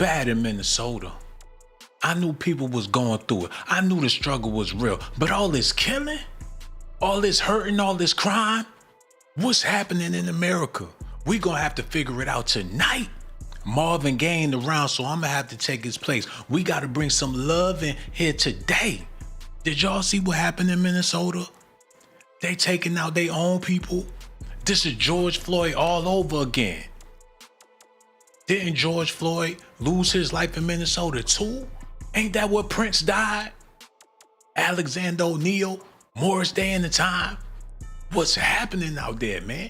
bad in Minnesota. I knew people was going through it. I knew the struggle was real. But all this killing, all this hurting, all this crime, what's happening in America? We gonna have to figure it out tonight. Marvin Gaye ain't around, so I'm gonna have to take his place. We gotta bring some love in here today. Did y'all see what happened in Minnesota? They taking out their own people. This is George Floyd all over again. Didn't George Floyd lose his life in Minnesota too? Ain't that what Prince died? Alexander O'Neal, Morris Day in the time? What's happening out there, man?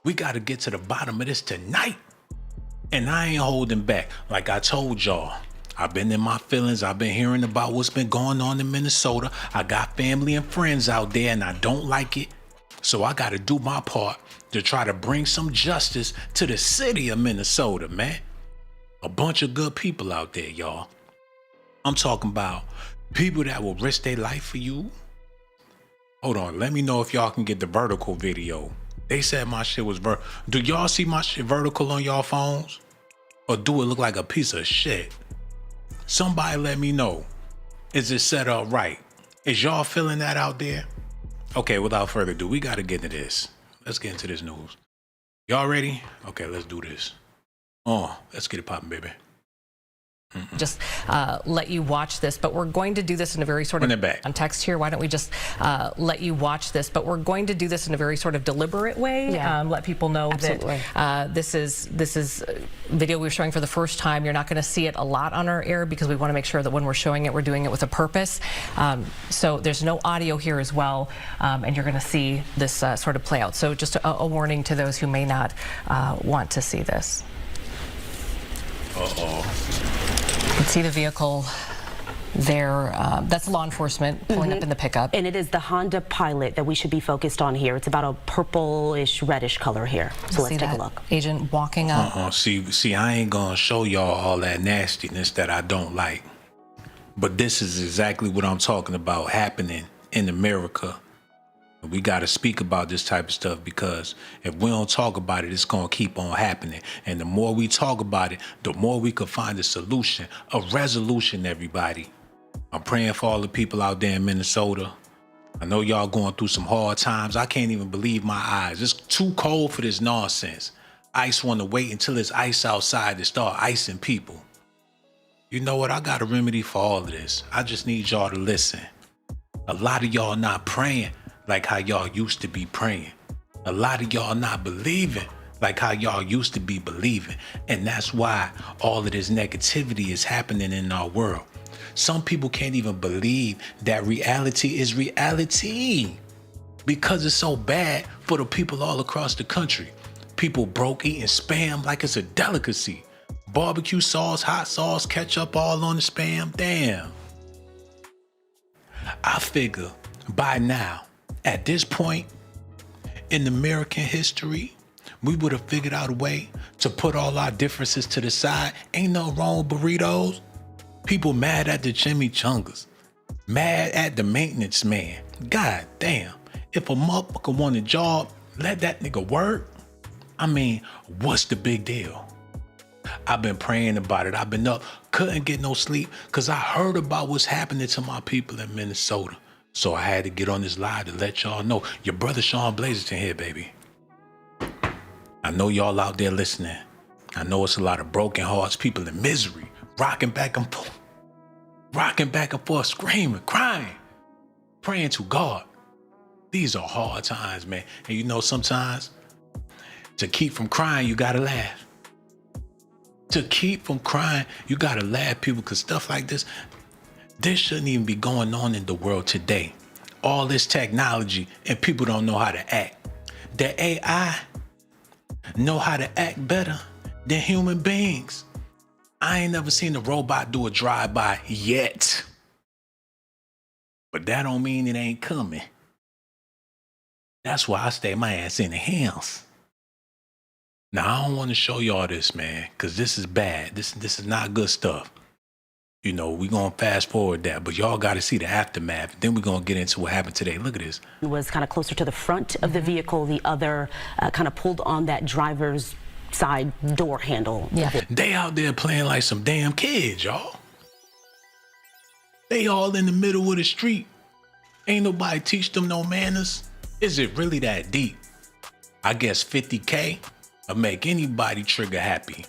We gotta get to the bottom of this tonight. And I ain't holding back. Like I told y'all, I've been in my feelings. I've been hearing about what's been going on in Minnesota. I got family and friends out there and I don't like it. So I gotta do my part to try to bring some justice to the city of Minnesota, man. A bunch of good people out there, y'all. I'm talking about people that will risk their life for you. Hold on, let me know if y'all can get the vertical video. They said my shit was vertical. Do y'all see my shit vertical on y'all phones? Or do it look like a piece of shit? Somebody let me know. Is it set up right? Is y'all feeling that out there? Okay, without further ado, we gotta get into this. Let's get into this news. Y'all ready? Okay, let's do this. Let's get it popping, baby. Just let you watch this, but we're going to do this in a very sort of context here. Why don't we just let you watch this? But we're going to do this in a very sort of deliberate way. Let people know that this is video we're showing for the first time. You're not going to see it a lot on our air because we want to make sure that when we're showing it, we're doing it with a purpose. So there's no audio here as well, and you're going to see this sort of play out. So just a warning to those who may not want to see this. You can see the vehicle there. That's law enforcement pulling up in the pickup. And it is the Honda Pilot that we should be focused on here. It's about a purplish, reddish color here. So let's take a look. Agent walking up. See, I ain't gonna show y'all all that nastiness that I don't like. But this is exactly what I'm talking about happening in America. We got to speak about this type of stuff because if we don't talk about it, it's going to keep on happening. And the more we talk about it, the more we could find a solution, a resolution, everybody. I'm praying for all the people out there in Minnesota. I know y'all going through some hard times. I can't even believe my eyes. It's too cold for this nonsense. ICE want to wait until it's ice outside to start icing people. You know what? I got a remedy for all of this. I just need y'all to listen. A lot of y'all not praying like how y'all used to be praying. A lot of y'all not believing like how y'all used to be believing. And that's why all of this negativity is happening in our world. Some people can't even believe that reality is reality because it's so bad for the people all across the country. People broke eating Spam like it's a delicacy. Barbecue sauce, hot sauce, ketchup all on the Spam. Damn. I figure by now, at this point in American history, we would have figured out a way to put all our differences to the side. Ain't no wrong with burritos. People mad at the chimichangas, mad at the maintenance man. God damn, if a motherfucker want a job, let that nigga work. I mean, what's the big deal? I've been praying about it. I've been up, couldn't get no sleep because I heard about what's happening to my people in Minnesota. So I had to get on this live to let y'all know. Your brother Sean Blazerton here, baby. I know y'all out there listening. I know it's a lot of broken hearts, people in misery, rocking back and forth, screaming, crying, praying to God. These are hard times, man. And you know, sometimes to keep from crying, you gotta laugh. To keep from crying, you gotta laugh, people, because stuff like this shouldn't even be going on in the world today. All this technology and people don't know how to act. The AI know how to act better than human beings. I ain't never seen a robot do a drive-by yet. But that don't mean it ain't coming. That's why I stay my ass in the house. Now, I don't want to show y'all this, man, because this is bad. This is not good stuff. You know, we're going to fast forward that, but y'all got to see the aftermath. Then we're going to get into what happened today. Look at this. It was kind of closer to the front of the vehicle. The other kind of pulled on that driver's side door handle. Yeah. They out there playing like some damn kids, y'all. They all in the middle of the street. Ain't nobody teach them no manners. Is it really that deep? I guess 50K will make anybody trigger happy.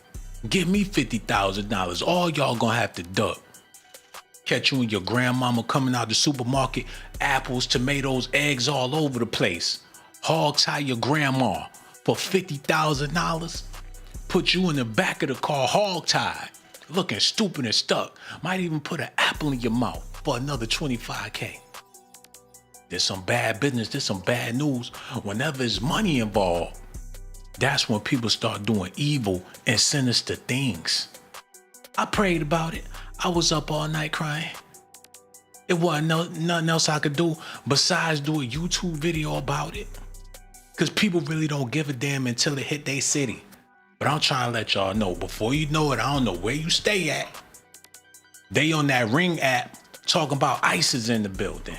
Give me $50,000. All y'all gonna have to duck. Catch you and your grandmama coming out the supermarket, apples, tomatoes, eggs all over the place. Hog tie your grandma for $50,000. Put you in the back of the car hog tied, looking stupid and stuck. Might even put an apple in your mouth for another 25K. There's some bad business, there's some bad news. Whenever there's money involved, that's when people start doing evil and sinister things. I prayed about it. I was up all night crying. It wasn't nothing else I could do besides do a YouTube video about it. Because people really don't give a damn until it hit their city. But I'm trying to let y'all know, before you know it, I don't know where you stay at. They on that Ring app talking about ICE is in the building.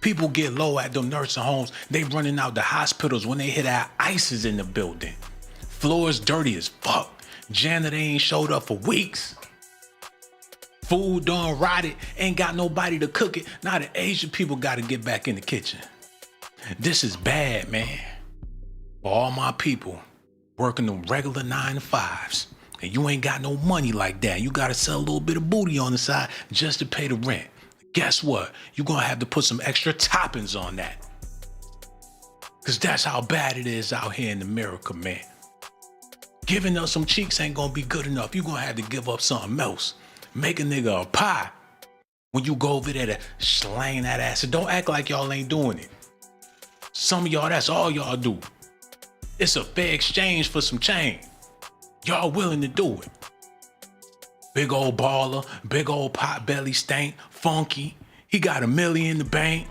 People get low at them nursing homes. They running out the hospitals when they hit that ICE is in the building. Floors dirty as fuck. Janitor ain't showed up for weeks. Food done rotted, ain't got nobody to cook it. Now the Asian people gotta get back in the kitchen. This is bad, man. For all my people working them regular 9 to 5s, and you ain't got no money like that. You gotta sell a little bit of booty on the side just to pay the rent. Guess what? You're gonna have to put some extra toppings on that. Cause that's how bad it is out here in America, man. Giving up some cheeks ain't gonna be good enough. You're gonna have to give up something else. Make a nigga a pie when you go over there to slang that ass. And don't act like y'all ain't doing it. Some of y'all, that's all y'all do. It's a fair exchange for some change. Y'all willing to do it. Big old baller, big old pot belly stank, funky. He got $1 million in the bank.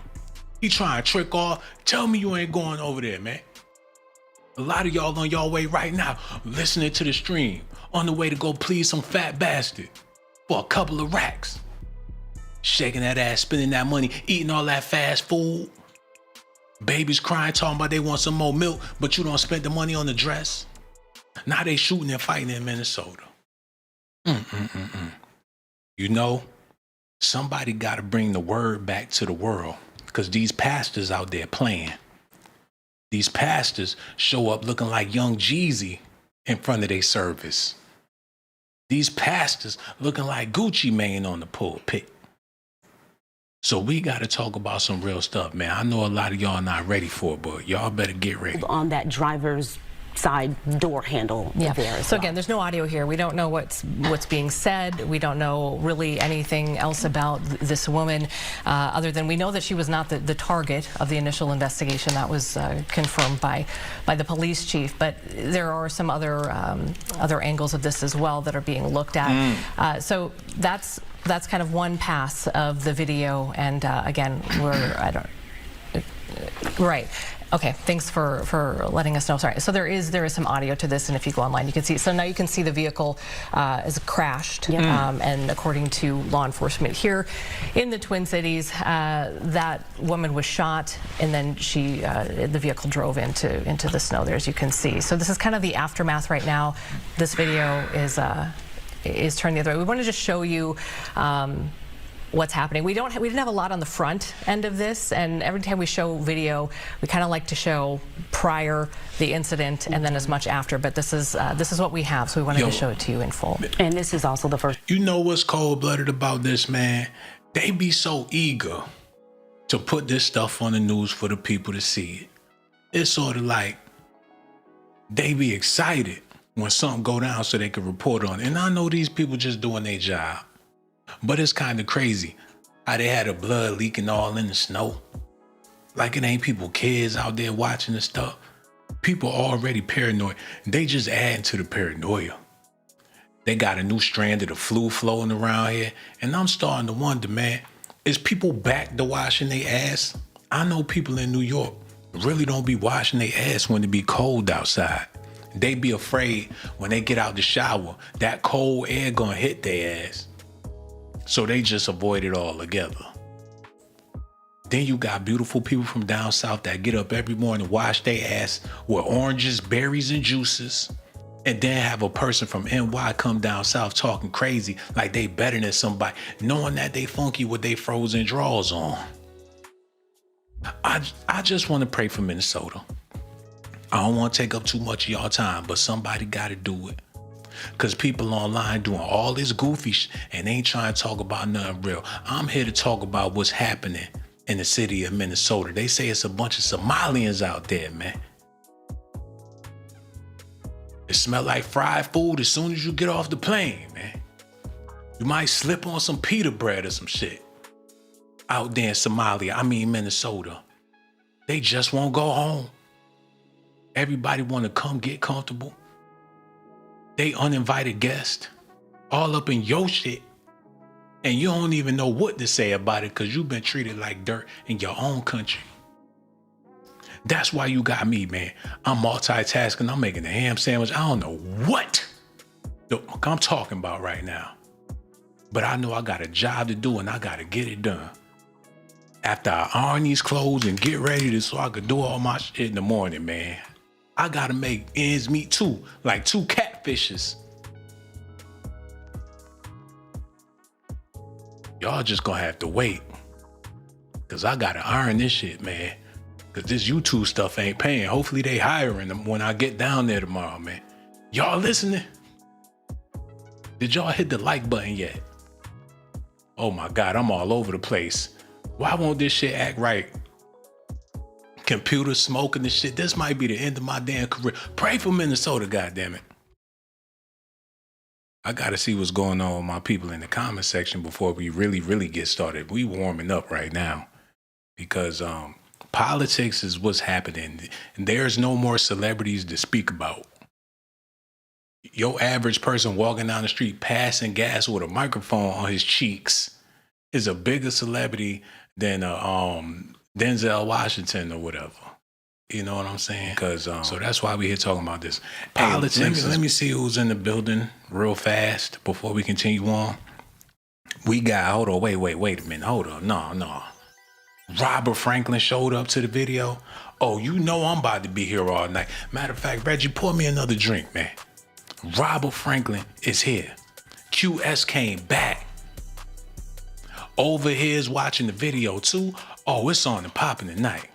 He trying to trick off. Tell me you ain't going over there, man. A lot of y'all on y'all way right now, listening to the stream, on the way to go please some fat bastard for a couple of racks. Shaking that ass, spending that money, eating all that fast food. Babies crying, talking about they want some more milk, but you don't spend the money on the dress. Now they shooting and fighting in Minnesota. You know, somebody got to bring the word back to the world, because these pastors out there playing. These pastors show up looking like young Jeezy in front of their service. These pastors looking like Gucci Mane on the pulpit. So we got to talk about some real stuff, man. I know a lot of y'all not ready for it, but y'all better get ready. On that driver's side door handle there. So again, there's no audio here. We don't know what's being said. We don't know really anything else about this woman, other than we know that she was not the target of the initial investigation. That was confirmed by the police chief. But there are some other angles of this as well that are being looked at. So that's kind of one pass of the video. And again, right. Okay, thanks for letting us know. Sorry. So there is some audio to this, and if you go online, you can see. So now you can see the vehicle is crashed, and according to law enforcement here in the Twin Cities, that woman was shot, and then the vehicle drove into the snow there, as you can see. So this is kind of the aftermath right now. This video is turned the other way. We want to just show you what's happening. We didn't have a lot on the front end of this, and every time we show video, we kind of like to show prior the incident and then as much after. But this is what we have, so we wanted to show it to you in full. And this is also the first. You know what's cold-blooded about this, man? They be so eager to put this stuff on the news for the people to see it. It's sort of like they be excited when something go down so they can report on it. And I know these people just doing their job. But it's kind of crazy how they had the blood leaking all in the snow. Like it ain't people, kids out there watching this stuff. People already paranoid. They just adding to the paranoia. They got a new strand of the flu floating around here. And I'm starting to wonder, man, is people back to washing their ass? I know people in New York really don't be washing their ass when it be cold outside. They be afraid when they get out the shower, that cold air gonna hit their ass. So they just avoid it altogether. Then you got beautiful people from down south that get up every morning, wash their ass with oranges, berries, and juices. And then have a person from NY come down south talking crazy like they better than somebody, knowing that they funky with their frozen drawers on. I just want to pray for Minnesota. I don't want to take up too much of y'all time, but somebody got to do it. Because people online doing all this goofy shit and ain't trying to talk about nothing real. I'm here to talk about what's happening in the city of Minnesota. They say it's a bunch of Somalians out there, man. It smell like fried food as soon as you get off the plane, man. You might slip on some pita bread or some shit. Out there in Somalia, Minnesota. They just won't go home. Everybody want to come get comfortable. They uninvited guests, all up in your shit. And you don't even know what to say about it because you've been treated like dirt in your own country. That's why you got me, man. I'm multitasking. I'm making a ham sandwich. I don't know what I'm talking about right now. But I know I got a job to do and I got to get it done. After I iron these clothes and get ready so I could do all my shit in the morning, man. I got to make ends meet too, like 2 catfishes. Y'all just gonna have to wait. Cause I gotta iron this shit, man. Cause this YouTube stuff ain't paying. Hopefully they hiring them when I get down there tomorrow, man. Y'all listening? Did y'all hit the like button yet? Oh my God, I'm all over the place. Why won't this shit act right? Computer smoking this shit. This might be the end of my damn career. Pray for Minnesota, goddammit. I gotta see what's going on with my people in the comment section before we really get started. We warming up right now because politics is what's happening. And there's no more celebrities to speak about. Your average person walking down the street passing gas with a microphone on his cheeks is a bigger celebrity than Denzel Washington or whatever. You know what I'm saying? Because so that's why we're here talking about this. Politics. Let me see who's in the building real fast before we continue on. We got, hold on, wait a minute. Hold on, no. Robert Franklin showed up to the video. Oh, you know I'm about to be here all night. Matter of fact, Reggie, pour me another drink, man. Robert Franklin is here. QS came back. Over here is watching the video too. Oh, it's on and popping tonight.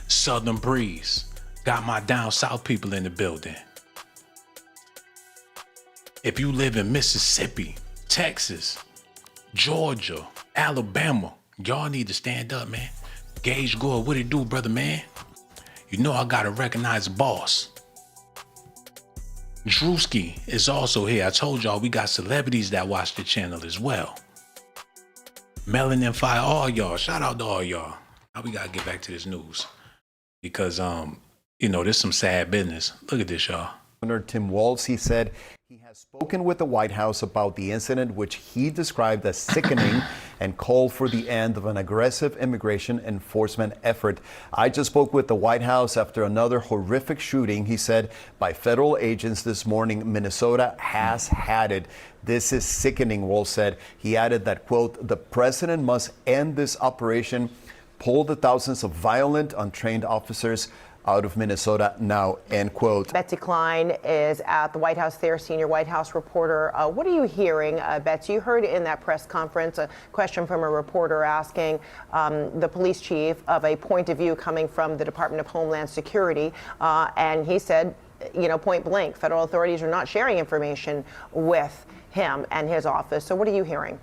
Southern Breeze. Got my down south people in the building. If you live in Mississippi, Texas, Georgia, Alabama, y'all need to stand up, man. Gage Gore, what it do, brother, man? You know I gotta recognize the boss. Drewski is also here. I told y'all we got celebrities that watch the channel as well. Melanin Fire, all y'all. Shout out to all y'all. Now we gotta get back to this news. Because, there's some sad business. Look at this, y'all. Governor Tim Walz, he said he has spoken with the White House about the incident, which he described as sickening and called for the end of an aggressive immigration enforcement effort. I just spoke with the White House after another horrific shooting, he said, by federal agents this morning. Minnesota has had it. This is sickening, Walz said. He added that, quote, the president must end this operation, pull the thousands of violent, untrained officers out of Minnesota now, end quote. Betsy Klein is at the White House there, senior White House reporter. What are you hearing, Betsy? You heard in that press conference a question from a reporter asking the police chief of a point of view coming from the Department of Homeland Security, and he said, point blank, federal authorities are not sharing information with him and his office. So what are you hearing?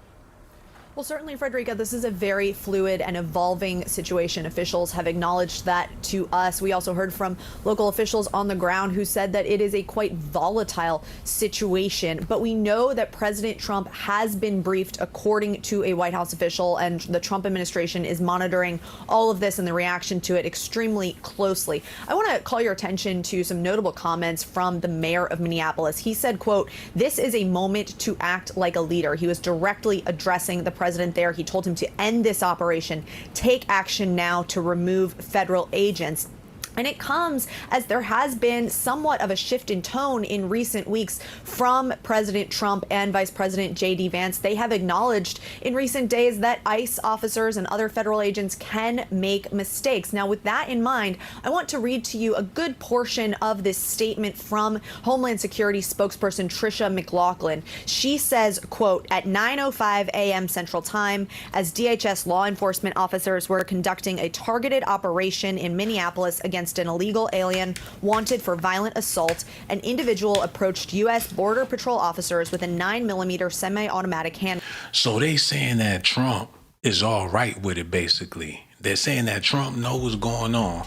Well, certainly, Frederica, this is a very fluid and evolving situation. Officials have acknowledged that to us. We also heard from local officials on the ground who said that it is a quite volatile situation. But we know that President Trump has been briefed, according to a White House official, and the Trump administration is monitoring all of this and the reaction to it extremely closely. I want to call your attention to some notable comments from the mayor of Minneapolis. He said, quote, this is a moment to act like a leader. He was directly addressing the president there. He told him to end this operation, take action now to remove federal agents. And it comes as there has been somewhat of a shift in tone in recent weeks from President Trump and Vice President J.D. Vance. They have acknowledged in recent days that ICE officers and other federal agents can make mistakes. Now, with that in mind, I want to read to you a good portion of this statement from Homeland Security spokesperson Tricia McLaughlin. She says, quote, at 9:05 a.m. Central Time, as DHS law enforcement officers were conducting a targeted operation in Minneapolis against an illegal alien wanted for violent assault, an individual approached U.S. Border Patrol officers with a 9mm semi-automatic hand. So they saying that Trump is all right with it, basically. They're saying that Trump knows what's going on,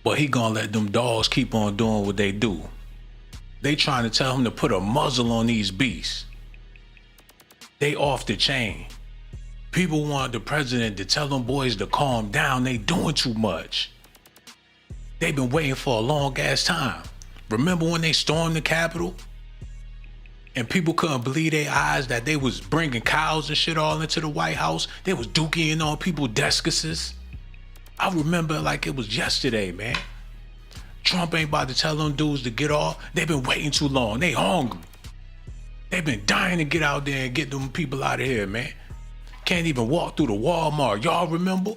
but he gonna let them dogs keep on doing what they do. They trying to tell him to put a muzzle on these beasts. They off the chain. People want the president to tell them boys to calm down. They doing too much. They've been waiting for a long ass time. Remember when they stormed the Capitol? And people couldn't believe their eyes that they was bringing cows and shit all into the White House. They was dookie on people's desks. I remember like it was yesterday, man. Trump ain't about to tell them dudes to get off. They've been waiting too long. They hungry. They've been dying to get out there and get them people out of here, man. Can't even walk through the Walmart. Y'all remember?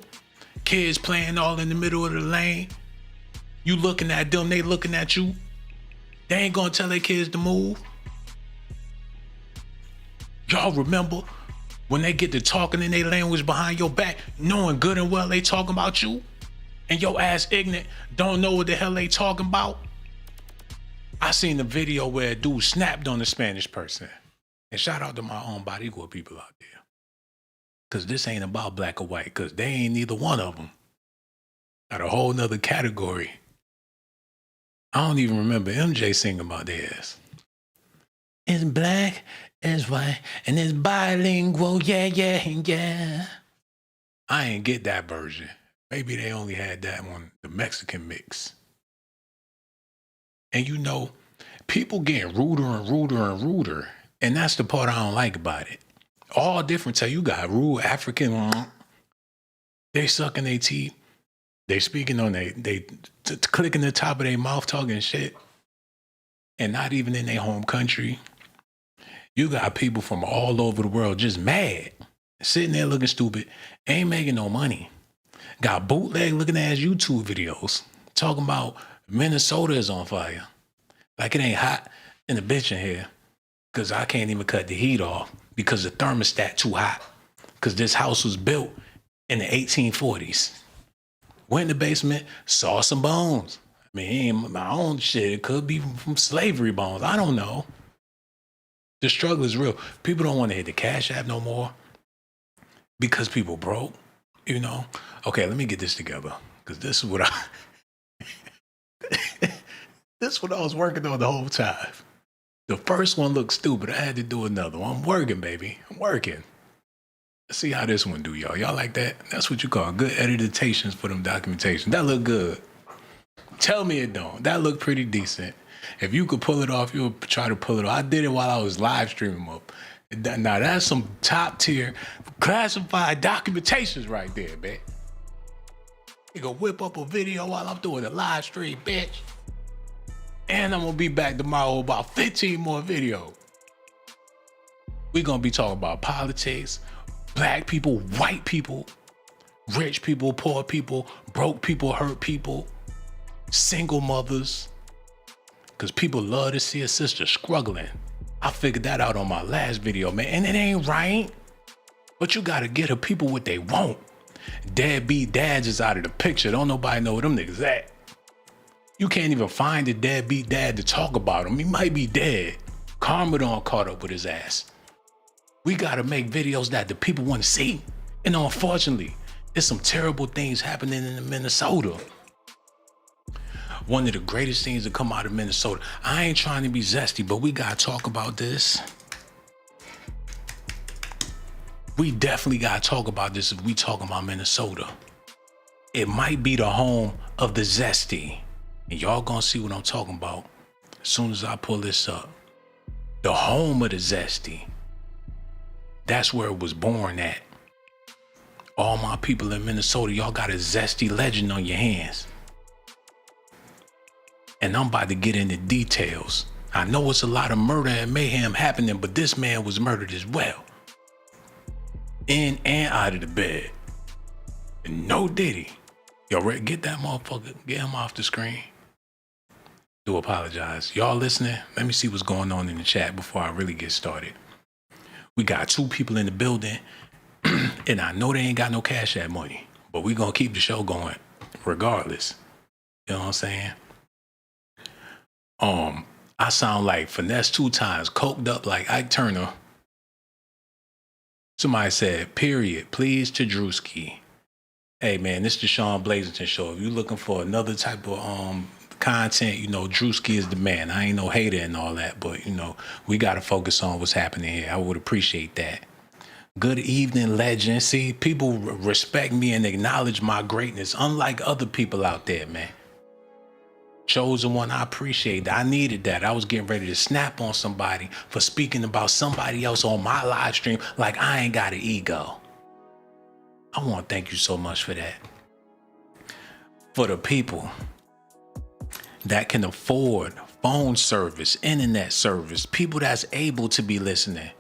Kids playing all in the middle of the lane. You looking at them, they looking at you. They ain't gonna tell their kids to move. Y'all remember when they get to talking in their language behind your back, knowing good and well they talking about you? And your ass ignorant don't know what the hell they talking about? I seen the video where a dude snapped on the Spanish person. And shout out to my own Boricua people out there. Cause this ain't about black or white, cause they ain't neither one of them. Got a whole nother category. I don't even remember MJ singing about theirs. It's black, it's white, and it's bilingual, yeah, yeah, yeah. I ain't get that version. Maybe they only had that on the Mexican mix. And you know, people getting ruder and ruder and ruder. And that's the part I don't like about it. All different tell you got rude African, they sucking their teeth. They speaking on they clicking the top of their mouth talking shit. And not even in their home country. You got people from all over the world just mad. Sitting there looking stupid. Ain't making no money. Got bootleg looking ass YouTube videos. Talking about Minnesota is on fire. Like it ain't hot in the bitch in here. Cause I can't even cut the heat off. Because the thermostat too hot. Cause this house was built in the 1840s. Went in the basement, saw some bones. I mean, ain't my own shit. It could be from slavery bones. I don't know. The struggle is real. People don't want to hit the Cash App no more because people broke, you know. Okay, let me get this together because this is what this is what I was working on the whole time. The first one looked stupid. I had to do another one. I'm working, baby. I'm working. Let's see how this one do, y'all. Y'all like that? That's what you call good editations for them documentation. That look good. Tell me it don't. That look pretty decent. If you could pull it off, you'll try to pull it off. I did it while I was live streaming up. Now that's some top tier classified documentations right there, bitch. You gonna whip up a video while I'm doing a live stream, bitch. And I'm gonna be back tomorrow with about 15 more videos. We gonna be talking about politics, black people, white people, rich people, poor people, broke people, hurt people, single mothers. Cause people love to see a sister struggling. I figured that out on my last video, man. And it ain't right. But you gotta get her people what they want. Deadbeat dads is out of the picture. Don't nobody know where them niggas at. You can't even find a deadbeat dad to talk about him. He might be dead. Karma done caught up with his ass. We gotta make videos that the people wanna see. And unfortunately, there's some terrible things happening in Minnesota. One of the greatest things to come out of Minnesota. I ain't trying to be zesty, but we gotta talk about this. We definitely gotta talk about this if we talking about Minnesota. It might be the home of the zesty. And y'all gonna see what I'm talking about as soon as I pull this up. The home of the zesty. That's where it was born at. All my people in Minnesota, y'all got a zesty legend on your hands. And I'm about to get into details. I know it's a lot of murder and mayhem happening, but this man was murdered as well. In and out of the bed. And no Diddy. Yo, Rick, get that motherfucker, get him off the screen. Do apologize. Y'all listening? Let me see what's going on in the chat before I really get started. We got 2 people in the building, and I know they ain't got no Cash App money, but we gonna keep the show going regardless. You know what I'm saying? I sound like Finesse 2 times, coked up like Ike Turner. Somebody said, period, please to Drewski. Hey man, this is the Sean Blazington Show. If you're looking for another type of content, you know, Drewski is the man. I ain't no hater and all that, but you know, we gotta focus on what's happening here. I would appreciate that. Good evening, legend. See, people respect me and acknowledge my greatness, unlike other people out there, man. Chosen one, I appreciate that. I needed that. I was getting ready to snap on somebody for speaking about somebody else on my live stream like I ain't got an ego. I want to thank you so much for that. For the people that can afford phone service, internet service, people that's able to be listening.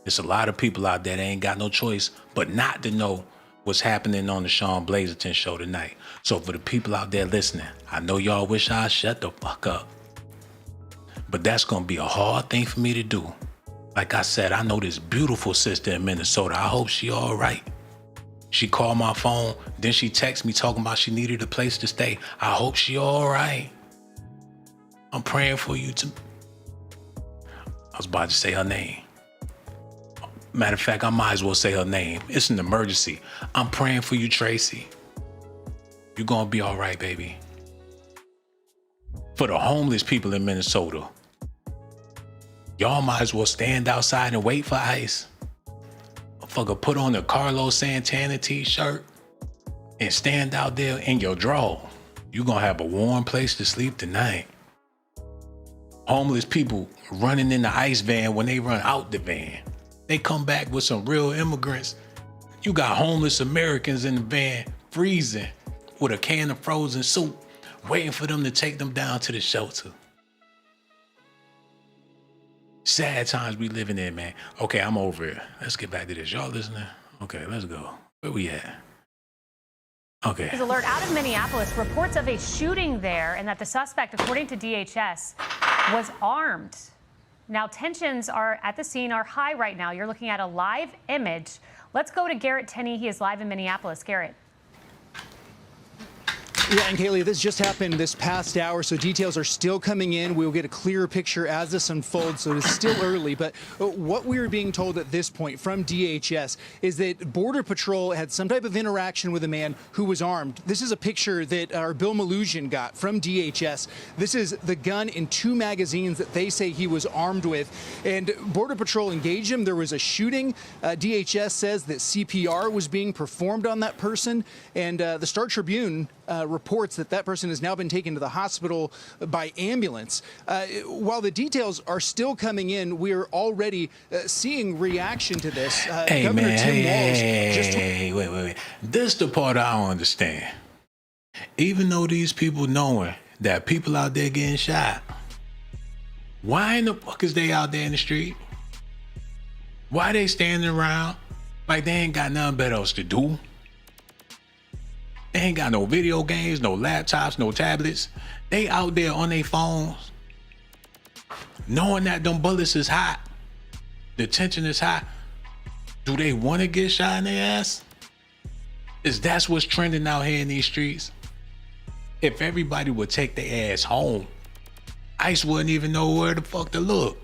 There's a lot of people out there that ain't got no choice but not to know what's happening on the Sean Blazington Show tonight. So for the people out there listening, I know y'all wish I shut the fuck up, but that's gonna be a hard thing for me to do. Like I said, I know this beautiful sister in Minnesota. I hope she all right. She called my phone, then she texted me talking about she needed a place to stay. I hope she all right. I'm praying for you too. I was about to say her name. Matter of fact, I might as well say her name. It's an emergency. I'm praying for you, Tracy. You're gonna be all right, baby. For the homeless people in Minnesota, y'all might as well stand outside and wait for ice. Motherfucker, put on a Carlos Santana t-shirt and stand out there in your draw. You're gonna have a warm place to sleep tonight. Homeless people running in the ice van when they run out the van. They come back with some real immigrants. You got homeless Americans in the van freezing with a can of frozen soup, waiting for them to take them down to the shelter. Sad times we living in, man. Okay, I'm over it. Let's get back to this. Y'all listening? Okay, let's go. Where we at? Okay. His alert out of Minneapolis, reports of a shooting there and that the suspect, according to DHS, was armed. Now, tensions are at the scene are high right now. You're looking at a live image. Let's go to Garrett Tenney. He is live in Minneapolis. Garrett. Yeah, and Kaylee, this just happened this past hour, so details are still coming in. We'll get a clearer picture as this unfolds, so it's still early. But what we are being told at this point from DHS is that Border Patrol had some type of interaction with a man who was armed. This is a picture that our Bill Malusian got from DHS. This is the gun in 2 magazines that they say he was armed with. And Border Patrol engaged him. There was a shooting. DHS says that CPR was being performed on that person. And the Star Tribune reports that that person has now been taken to the hospital by ambulance. While the details are still coming in, we're already seeing reaction to this. Hey, Governor man, Tim Walz wait. This the part I don't understand. Even though these people knowing that people out there getting shot, why in the fuck is they out there in the street? Why they standing around like they ain't got nothing better else to do? They ain't got no video games, no laptops, no tablets. They out there on their phones, knowing that them bullets is hot, the tension is hot. Do they want to get shot in their ass? Is that what's trending out here in these streets? If everybody would take their ass home, ICE wouldn't even know where the fuck to look.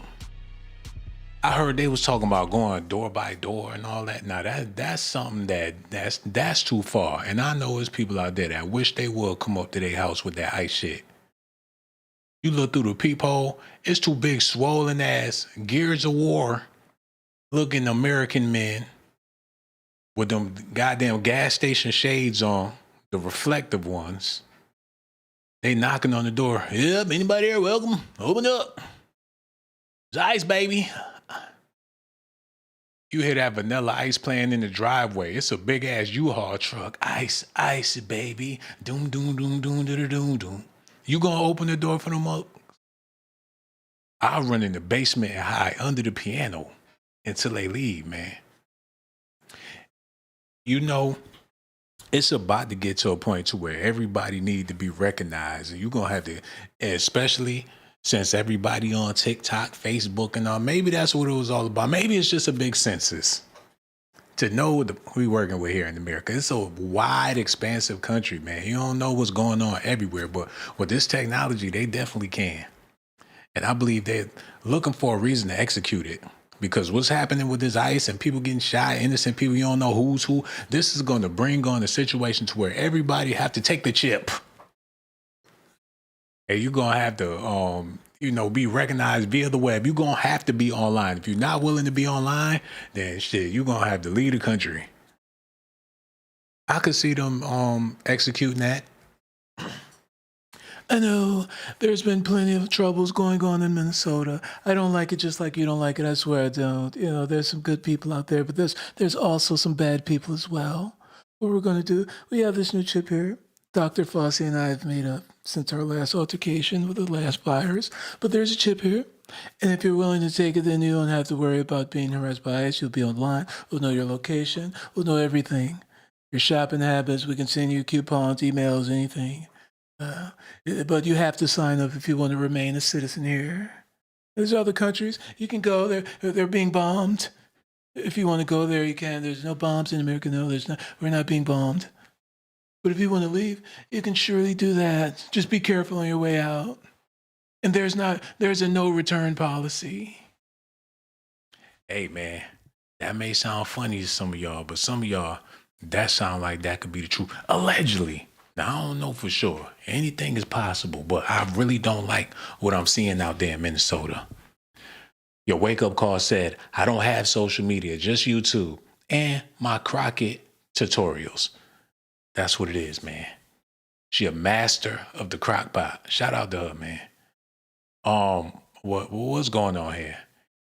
I heard they was talking about going door by door and all that. Now that's something that's too far. And I know there's people out there that wish they would come up to their house with that ICE shit. You look through the peephole, it's 2 big swollen ass Gears of War looking American men with them goddamn gas station shades on, the reflective ones. They knocking on the door. Yep, anybody here? Welcome. Open up. It's ICE, baby. You hear that Vanilla Ice playing in the driveway. It's a big ass U-Haul truck. Ice, ice, baby. Doom, doom, doom, doom, doom, doom, doom. You gonna open the door for them up? I'll run in the basement and hide under the piano until they leave, man. You know, it's about to get to a point to where everybody need to be recognized, and you're gonna have to, especially since everybody on TikTok, Facebook, and all. Maybe that's what it was all about. Maybe it's just a big census to know what we're working with here in America. It's a wide, expansive country, man. You don't know what's going on everywhere, but with this technology, they definitely can. And I believe they're looking for a reason to execute it. Because what's happening with this ICE and people getting shot, innocent people, you don't know who's who, this is going to bring on a situation to where everybody have to take the chip. And you're going to have to, be recognized via the web. You're going to have to be online. If you're not willing to be online, then shit, you're going to have to leave the country. I could see them executing that. I know there's been plenty of troubles going on in Minnesota. I don't like it just like you don't like it. I swear I don't. There's some good people out there, but there's also some bad people as well. What we're going to do, we have this new chip here. Dr. Fossey and I have made up since our last altercation with the last virus. But there's a chip here. And if you're willing to take it, then you don't have to worry about being harassed by ICE. You'll be online. We'll know your location. We'll know everything. Your shopping habits. We can send you coupons, emails, anything. But you have to sign up if you want to remain a citizen here. There's other countries you can go. They're being bombed. If you want to go there, you can. There's no bombs in America. No, there's not. We're not being bombed. But if you want to leave, you can surely do that. Just be careful on your way out. And there's a no return policy. Hey man, that may sound funny to some of y'all, but some of y'all, that sound like that could be the truth. Allegedly. Now, I don't know for sure. Anything is possible, but I really don't like what I'm seeing out there in Minnesota. Your wake-up call said, I don't have social media, just YouTube and my Crockett tutorials. That's what it is, man. She a master of the crock pot. Shout out to her, man. What's going on here?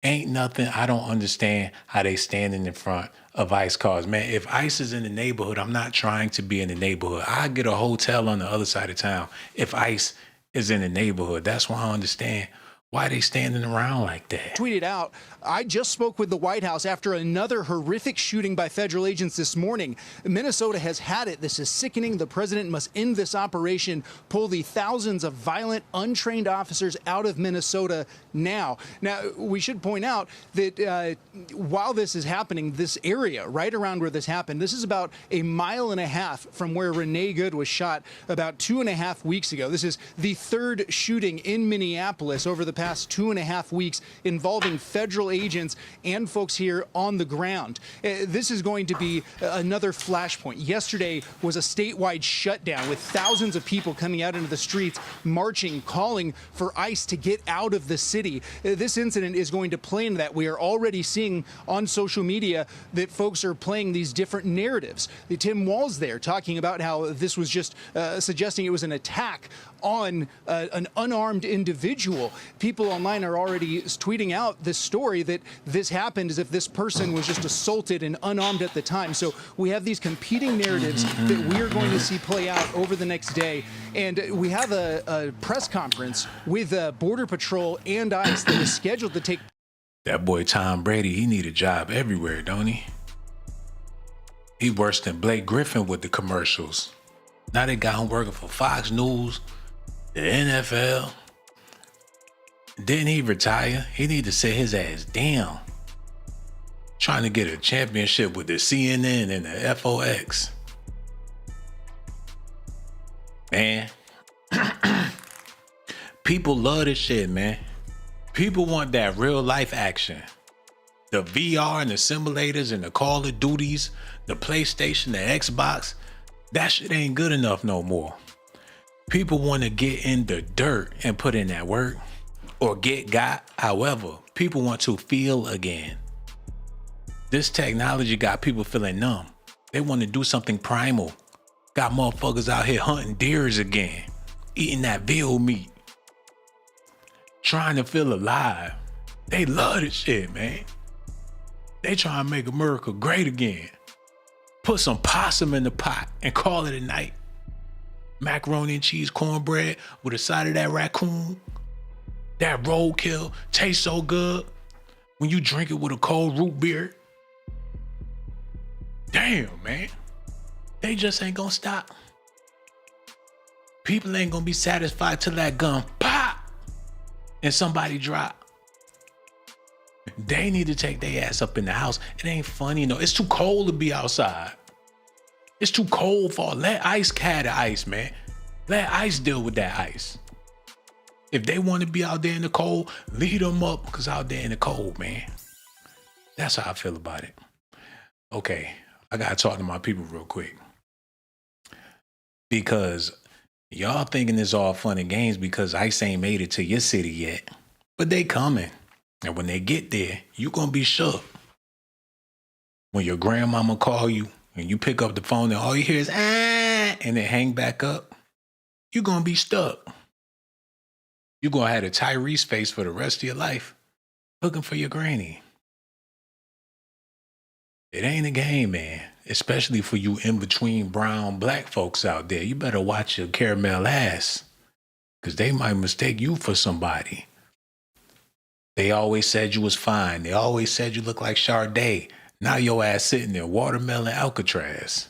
Ain't nothing. I don't understand how they standing in front of ICE cars. Man, if ICE is in the neighborhood, I'm not trying to be in the neighborhood. I get a hotel on the other side of town if ICE is in the neighborhood. That's why I understand why they standing around like that. Tweeted out, I just spoke with the White House after another horrific shooting by federal agents this morning. Minnesota has had it. This is sickening. The president must end this operation, pull the thousands of violent, untrained officers out of Minnesota now. Now, we should point out that while this is happening, this area right around where this happened, this is about a mile and a half from where Renee Good was shot about 2.5 weeks ago. This is the third shooting in Minneapolis over the past 2.5 weeks involving federal agents and folks here on the ground. This is going to be another flashpoint. Yesterday was a statewide shutdown with thousands of people coming out into the streets, marching, calling for ICE to get out of the city. This incident is going to play into that. We are already seeing on social media that folks are playing these different narratives. Tim Walz there talking about how this was just suggesting it was an attack on an unarmed individual. People online are already tweeting out this story that this happened as if this person was just assaulted and unarmed at the time. So we have these competing narratives that we are going to see play out over the next day. And we have a press conference with Border Patrol and ICE that is scheduled to take. That boy Tom Brady, he need a job everywhere, don't he? He worse than Blake Griffin with the commercials. Now they got him working for Fox News, the NFL. Didn't he retire? He need to sit his ass down. Trying to get a championship with the CNN and the FOX. Man. People love this shit, man. People want that real life action. The VR and the simulators and the Call of Duties, the PlayStation, the Xbox, that shit ain't good enough no more. People want to get in the dirt and put in that work or get got. However, people want to feel again. This technology got people feeling numb. They want to do something primal. Got motherfuckers out here hunting deers again, eating that veal meat, trying to feel alive. They love this shit, man. They trying to make America great again. Put some possum in the pot and call it a night. Macaroni and cheese cornbread with a side of that raccoon. That roadkill tastes so good when you drink it with a cold root beer. Damn, man. They just ain't gonna stop. People ain't gonna be satisfied till that gun pop and somebody drop. They need to take their ass up in the house. It ain't funny, no. It's too cold to be outside. It's too cold for let ice carry the ice, man. Let ice deal with that ice. If they want to be out there in the cold, lead them up, because out there in the cold, man. That's how I feel about it. Okay, I gotta talk to my people real quick. Because y'all thinking it's all fun and games because ice ain't made it to your city yet. But they coming. And when they get there, you gonna be shook. When your grandmama call you and you pick up the phone and all you hear is and then hang back up, you gonna be stuck. You gonna have a Tyrese face for the rest of your life looking for your granny. It ain't a game, man. Especially for you in-between brown black folks out there. You better watch your caramel ass, because they might mistake you for somebody. They always said you was fine. They always said you look like Sade. Now your ass sitting there, watermelon Alcatraz.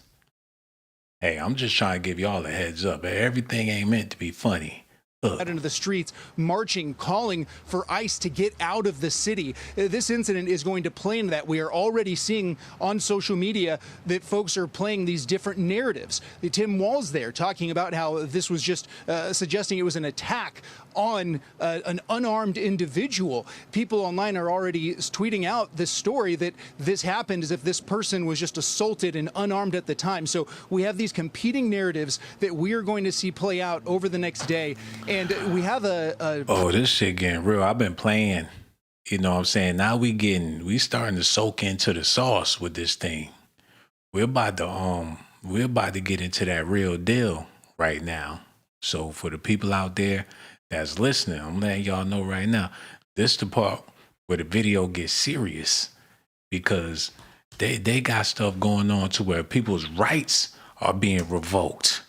Hey, I'm just trying to give y'all a heads up. Everything ain't meant to be funny. Out into the streets, marching, calling for ICE to get out of the city. This incident is going to play into that. We are already seeing on social media that folks are playing these different narratives. Tim Walz there talking about how this was just suggesting it was an attack on an unarmed individual. People online are already tweeting out this story that this happened as if this person was just assaulted and unarmed at the time. So we have these competing narratives that we are going to see play out over the next day. And we have Oh, this shit getting real. I've been playing, you know what I'm saying? Now we starting to soak into the sauce with this thing. We're about to get into that real deal right now. So for the people out there that's listening, I'm letting y'all know right now, this is the part where the video gets serious, because they got stuff going on to where people's rights are being revoked.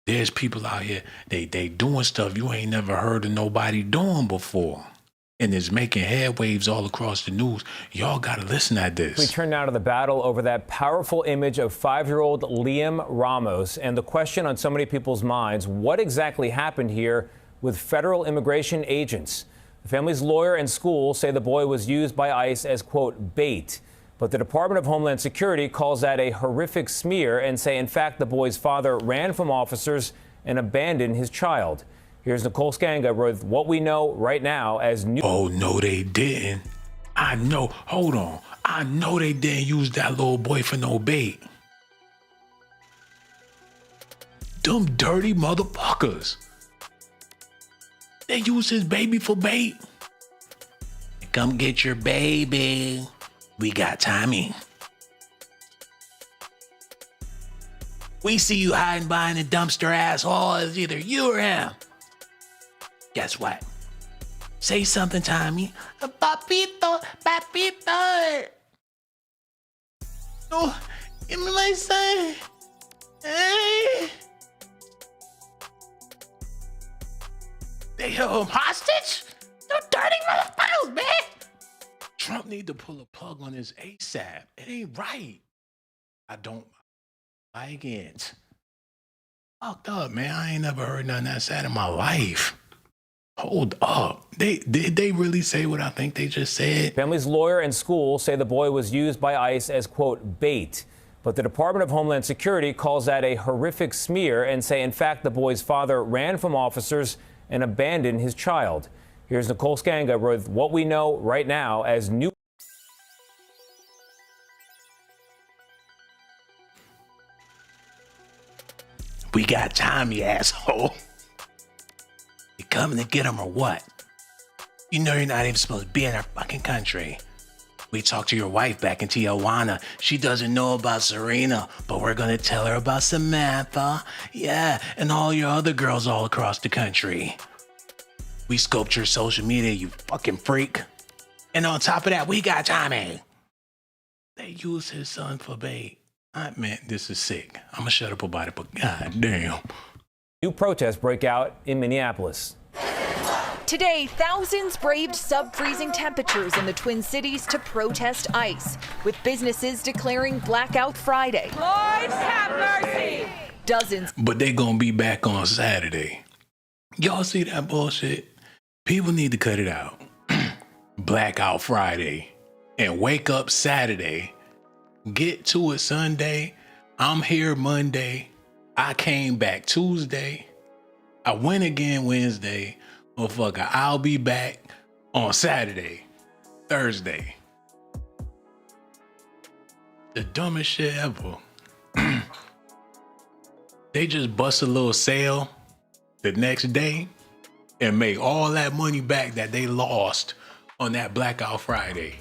There's people out here, they doing stuff you ain't never heard of nobody doing before. And it's making head waves all across the news. Y'all gotta listen to this. We turn now to the battle over that powerful image of 5-year-old Liam Ramos. And the question on so many people's minds, what exactly happened here with federal immigration agents? The family's lawyer and school say the boy was used by ICE as, quote, bait. But the Department of Homeland Security calls that a horrific smear and say, in fact, the boy's father ran from officers and abandoned his child. Here's Nicole Skanga with what we know right now as new. Oh, no, they didn't. I know. Hold on. I know they didn't use that little boy for no bait. Them dirty motherfuckers. They used his baby for bait. Come get your baby. We got Tommy. We see you hiding behind a dumpster, asshole. It's either you or him. Guess what? Say something, Tommy. Papito, papito. Oh, give me my son. Hey. They held him hostage? You dirty motherfuckers, man. Trump need to pull a plug on his ASAP. It ain't right. I don't like it. Fucked up, man. I ain't never heard nothing that sad in my life. Hold up. Did they really say what I think they just said? Family's lawyer and school say the boy was used by ICE as, quote, bait. But the Department of Homeland Security calls that a horrific smear and say, in fact, the boy's father ran from officers and abandoned his child. Here's Nicole Skanga with what we know right now as new. We got Tommy, asshole. You coming to get him or what? You know you're not even supposed to be in our fucking country. We talked to your wife back in Tijuana. She doesn't know about Serena, but we're gonna tell her about Samantha. Yeah, and all your other girls all across the country. We scoped your social media, you fucking freak. And on top of that, we got Tommy. They used his son for bait. Man, this is sick. I'm gonna shut up about it, but goddamn. New protests break out in Minneapolis. Today, thousands braved sub-freezing temperatures in the Twin Cities to protest ICE, with businesses declaring Blackout Friday. Lord have mercy! Dozens. But they gonna be back on Saturday. Y'all see that bullshit? People need to cut it out. Blackout Friday and wake up Saturday. Get to it Sunday. I'm here Monday. I came back Tuesday. I went again Wednesday. Motherfucker, I'll be back on Saturday, Thursday. The dumbest shit ever. They just bust a little sale the next day and make all that money back that they lost on that Blackout Friday.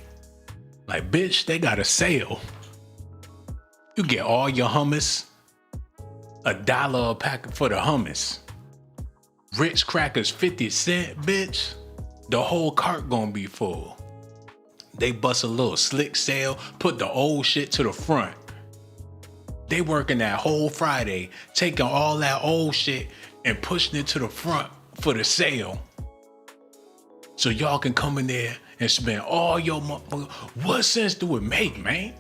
Like, bitch, they got a sale. You get all your hummus, $1 a packet for the hummus. Ritz crackers 50 cents, bitch. The whole cart gonna be full. They bust a little slick sale, put the old shit to the front. They working that whole Friday, taking all that old shit and pushing it to the front for the sale. So y'all can come in there and spend all your money. What sense do it make, man?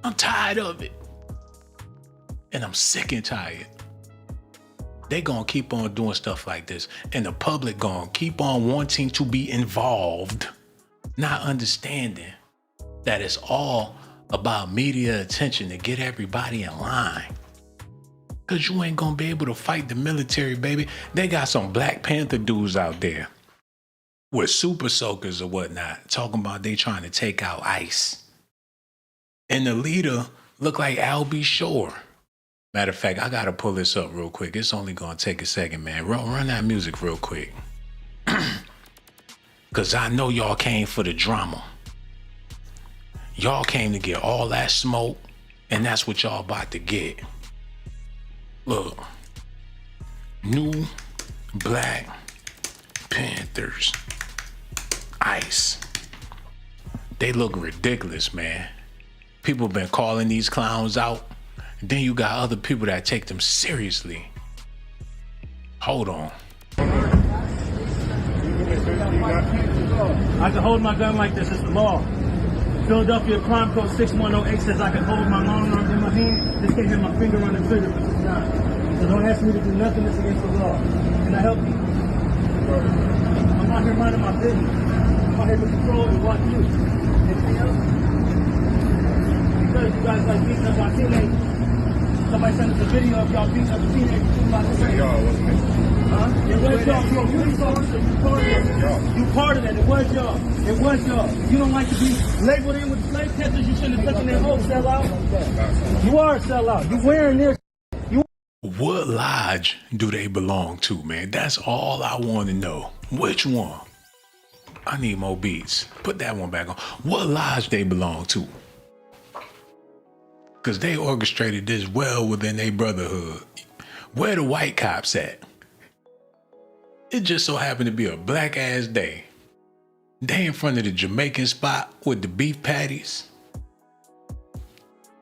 I'm tired of it. And I'm sick and tired. They gonna keep on doing stuff like this, and the public gonna keep on wanting to be involved, not understanding that it's all about media attention to get everybody in line. Cause you ain't gonna be able to fight the military, baby. They got some Black Panther dudes out there with super soakers or whatnot, talking about they trying to take out ICE. And the leader look like Albie Shore. Matter of fact, I gotta pull this up real quick. It's only gonna take a second, man. Run that music real quick. Cause I know y'all came for the drama. Y'all came to get all that smoke, and that's what y'all about to get. Look, new Black Panthers, ICE. They look ridiculous, man. People been calling these clowns out. Then you got other people that take them seriously. Hold on. I can hold my gun like this, it's the law. Philadelphia Crime Code 6108 says I can hold my long arm in my hand, just can't have my finger on the trigger, which is not. So don't ask me to do nothing that's against the law. Can I help you? I'm out here minding my business. I'm out here to control and watch you. Anything else? Because you guys like beating up our teenagers. Somebody sent us a video of y'all beating up a teenager. Y'all, wasn't it? Huh? It was y'all. You're a police officer. You part of that. You part of that. It was y'all. It was y'all. You don't like to be labeled in with slave catchers. You shouldn't have taken their home. Sell out. You are a sellout. You wearing this. What lodge do they belong to, man? That's all I want to know. Which one? I need more beats. Put that one back on. What lodge they belong to? Because they orchestrated this well within their brotherhood. Where the white cops at? It just so happened to be a black ass day. They in front of the Jamaican spot with the beef patties.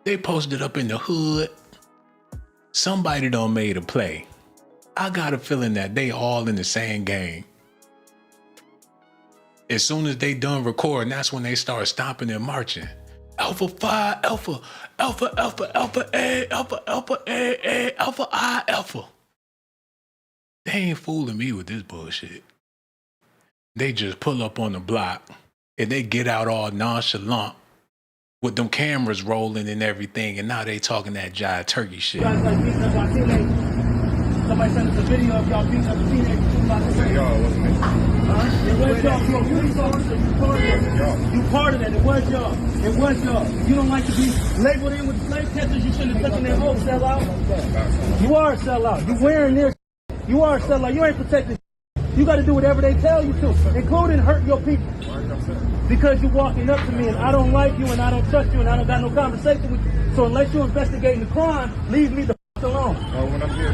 They posted up in the hood. Somebody done made a play. I got a feeling that they all in the same game. As soon as they done recording, that's when they start stomping and marching. Alpha 5, Alpha, Alpha, Alpha, Alpha A, Alpha, Alpha A, A, Alpha I, Alpha. They ain't fooling me with this bullshit. They just pull up on the block and they get out all nonchalant with them cameras rolling and everything, and now they talking that jive turkey shit. You guys like beating up our teenagers. Somebody sent us a video of y'all beating up a teenager. Y'all, wasn't it? Huh? It was y'all. You're a police officer. You part of that. You part of that. It was y'all. It was y'all. You don't like to be labeled in with slave catchers. You shouldn't have taken their home. Sell out. You are a sellout. You wearing this. You are a sellout. You ain't protecting. You got to do whatever they tell you to, including hurt your people. Because you're walking up to me and I don't like you and I don't trust you and I don't got no conversation with you. So unless you're investigating the crime, leave me the f*** alone. When I'm here,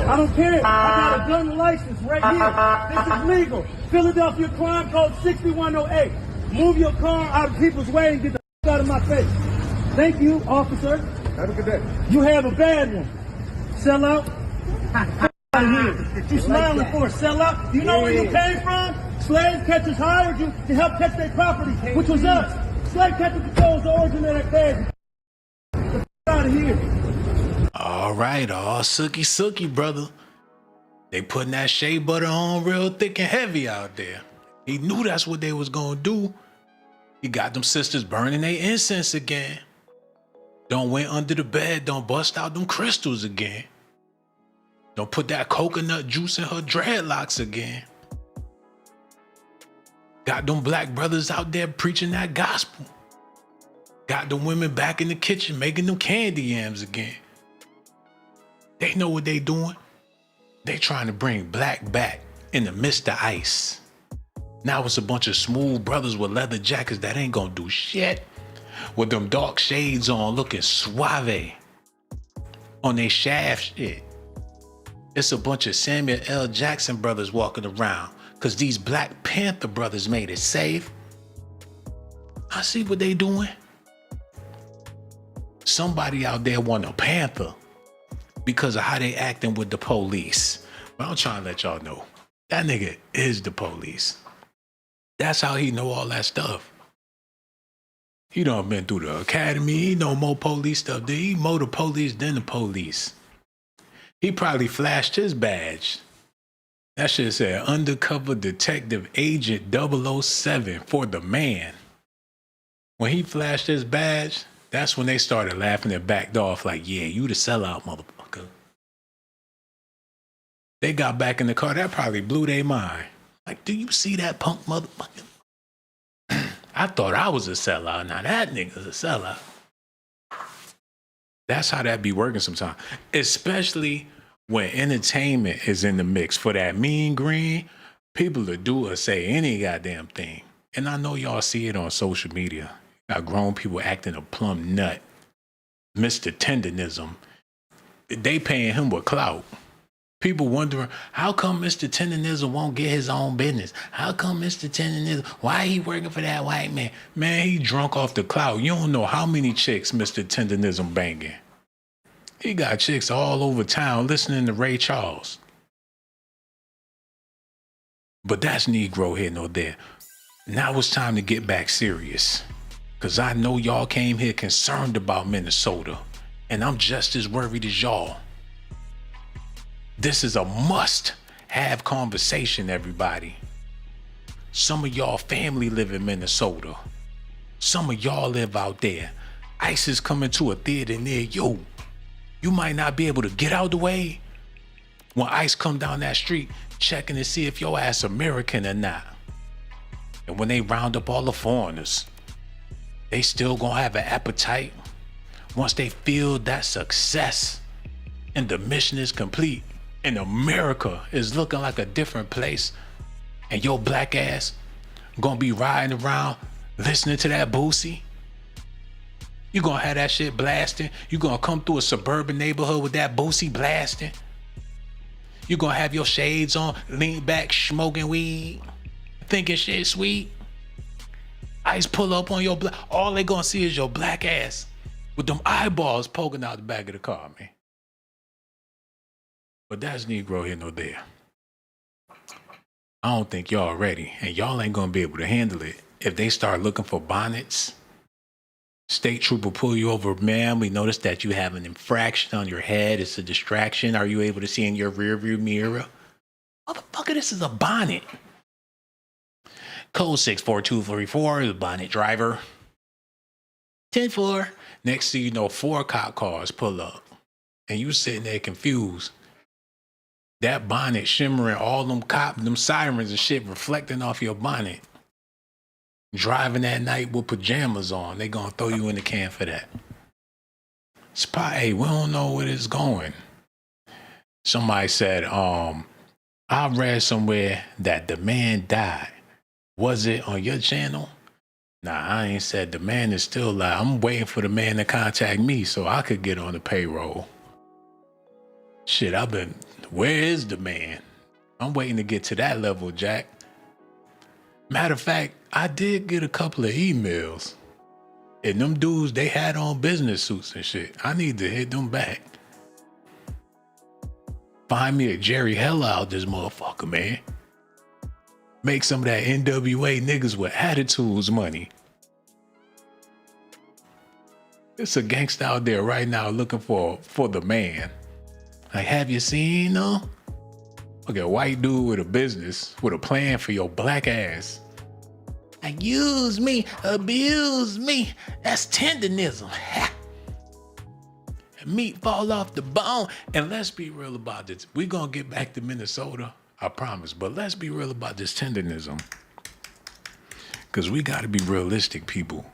I don't care. I got a gun license right here. This is legal. Philadelphia Crime Code 6108. Move your car out of people's way and get the f*** out of my face. Thank you, officer. Have a good day. You have a bad one. Sell out. Out of here. You smiling for sell out. Do you know where you came from? Slave catchers hired you to help catch their property, which was us. Slave catcher controls the origin of that cash. Get out of here. All right, all sooky, brother. They putting that shea butter on real thick and heavy out there. He knew that's what they was gonna do. He got them sisters burning their incense again. Don't went under the bed, don't bust out them crystals again. Don't put that coconut juice in her dreadlocks again. Got them black brothers out there preaching that gospel. Got them women back in the kitchen making them candy yams again. They know what they doing. They trying to bring black back in the midst of ice. Now it's a bunch of smooth brothers with leather jackets that ain't gonna do shit. With them dark shades on looking suave. On they shaft shit. It's a bunch of Samuel L. Jackson brothers walking around because these Black Panther brothers made it safe. I see what they doing. Somebody out there want a Panther because of how they acting with the police. But I'm trying to let y'all know, that nigga is the police. That's how he know all that stuff. He done been through the academy. He know more police stuff. He more the police than the police. He probably flashed his badge. That shit said Undercover Detective Agent 007 for the man. When he flashed his badge, that's when they started laughing and backed off like, yeah, you the sellout, motherfucker. They got back in the car. That probably blew their mind. Like, do you see that punk motherfucker? I thought I was a sellout. Now that nigga's a sellout. That's how that be working sometimes. Especially when entertainment is in the mix. For that mean green, people will do or say any goddamn thing. And I know y'all see it on social media. Got grown people acting a plumb nut. Mr. Tenderism. They paying him with clout. People wondering, how come Mr. Tenderism won't get his own business? How come Mr. Tenderism, why he working for that white man? Man, he drunk off the clout. You don't know how many chicks Mr. Tenderism banging. He got chicks all over town listening to Ray Charles. But that's Negro here nor there. Now it's time to get back serious. Because I know y'all came here concerned about Minnesota. And I'm just as worried as y'all. This is a must-have conversation, everybody. Some of y'all family live in Minnesota. Some of y'all live out there. ICE is coming to a theater near you. You might not be able to get out the way. When ICE come down that street, checking to see if your ass American or not. And when they round up all the foreigners, they still gonna have an appetite once they feel that success and the mission is complete. And America is looking like a different place. And your black ass gonna be riding around listening to that Boosie. You gonna have that shit blasting. You gonna come through a suburban neighborhood with that Boosie blasting. You gonna have your shades on, lean back, smoking weed, thinking shit sweet. ICE pull up on your black. All they gonna see is your black ass with them eyeballs poking out the back of the car, man. But that's Negro here nor there. I don't think y'all ready, and y'all ain't gonna be able to handle it if they start looking for bonnets. State trooper pull you over, ma'am. We noticed that you have an infraction on your head. It's a distraction. Are you able to see in your rearview mirror? Motherfucker, this is a bonnet. Code 64234, the bonnet driver. 10-4. Next thing you know, 4 cop cars pull up, and you sitting there confused. That bonnet shimmering, all them them sirens and shit reflecting off your bonnet. Driving at night with pajamas on, they gonna throw you in the can for that. Spot, hey, we don't know where it's going. Somebody said, I read somewhere that the man died. Was it on your channel? Nah, I ain't said the man is still alive. I'm waiting for the man to contact me so I could get on the payroll. Shit, where is the man? I'm waiting to get to that level, Jack. Matter of fact, I did get a couple of emails. And them dudes, they had on business suits and shit. I need to hit them back. Find me a Jerry Heller out this motherfucker, man. Make some of that NWA niggas with attitudes money. It's a gangsta out there right now looking for the man. Like, have you seen them? Look at a white dude with a business, with a plan for your black ass. Like, use me, abuse me. That's tenderism. Meat fall off the bone. And let's be real about this. We're going to get back to Minnesota, I promise. But let's be real about this tenderism. Because we got to be realistic, people.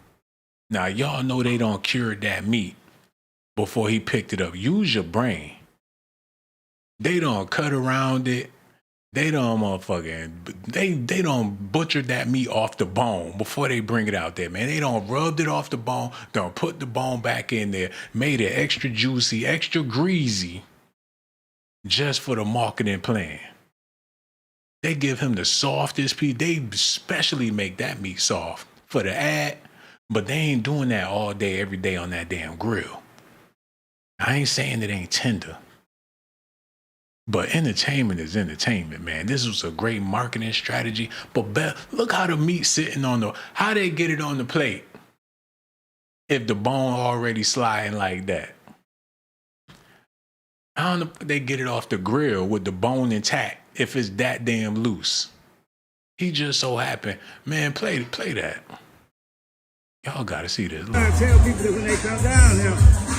Now, y'all know they don't cure that meat before he picked it up. Use your brain. They don't cut around it. They don't they don't butcher that meat off the bone before they bring it out there, man. They don't rub it off the bone. Don't put the bone back in there. Made it extra juicy, extra greasy, just for the marketing plan. They give him the softest piece. They specially make that meat soft for the ad, but they ain't doing that all day, every day on that damn grill. I ain't saying it ain't tender. But entertainment is entertainment, man. This was a great marketing strategy. But look how the meat's sitting how they get it on the plate if the bone already sliding like that. I don't know if they get it off the grill with the bone intact if it's that damn loose. He just so happened, man, play that. Y'all gotta see this. I'm trying to tell people that when they come down here,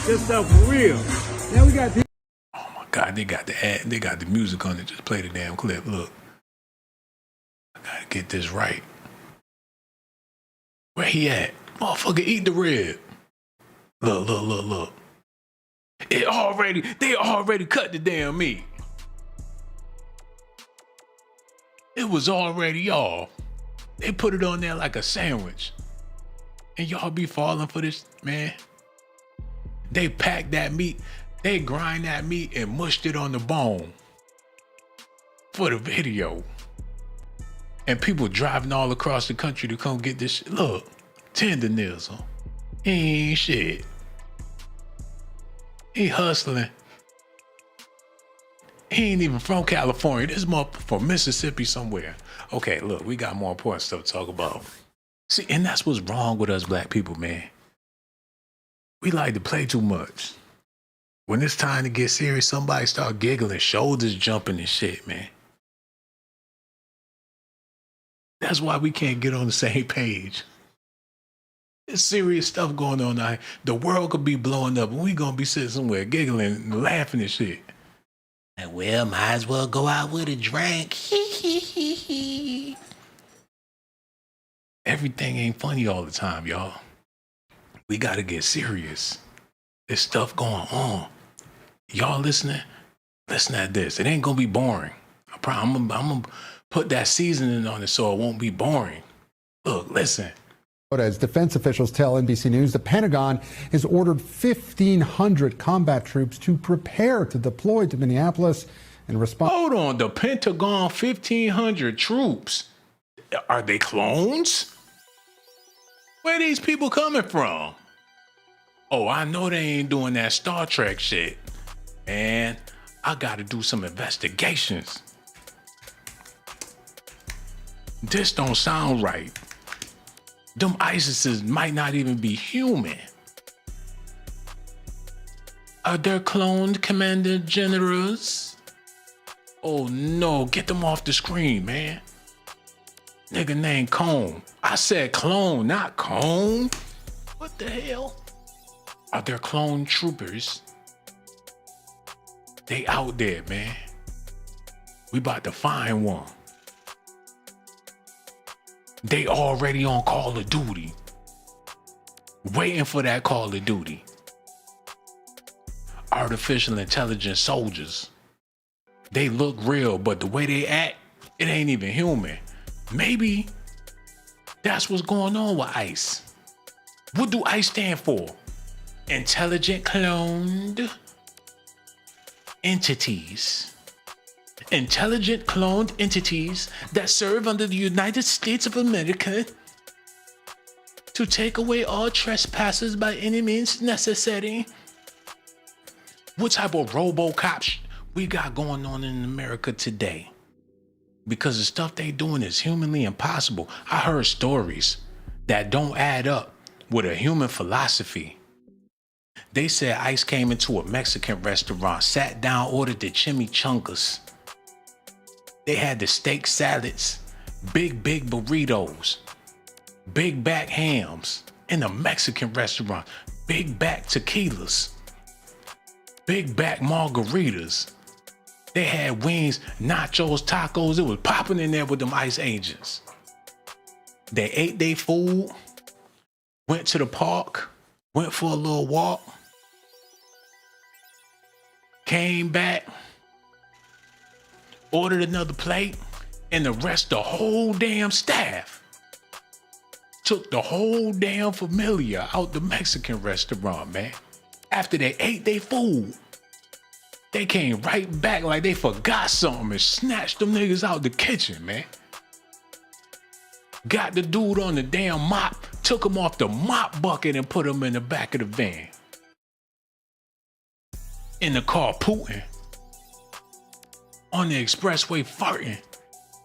this stuff for real. Now we got people. God, they got the music on it. Just play the damn clip. Look. I gotta get this right. Where he at? Motherfucker, eat the rib. Look. They already cut the damn meat. It was already y'all. They put it on there like a sandwich. And y'all be falling for this, man. They packed that meat. They grind that meat and mushed it on the bone for the video. And people driving all across the country to come get this shit. Look, tenderism. He ain't shit. He hustling. He ain't even from California. This motherfucker from Mississippi somewhere. Okay, look, we got more important stuff to talk about. See, and that's what's wrong with us black people, man. We like to play too much. When it's time to get serious, somebody start giggling, shoulders jumping and shit, man. That's why we can't get on the same page. There's serious stuff going on now. The world could be blowing up and we gonna be sitting somewhere giggling and laughing and shit. And well, might as well go out with a drink. Everything ain't funny all the time, y'all. We gotta get serious. There's stuff going on. Y'all listening? Listen at this. It ain't gonna be boring. I'm gonna put that seasoning on it so it won't be boring. Look, listen. As defense officials tell NBC News, the Pentagon has ordered 1,500 combat troops to prepare to deploy to Minneapolis and respond. Hold on, the Pentagon, 1,500 troops. Are they clones? Where are these people coming from? Oh, I know they ain't doing that Star Trek shit. Man, I gotta do some investigations. This don't sound right. Them ISISes might not even be human. Are there cloned commander generals? Oh no, get them off the screen, man. Nigga named Cone. I said clone, not cone. What the hell? Are there clone troopers? They out there, man. We about to find one. They already on Call of Duty. Waiting for that Call of Duty. Artificial intelligence soldiers. They look real, but the way they act, it ain't even human. Maybe that's what's going on with ICE. What do ICE stand for? Intelligent cloned entities. Intelligent cloned entities that serve under the United States of America to take away all trespassers by any means necessary. What type of RoboCop we got going on in America today? Because the stuff they doing is humanly impossible. I heard stories that don't add up with a human philosophy. They said ICE came into a Mexican restaurant, sat down, ordered the chimichangas. They had the steak salads, big burritos, big back hams in a Mexican restaurant, big back tequilas, big back margaritas. They had wings, nachos, tacos. It was popping in there with them ICE agents. They ate their food, went to the park, went for a little walk, came back, ordered another plate, and the whole damn staff took the whole damn familia out the Mexican restaurant, man. After they ate their food, they came right back like they forgot something and snatched them niggas out the kitchen, man. Got the dude on the damn mop, took him off the mop bucket and put him in the back of the van. In the car, Putin. On the expressway, farting.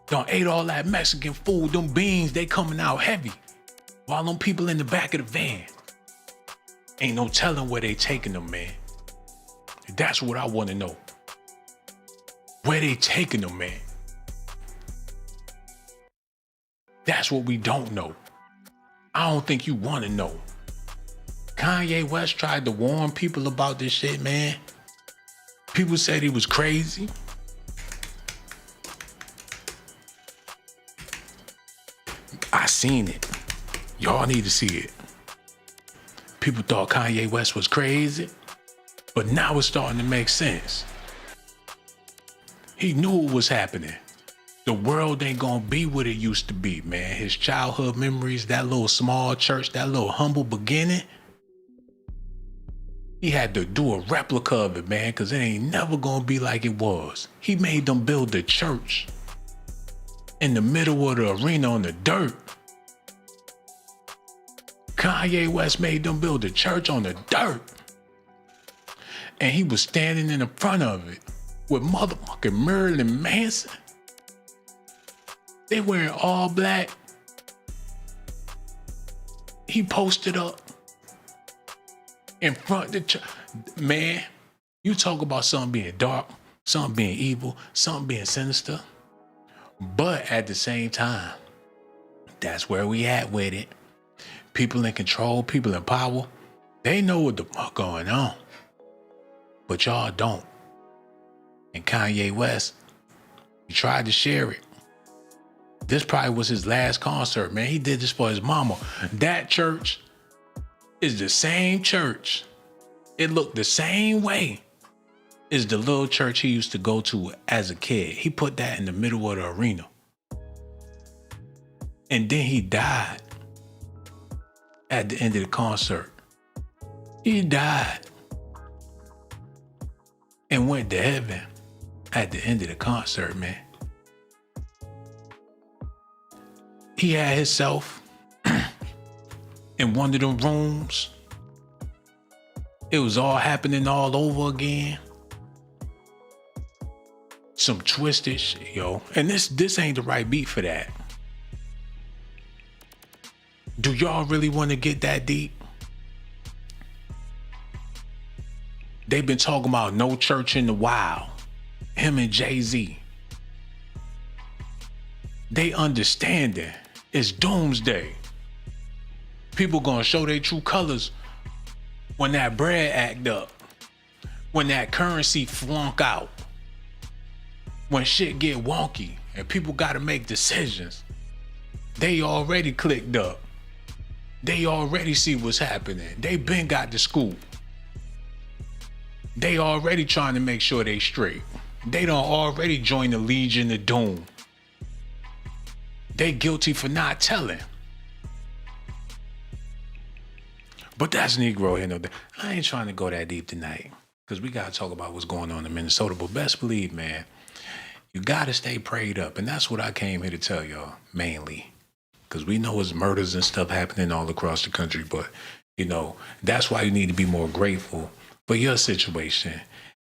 Done ate all that Mexican food, them beans, they coming out heavy. While them people in the back of the van. Ain't no telling where they taking them, man. That's what I want to know. Where they taking them, man? That's what we don't know. I don't think you want to know. Kanye West tried to warn people about this shit, man. People said he was crazy. I seen it. Y'all need to see it. People thought Kanye West was crazy, but now it's starting to make sense. He knew what was happening. The world ain't gonna be what it used to be, man. His childhood memories, that little small church, that little humble beginning, he had to do a replica of it, man, because it ain't never gonna be like it was. He made them build the church in the middle of the arena on the dirt. Kanye West made them build a church on the dirt. And he was standing in the front of it with motherfucking Marilyn Manson. They wearing all black. He posted up in front of the church. Man, you talk about something being dark, something being evil, something being sinister. But at the same time, that's where we at with it. People in control, people in power, they know what the fuck going on. But y'all don't. And Kanye West, he tried to share it. This probably was his last concert, man. He did this for his mama. That church is the same church. It looked the same way as the little church he used to go to as a kid. He put that in the middle of the arena. And then he died at the end of the concert. He died and went to heaven at the end of the concert, man. He had himself in one of them rooms. It was all happening all over again. Some twisted shit, yo. And this ain't the right beat for that. Do y'all really want to get that deep? They've been talking about no church in the wild. Him and Jay-Z. They understanding it's doomsday. People gonna show their true colors when that bread act up. When that currency flunk out. When shit get wonky and people gotta make decisions. They already clicked up. They already see what's happening. They been got the scoop. They already trying to make sure they straight. They done already joined the Legion of Doom. They guilty for not telling. But that's Negro here. No, I ain't trying to go that deep tonight because we got to talk about what's going on in Minnesota. But best believe, man, you got to stay prayed up. And that's what I came here to tell y'all, mainly. because we know it's murders and stuff happening all across the country. But, that's why you need to be more grateful for your situation.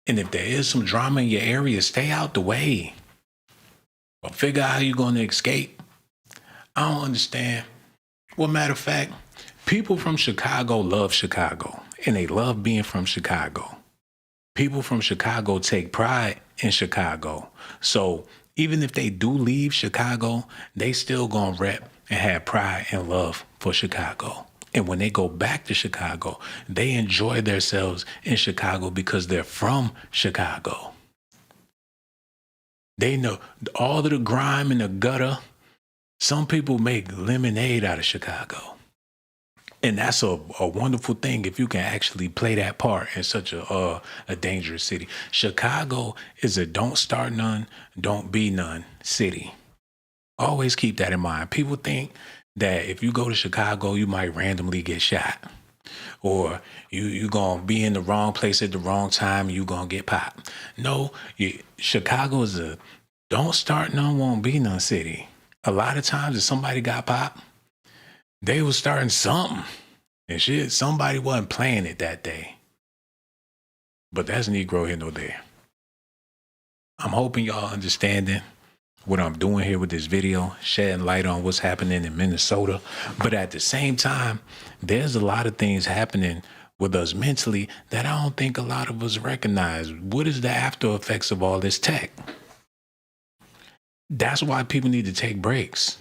And if there is some drama in your area, stay out the way. Or figure out how you're going to escape. I don't understand. Well, matter of fact, people from Chicago love Chicago, and they love being from Chicago. People from Chicago take pride in Chicago. So even if they do leave Chicago, they still gonna rep and have pride and love for Chicago. And when they go back to Chicago, they enjoy themselves in Chicago because they're from Chicago. They know all of the grime in the gutter. Some people make lemonade out of Chicago. And that's a wonderful thing if you can actually play that part in such a dangerous city. Chicago is a don't start none, don't be none city. Always keep that in mind. People think that if you go to Chicago, you might randomly get shot. Or you going to be in the wrong place at the wrong time and you going to get popped. No, Chicago is a don't start none, won't be none city. A lot of times if somebody got popped, they was starting something. And shit, somebody wasn't playing it that day. But that's Negro here nor there. I'm hoping y'all understanding what I'm doing here with this video, shedding light on what's happening in Minnesota. But at the same time, there's a lot of things happening with us mentally that I don't think a lot of us recognize. What is the after effects of all this tech? That's why people need to take breaks.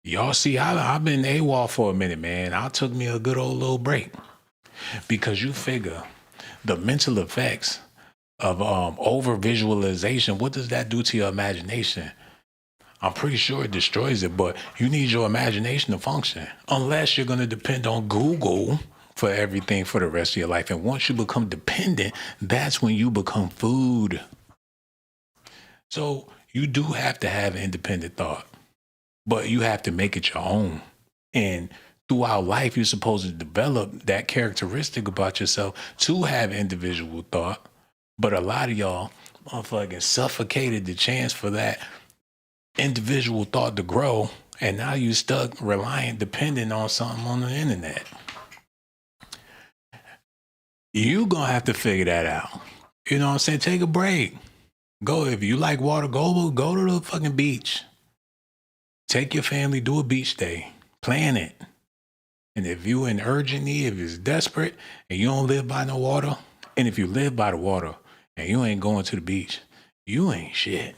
Y'all see, I've been AWOL for a minute, man. I took me a good old little break. Because you figure the mental effects of over-visualization, what does that do to your imagination? I'm pretty sure it destroys it, but you need your imagination to function. Unless you're going to depend on Google for everything for the rest of your life. And once you become dependent, that's when you become food. So you do have to have independent thought, but you have to make it your own. And throughout life, you're supposed to develop that characteristic about yourself to have individual thought. But a lot of y'all motherfucking suffocated the chance for that individual thought to grow. And now you stuck reliant, dependent on something on the internet. You gonna have to figure that out. You know what I'm saying? Take a break. Go, if you like water, go to the fucking beach. Take your family, do a beach day. Plan it. And if you in urgent need, if it's desperate and you don't live by no water, and if you live by the water and you ain't going to the beach, you ain't shit.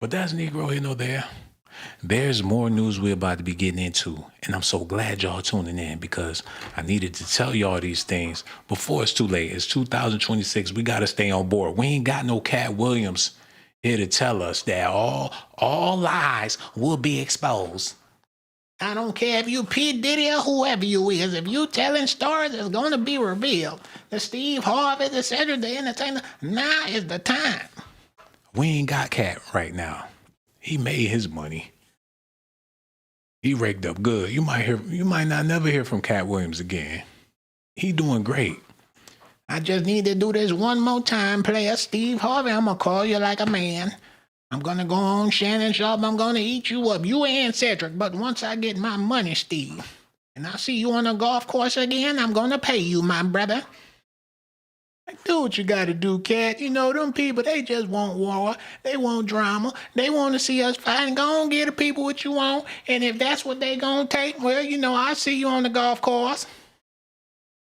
But that's Negro here nor there. There's more news we're about to be getting into, and I'm so glad y'all tuning in because I needed to tell y'all these things before it's too late. It's 2026. We got to stay on board. We ain't got no Cat Williams here to tell us that all lies will be exposed. I don't care if you P. Diddy or whoever you is. If you telling stories, it's going to be revealed. The Steve Harvey, the Cedric, the Entertainer, now is the time. We ain't got Cat right now. He made his money. He raked up good. You might not never hear from Cat Williams again. He doing great. I just need to do this one more time, player. Steve Harvey, I'm going to call you like a man. I'm going to go on Shannon Sharp. I'm going to eat you up. You and Cedric. But once I get my money, Steve, and I see you on a golf course again, I'm going to pay you, my brother. Do what you got to do, Cat. You know, them people, they just want war. They want drama. They want to see us fight. Go on, get the people what you want. And if that's what they going to take, well, you know, I'll see you on the golf course.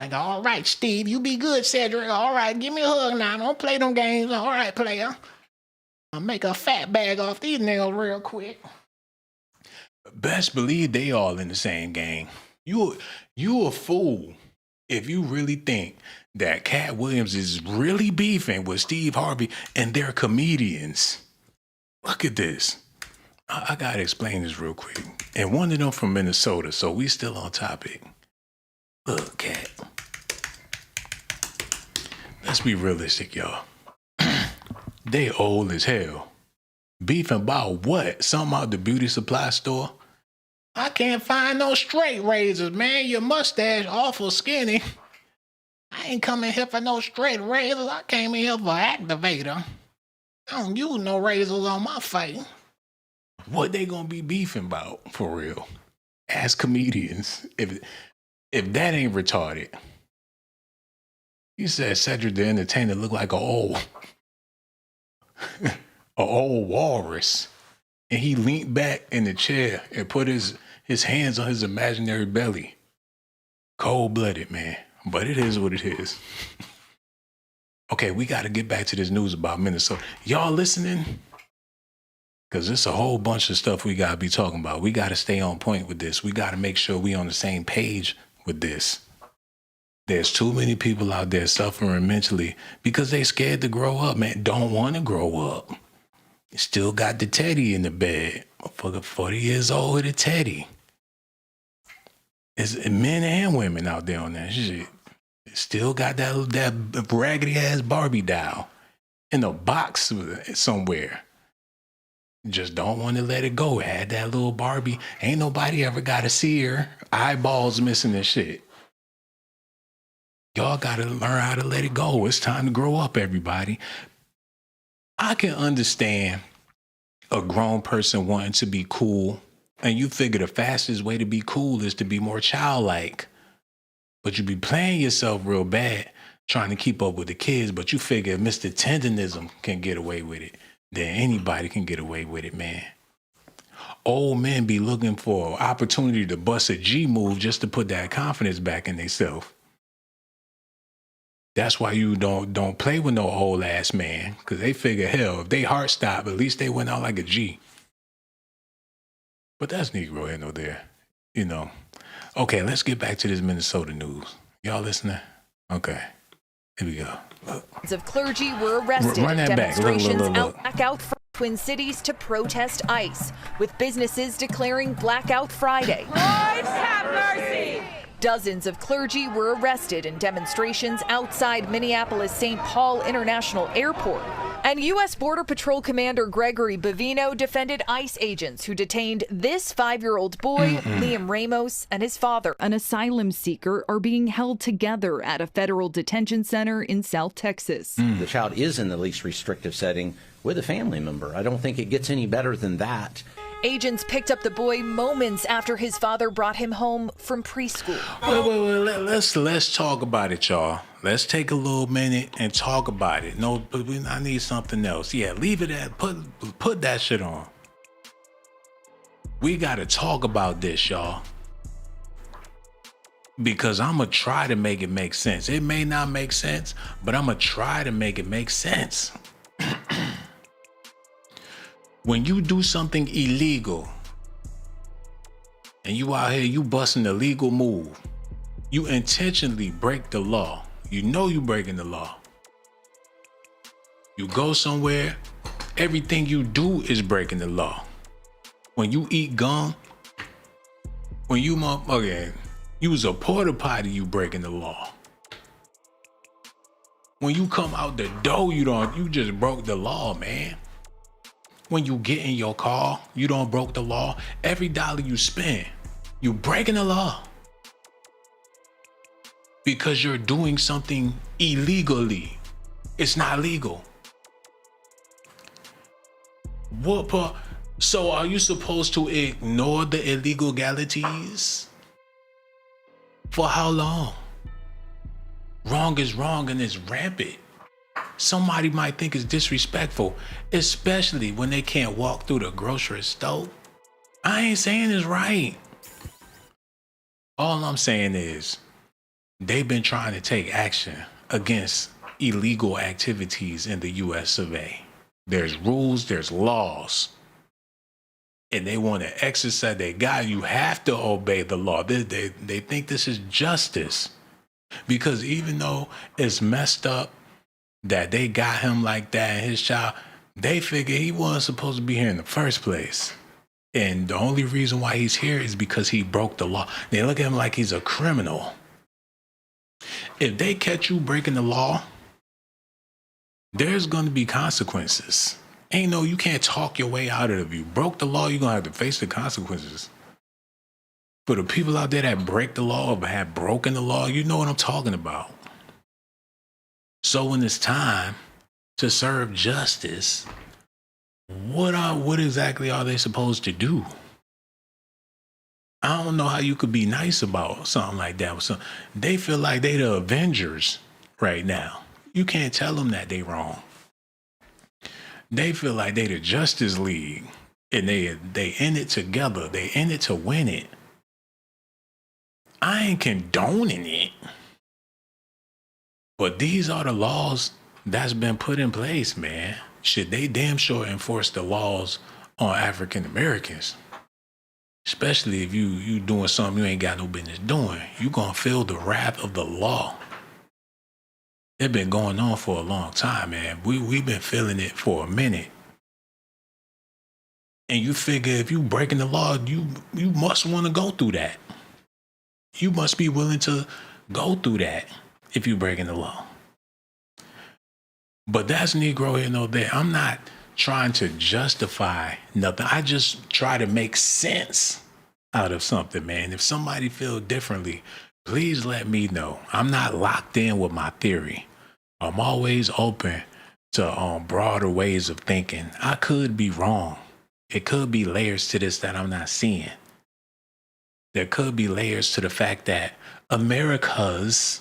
Like, all right, Steve, you be good, Cedric. All right, give me a hug now. Don't play them games. All right, player. I'll make a fat bag off these niggas real quick. Best believe they all in the same gang. You a fool if you really think that Cat Williams is really beefing with Steve Harvey and they're comedians. Look at this. I gotta explain this real quick. And one of them from Minnesota, so we still on topic. Look, Cat. Let's be realistic, y'all. They old as hell. Beefing about what? Something out the beauty supply store? I can't find no straight razors, man. Your mustache awful skinny. I ain't coming here for no straight razors. I came in here for activator. I don't use no razors on my face. What they gonna be beefing about for real? As comedians, if that ain't retarded. He said Cedric the Entertainer looked like a old walrus. And he leaned back in the chair and put his hands on his imaginary belly. Cold-blooded, man. But it is what it is. Okay, we got to get back to this news about Minnesota. Y'all listening? Because there's a whole bunch of stuff we got to be talking about. We got to stay on point with this. We got to make sure we on the same page with this. There's too many people out there suffering mentally because they scared to grow up, man. Don't want to grow up. Still got the teddy in the bed. Motherfucker 40 years old with a teddy. There's men and women out there on that shit. Still got that raggedy ass Barbie doll in a box somewhere. Just don't want to let it go. Had that little Barbie. Ain't nobody ever got to see her. Eyeballs missing and shit. Y'all got to learn how to let it go. It's time to grow up, everybody. I can understand a grown person wanting to be cool, and you figure the fastest way to be cool is to be more childlike. But you be playing yourself real bad trying to keep up with the kids, but you figure if Mr. Tenderism can get away with it, then anybody can get away with it, man. Old men be looking for an opportunity to bust a G move just to put that confidence back in themselves. That's why you don't play with no old ass man, because they figure, hell, if they heart stop, at least they went out like a G. But that's Negro here, no there, you know. Okay, let's get back to this Minnesota news. Y'all listening? Okay, here we go. Look. Of clergy were arrested. Run that Demonstrations back. back out from Twin Cities to protest ICE, with businesses declaring Blackout Friday. Lord have mercy. Dozens of clergy were arrested in demonstrations outside Minneapolis-St. Paul International Airport. And U.S. Border Patrol Commander Gregory Bavino defended ICE agents who detained this 5-year-old boy, Liam Ramos, and his father, an asylum seeker, are being held together at a federal detention center in South Texas. The child is in the least restrictive setting with a family member. I don't think it gets any better than that. Agents picked up the boy moments after his father brought him home from preschool. Wait. Let's talk about it, y'all. Let's take a little minute and talk about it. No, but I need something else. Yeah, leave it at, put that shit on. We got to talk about this, y'all. Because I'm going to try to make it make sense. It may not make sense, but I'm going to try to make it make sense. When you do something illegal and you out here, you busting a legal move, you intentionally break the law. You know you breaking the law. You go somewhere, everything you do is breaking the law. When you eat gum, when you use a porta potty, you breaking the law. When you come out the door, you just broke the law, man. When you get in your car, you don't broke the law. Every dollar you spend, you breaking the law. Because you're doing something illegally. It's not legal. So are you supposed to ignore the illegalities? For how long? Wrong is wrong and it's rampant. Somebody might think it's disrespectful, especially when they can't walk through the grocery store. I ain't saying it's right. All I'm saying is they've been trying to take action against illegal activities in the US of A. There's rules, there's laws, and they want to exercise their God. You have to obey the law. They think this is justice, because even though it's messed up that they got him like that and his child, they figure he wasn't supposed to be here in the first place. And the only reason why he's here is because he broke the law. They look at him like he's a criminal. If they catch you breaking the law, there's going to be consequences. You can't talk your way out of it. If you broke the law, you're going to have to face the consequences. For the people out there that break the law or have broken the law, you know what I'm talking about. So when it's time to serve justice, what exactly are they supposed to do? I don't know how you could be nice about something like that. So they feel like they the Avengers right now. You can't tell them that they wrong. They feel like they the Justice League, and they in it together. They in it to win it. I ain't condoning it, but these are the laws that's been put in place, man. Should they damn sure enforce the laws on African Americans? Especially if you doing something you ain't got no business doing. You gonna feel the wrath of the law. It's been going on for a long time, man. We've been feeling it for a minute. And you figure if you breaking the law, you must want to go through that. You must be willing to go through that if you breaking the law. But that's Negro here, no there. I'm not trying to justify nothing. I just try to make sense out of something, man. If somebody feels differently, please let me know. I'm not locked in with my theory. I'm always open to broader ways of thinking. I could be wrong. It could be layers to this that I'm not seeing. There could be layers to the fact that America's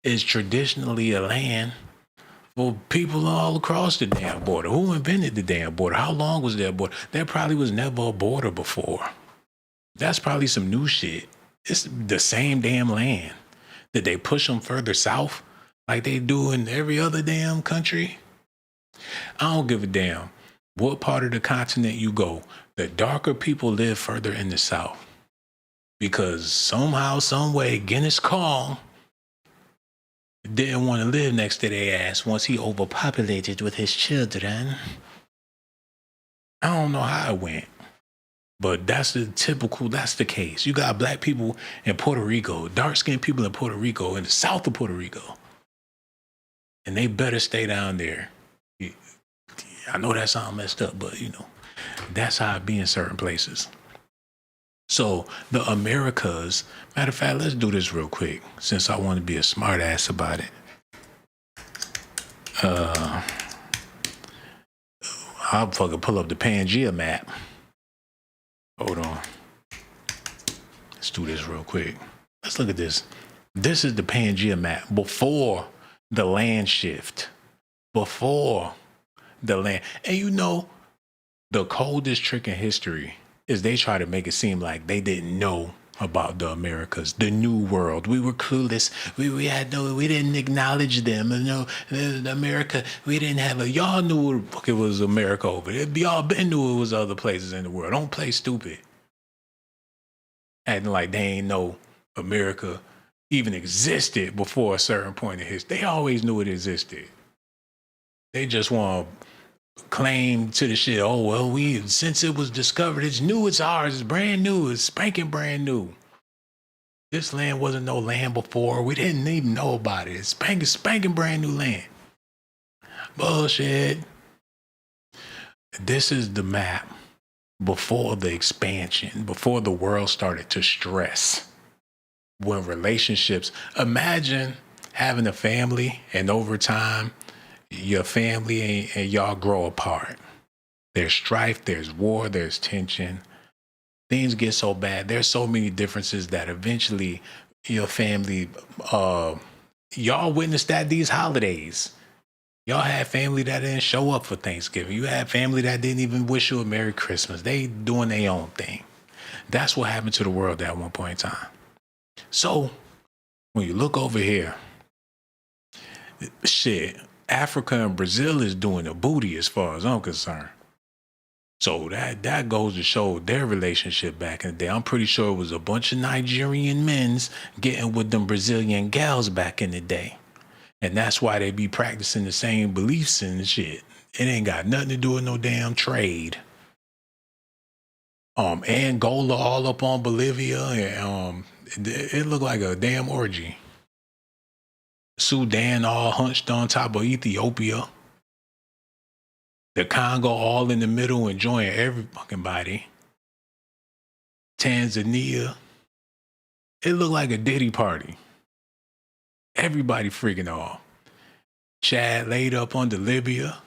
is traditionally a land for people all across the damn border. Who invented the damn border? How long was there a border? There probably was never a border before. That's probably some new shit. It's the same damn land. Did they push them further south like they do in every other damn country? I don't give a damn what part of the continent you go. The darker people live further in the south. Because somehow, some way, Genghis Khan didn't want to live next to their ass once he overpopulated with his children. I don't know how it went, but that's the case. You got black people in Puerto Rico, dark-skinned people in Puerto Rico, in the south of Puerto Rico, and they better stay down there. I know that sounds messed up, but that's how it be in certain places. So the Americas, matter of fact, let's do this real quick since I want to be a smart ass about it. I'll fucking pull up the Pangea map. Hold on. Let's do this real quick. Let's look at this. This is the Pangea map before the land shift. Before the land. And the coldest trick in history is they try to make it seem like they didn't know about the Americas, the new world. We were clueless. We didn't acknowledge them. The America, we didn't have y'all knew what the fuck it was America over there. Y'all been knew it was other places in the world. Don't play stupid. Acting like they ain't know America even existed before a certain point in history. They always knew it existed. They just want to claim to the shit, oh, well, since it was discovered, it's new, it's ours, it's brand new, it's spanking brand new. This land wasn't no land before. We didn't even know about it. It's spanking brand new land. Bullshit. This is the map before the expansion, before the world started to stress. When relationships, imagine having a family and over time, your family and y'all grow apart. There's strife, there's war, there's tension. Things get so bad. There's so many differences that eventually your family, y'all witnessed that these holidays. Y'all had family that didn't show up for Thanksgiving. You had family that didn't even wish you a Merry Christmas. They doing their own thing. That's what happened to the world at one point in time. So when you look over here, shit, Africa and Brazil is doing a booty as far as I'm concerned. So that goes to show their relationship back in the day. I'm pretty sure it was a bunch of Nigerian men's getting with them Brazilian gals back in the day. And that's why they be practicing the same beliefs and shit. It ain't got nothing to do with no damn trade. Angola all up on Bolivia, and it looked like a damn orgy. Sudan all hunched on top of Ethiopia. The Congo all in the middle enjoying every fucking body. Tanzania. It looked like a Diddy party. Everybody freaking off. Chad laid up under Libya.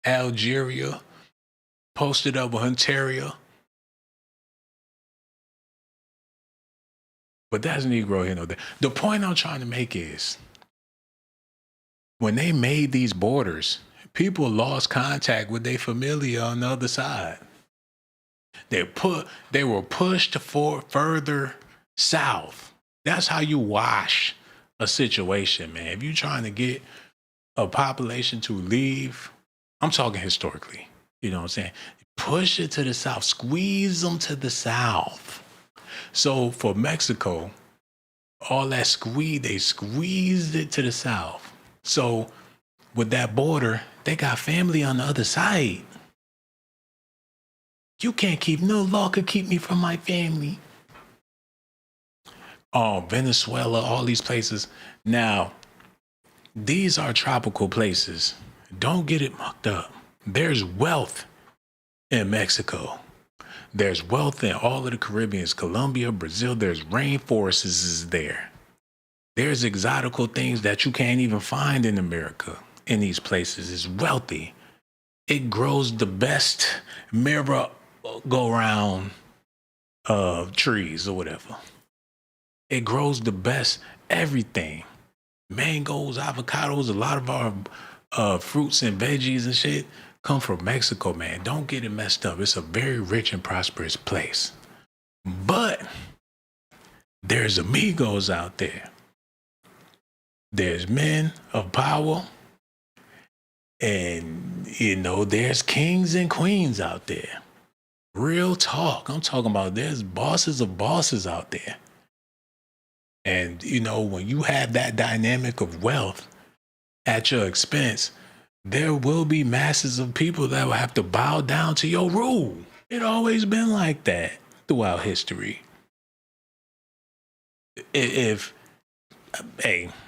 Algeria. posted up with Ontario. But that's Negro here, no there. The point I'm trying to make is, when they made these borders, people lost contact with their familia on the other side. They were pushed further south. That's how you wash a situation, man. If you're trying to get a population to leave, I'm talking historically, you know what I'm saying? Push it to the south, squeeze them to the south. So for Mexico, all that they squeezed it to the south. So with that border, they got family on the other side. You can't no law could keep me from my family. Venezuela, all these places. Now, these are tropical places. Don't get it mucked up. There's wealth in Mexico. There's wealth in all of the Caribbean, Colombia, Brazil. There's rainforests is there. There's exotical things that you can't even find in America. In these places, it's wealthy. It grows the best merry-go-round trees or whatever. It grows the best everything. Mangoes, avocados, a lot of our fruits and veggies and shit come from Mexico, man. Don't get it messed up. It's a very rich and prosperous place. But there's amigos out there. There's men of power. And, you know, there's kings and queens out there. Real talk. I'm talking about there's bosses of bosses out there. And, you know, when you have that dynamic of wealth at your expense, there will be masses of people that will have to bow down to your rule. It always been like that throughout history. Hey,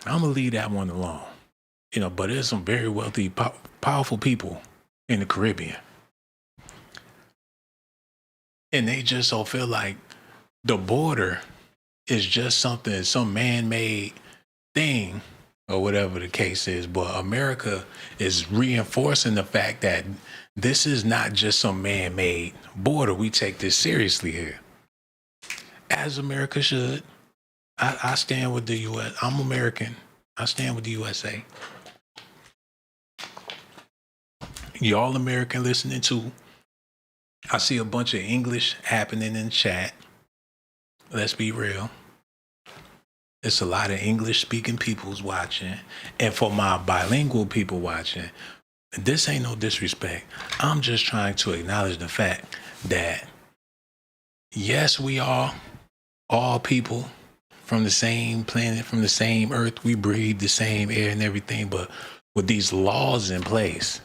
I'm going to leave that one alone. You know, but there's some very wealthy, powerful people in the Caribbean. And they just don't feel like the border is just something, some man-made thing or whatever the case is. But America is reinforcing the fact that this is not just some man-made border. We take this seriously here, as America should. I stand with the U.S. I'm American. I stand with the USA. Y'all American listening to, I see a bunch of English happening in chat. Let's be real. It's a lot of English speaking peoples watching. And for my bilingual people watching, this ain't no disrespect. I'm just trying to acknowledge the fact that, yes, we are all people from the same planet, from the same earth. We breathe the same air and everything. But with these laws in place,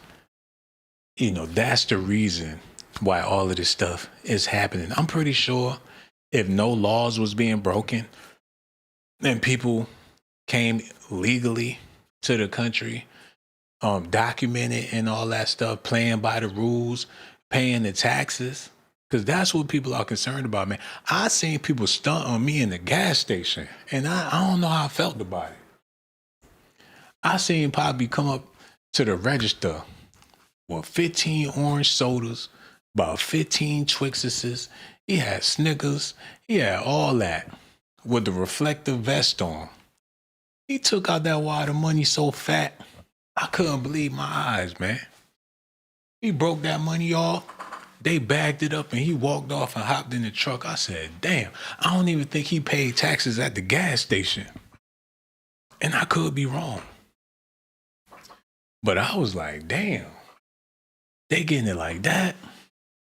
you know, that's the reason why all of this stuff is happening. I'm pretty sure if no laws was being broken and people came legally to the country, documented and all that stuff, playing by the rules, paying the taxes, because that's what people are concerned about, man. I seen people stunt on me in the gas station, and I don't know how I felt about it. I seen Poppy come up to the register with 15 orange sodas, about 15 Twixes. He had Snickers. He had all that with the reflective vest on. He took out that wad of money so fat, I couldn't believe my eyes, man. He broke that money off. They bagged it up and he walked off and hopped in the truck. I said, damn, I don't even think he paid taxes at the gas station. And I could be wrong. But I was like, damn, they getting it like that?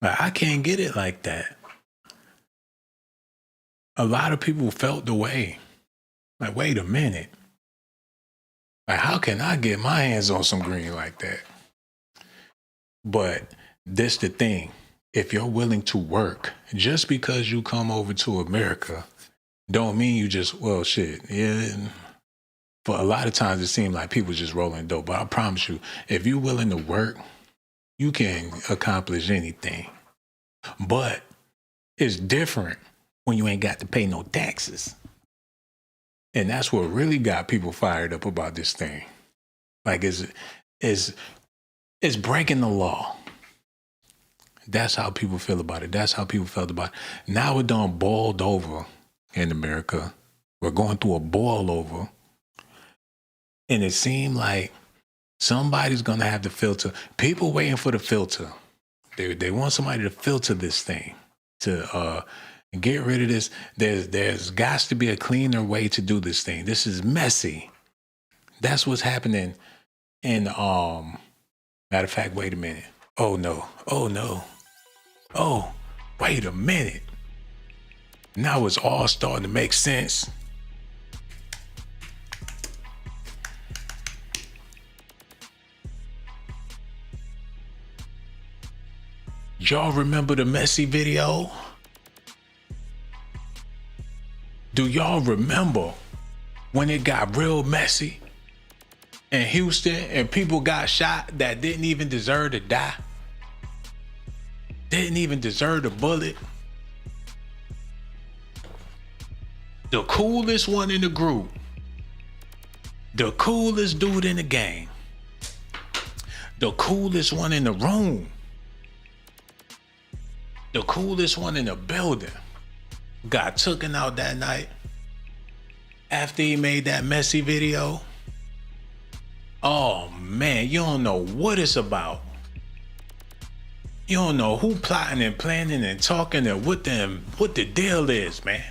Like, I can't get it like that. A lot of people felt the way. Like, wait a minute. Like, how can I get my hands on some green like that? But this the thing. If you're willing to work, just because you come over to America, don't mean you just, well, shit. Yeah. For a lot of times it seems like people just rolling dope. But I promise you, if you're willing to work, you can accomplish anything. But it's different when you ain't got to pay no taxes. And that's what really got people fired up about this thing. Like, it's breaking the law. That's how people feel about it. That's how people felt about it. Now it done boiled over in America. We're going through a boil over. And it seemed like somebody's going to have to filter. People waiting for the filter. They want somebody to filter this thing, to get rid of this. There's got to be a cleaner way to do this thing. This is messy. That's what's happening. And matter of fact, wait a minute. Oh no. Oh, wait a minute. Now it's all starting to make sense. Y'all remember the messy video? Do y'all remember when it got real messy in Houston and people got shot that didn't even deserve to die? Didn't even deserve the bullet? The coolest one in the group, the coolest dude in the game, the coolest one in the room, the coolest one in the building got taken out that night after he made that messy video. Oh man, you don't know what it's about. You don't know who plotting and planning and talking and what the deal is, man.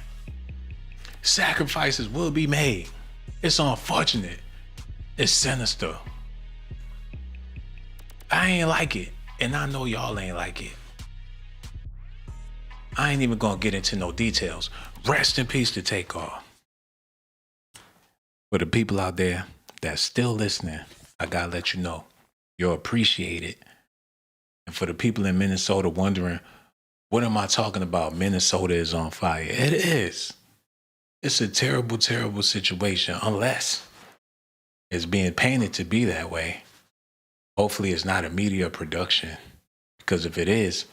Sacrifices will be made. It's unfortunate. It's sinister. I ain't like it, and I know y'all ain't like it. I ain't even gonna get into no details. Rest in peace to Takeoff. For the people out there that's still listening, I gotta let you know, you're appreciated. And for the people in Minnesota wondering, what am I talking about? Minnesota is on fire. It is. It's a terrible, terrible situation, unless it's being painted to be that way. Hopefully it's not a media production, because if it is,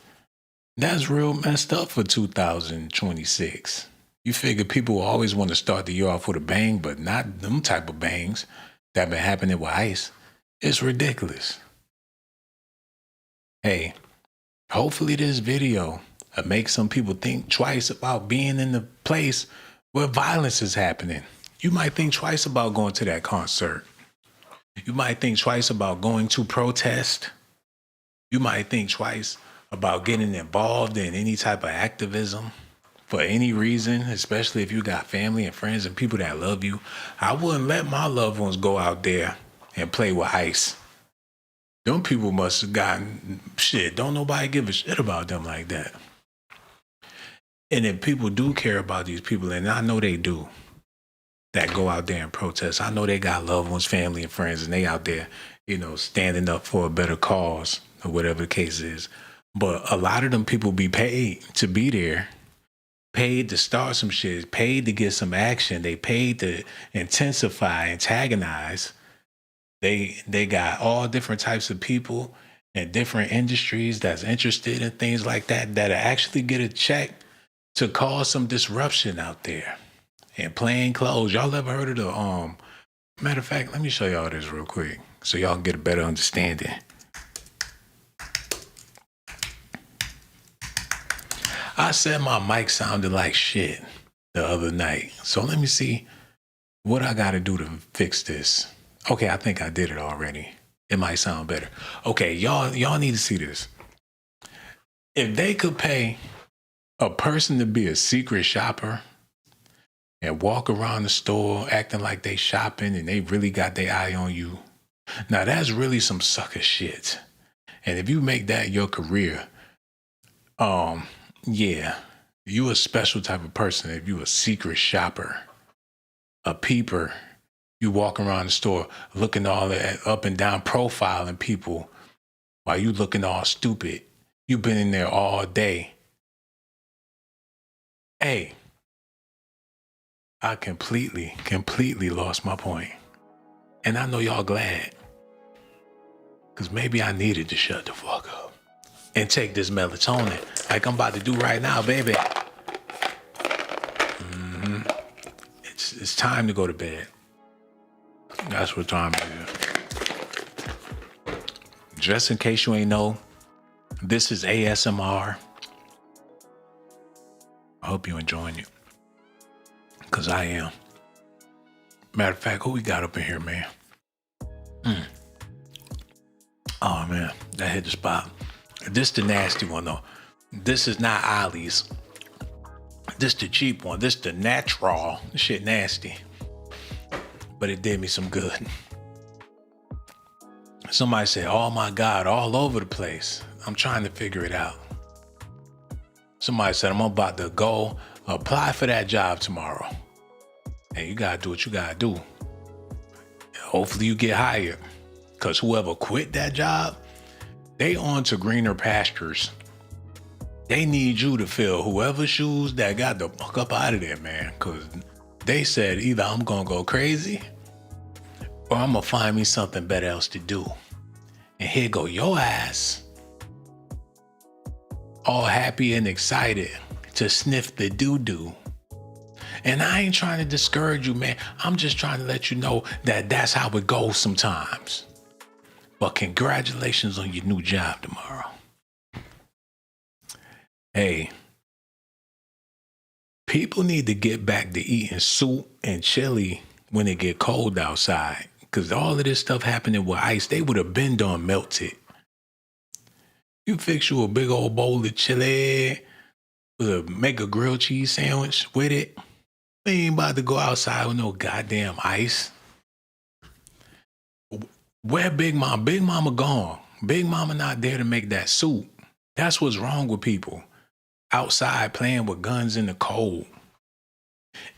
that's real messed up for 2026. You figure people will always want to start the year off with a bang, but not them type of bangs that been happening with ICE. It's ridiculous. Hey, hopefully this video will make some people think twice about being in the place where violence is happening. You might think twice about going to that concert. You might think twice about going to protest. You might think twice about getting involved in any type of activism for any reason, especially if you got family and friends and people that love you. I wouldn't let my loved ones go out there and play with ICE. Them people must have gotten shit. Don't nobody give a shit about them like that. And if people do care about these people, and I know they do, that go out there and protest, I know they got loved ones, family and friends, and they out there, standing up for a better cause or whatever the case is. But a lot of them people be paid to be there, paid to start some shit, paid to get some action. They paid to intensify, antagonize. They got all different types of people in different industries that's interested in things like that actually get a check to cause some disruption out there. And plain clothes. Y'all ever heard of the matter of fact, let me show y'all this real quick so y'all can get a better understanding. I said my mic sounded like shit the other night. So let me see what I got to do to fix this. Okay, I think I did it already. It might sound better. Okay, y'all need to see this. If they could pay a person to be a secret shopper and walk around the store acting like they shopping and they really got their eye on you, now that's really some sucker shit. And if you make that your career, yeah, you a special type of person if you a secret shopper, a peeper. You walk around the store looking all that up and down, profiling people while you looking all stupid. You been in there all day. Hey, I completely lost my point. And I know y'all glad. Because maybe I needed to shut the fuck up and take this melatonin like I'm about to do right now, baby. Mm-hmm. It's time to go to bed. That's what time it is. Just in case you ain't know, This is ASMR. I hope you're enjoying it. Because I am. Matter of fact, who we got up in here, man? Oh, man. That hit the spot. This the nasty one, though. This is not Ollie's. This the cheap one. This the natural. This shit nasty. But it did me some good. Somebody said, oh my God, all over the place. I'm trying to figure it out. Somebody said, I'm about to go apply for that job tomorrow. Hey, you gotta do what you gotta do. Hopefully you get hired. Cause whoever quit that job, they on to greener pastures. They need you to fill whoever's shoes that got the fuck up out of there, man. Cause they said either I'm gonna go crazy or I'm gonna find me something better else to do. And here go your ass, all happy and excited to sniff the doo-doo. And I ain't trying to discourage you, man. I'm just trying to let you know that that's how it goes sometimes. But congratulations on your new job tomorrow. Hey, people need to get back to eating soup and chili when it get cold outside. Because all of this stuff happening with ice, they would have been done melted. You fix you a big old bowl of chili, make a grilled cheese sandwich with it. We ain't about to go outside with no goddamn ice. Where Big Mama? Big Mama gone. Big Mama not there to make that soup. That's what's wrong with people. Outside playing with guns in the cold.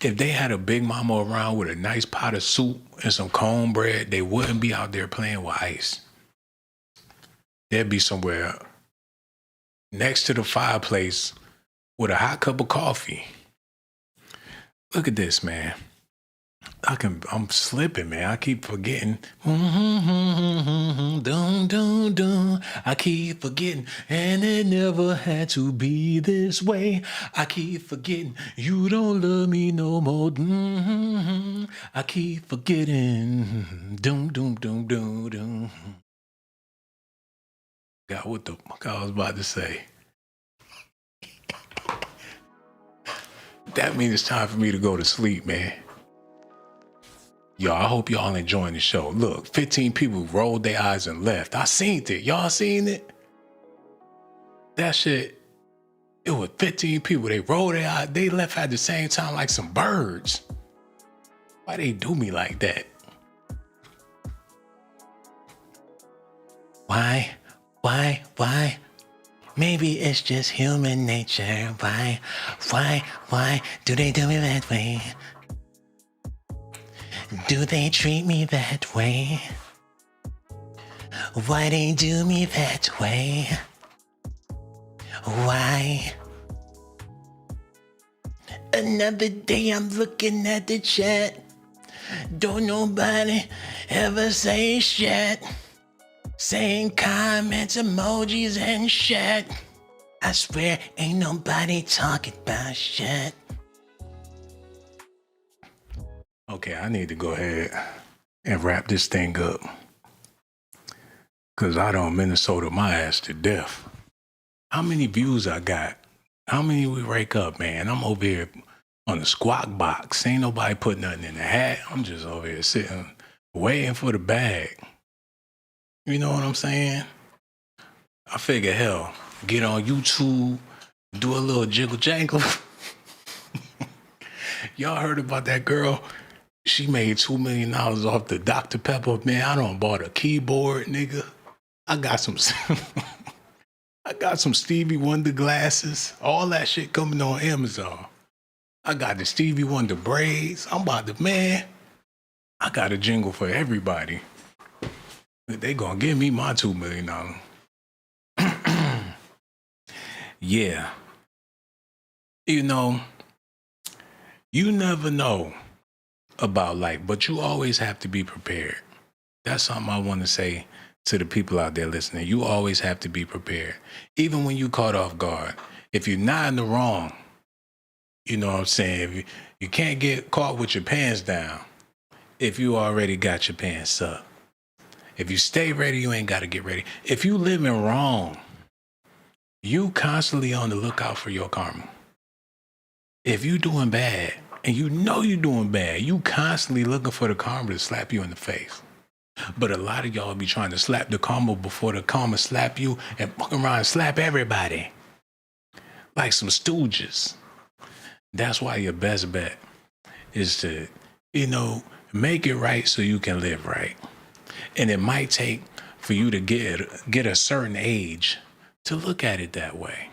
If they had a Big Mama around with a nice pot of soup and some cornbread, they wouldn't be out there playing with ice. They'd be somewhere next to the fireplace with a hot cup of coffee. Look at this, man. I'm slipping, man. I keep forgetting. I keep forgetting. And it never had to be this way. I keep forgetting. You don't love me no more. I keep forgetting. God, what the fuck I was about to say. That means it's time for me to go to sleep, man. Y'all, I hope y'all enjoying the show. Look, 15 people rolled their eyes and left. I seen it. Y'all seen it? That shit, it was 15 people. They rolled their eyes. They left at the same time like some birds. Why they do me like that? Why? Maybe it's just human nature. Why do they do me that way? Do they treat me that way? Why they do me that way? Why? Another day I'm looking at the chat. Don't nobody ever say shit. Saying comments, emojis, and shit. I swear ain't nobody talking about shit. Okay, I need to go ahead and wrap this thing up. Cause I done Minnesota my ass to death. How many views I got? How many we rake up, man? I'm over here on the squawk box. Ain't nobody put nothing in the hat. I'm just over here sitting, waiting for the bag. You know what I'm saying? I figure, hell, get on YouTube, do a little jiggle jangle. Y'all heard about that girl? She made $2 million off the Dr. Pepper. Man, I done bought a keyboard, nigga. I got some Stevie Wonder glasses. All that shit coming on Amazon. I got the Stevie Wonder braids. I'm about to, man, I got a jingle for everybody. They gonna give me my $2 million. Yeah. You know, you never know about life, but you always have to be prepared. That's something I want to say to the people out there listening. You always have to be prepared. Even when you caught off guard. If you're not in the wrong, you know what I'm saying? If you can't get caught with your pants down if you already got your pants up. If you stay ready, you ain't got to get ready. If you living wrong, You constantly on the lookout for your karma. If you doing bad and you know you're doing bad, you constantly looking for the karma to slap you in the face. But a lot of y'all be trying to slap the karma before the karma slap you and fuck around and slap everybody. Like some stooges. That's why your best bet is to, make it right so you can live right. And it might take for you to get a certain age to look at it that way.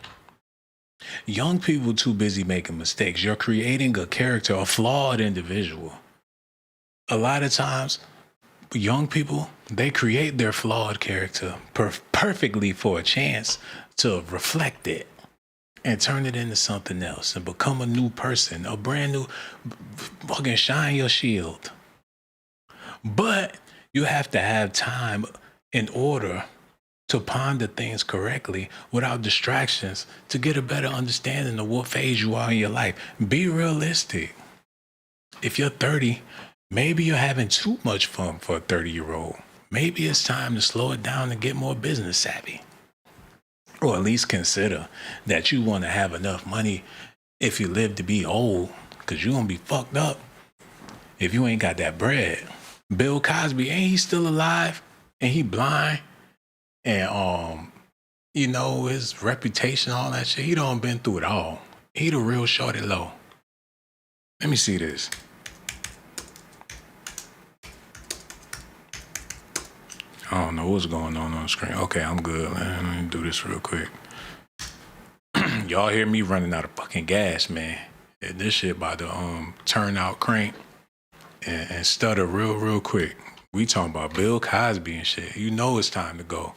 Young people too busy making mistakes. You're creating a character, a flawed individual. A lot of times, young people, they create their flawed character perfectly for a chance to reflect it and turn it into something else and become a new person, a brand new, fucking shine your shield. But you have to have time in order to ponder things correctly without distractions to get a better understanding of what phase you are in your life. Be realistic. If you're 30, maybe you're having too much fun for a 30-year-old. Maybe it's time to slow it down and get more business savvy. Or at least consider that you want to have enough money if you live to be old, because you're going to be fucked up if you ain't got that bread. Bill Cosby, ain't he still alive? And he blind? And, his reputation, all that shit, he done been through it all. He the real shorty low. Let me see this. I don't know what's going on the screen. Okay, I'm good, man. Let me do this real quick. Y'all hear me running out of fucking gas, man. This shit about to turn out crank and stutter real quick. We talking about Bill Cosby and shit. You know it's time to go.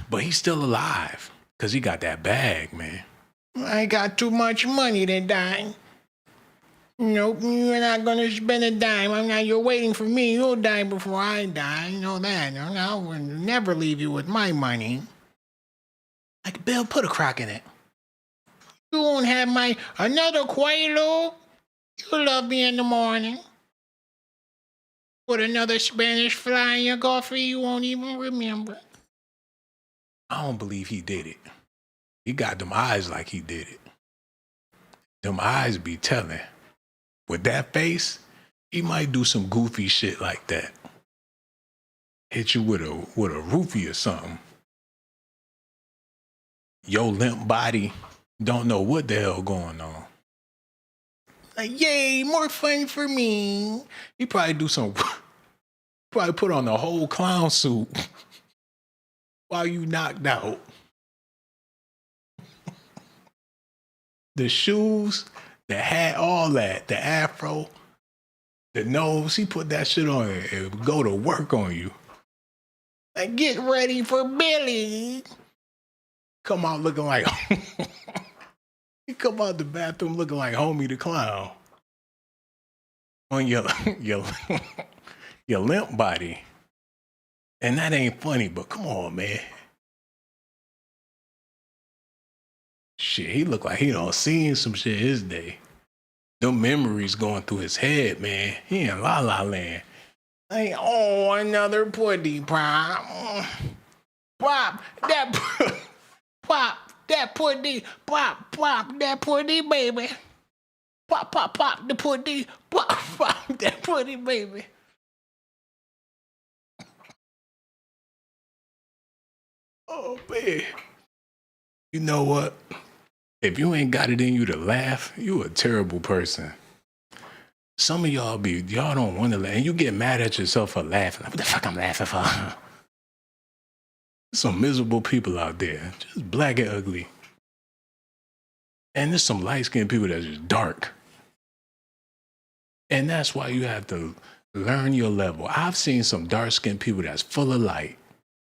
But he's still alive because he got that bag, man. I got too much money to die. Nope, you're not gonna spend a dime. You're waiting for me. You'll die before I die. You know that. I will never leave you with my money. Like, Bill, put a crock in it. You won't have another Quaalude. You'll love me in the morning. Put another Spanish fly in your coffee, you won't even remember. I don't believe he did it. He got them eyes like he did it. Them eyes be telling. With that face, he might do some goofy shit like that. Hit you with a roofie or something. Your limp body don't know what the hell going on. Like, yay, more fun for me. He probably probably put on the whole clown suit while you knocked out. The shoes, the hat, all that, the afro, the nose, he put that shit on and go to work on you. Like, get ready for Billy. Come out looking like he come out the bathroom looking like Homie the Clown on your limp body. And that ain't funny, but come on, man. Shit, he look like he done seen some shit his day. Them memories going through his head, man. He in La La Land. Like, oh, another pudding pop. Pop, that pop, that pudding. Pop, pop, that pudding, baby. Pop, pop, pop, the pudding. Pop, pop, that pudding, baby. Oh, man. You know what? If you ain't got it in you to laugh, you a terrible person. Some of y'all don't want to laugh. And you get mad at yourself for laughing. Like, what the fuck I'm laughing for? Some miserable people out there. Just black and ugly. And there's some light-skinned people that's just dark. And that's why you have to learn your level. I've seen some dark-skinned people that's full of light.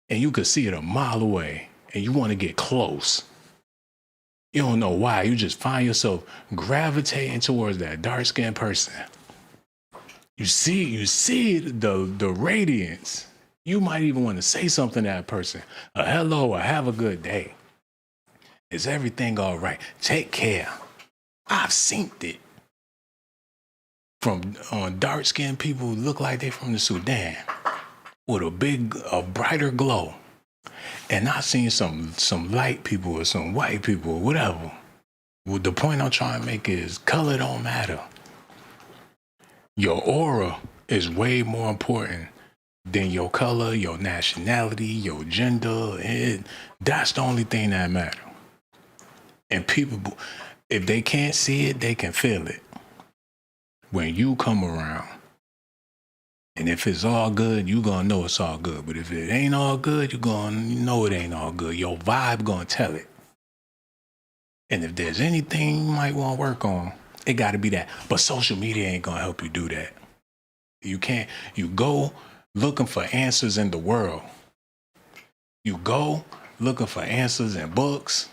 And you could see it a mile away. And you want to get close. You don't know why. You just find yourself gravitating towards that dark-skinned person. You see the radiance. You might even want to say something to that person. A hello or have a good day. Is everything all right? Take care. I've seen it. From dark-skinned people who look like they're from the Sudan with a brighter glow. And I seen some light people or some white people or whatever. Well, the point I'm trying to make is color don't matter. Your aura is way more important than your color, your nationality, your gender. That's the only thing that matters. And people, if they can't see it, they can feel it. When you come around, and if it's all good, you gonna know it's all good. But if it ain't all good, you gonna know it ain't all good. Your vibe gonna tell it. And if there's anything you might want to work on, it got to be that. But social media ain't gonna help you do that. You can't. You go looking for answers in the world. You go looking for answers in books.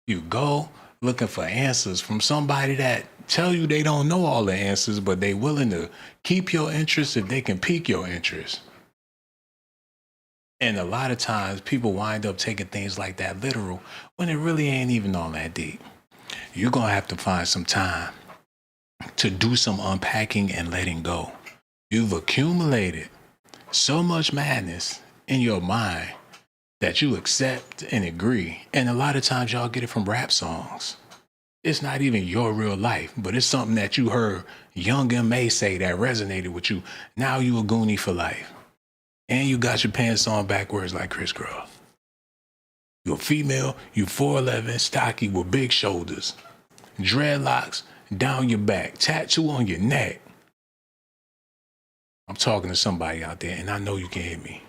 You go looking for answers from somebody that tell you they don't know all the answers, but they willing to keep your interest if they can pique your interest. And a lot of times people wind up taking things like that literal when it really ain't even all that deep. You're going to have to find some time to do some unpacking and letting go. You've accumulated so much madness in your mind that you accept and agree. And a lot of times y'all get it from rap songs. It's not even your real life, but it's something that you heard Young M.A. say that resonated with you. Now you a Goonie for life. And you got your pants on backwards like Chris Cross. You're a female, you 4'11", stocky with big shoulders, dreadlocks down your back, tattoo on your neck. I'm talking to somebody out there, and I know you can hear me.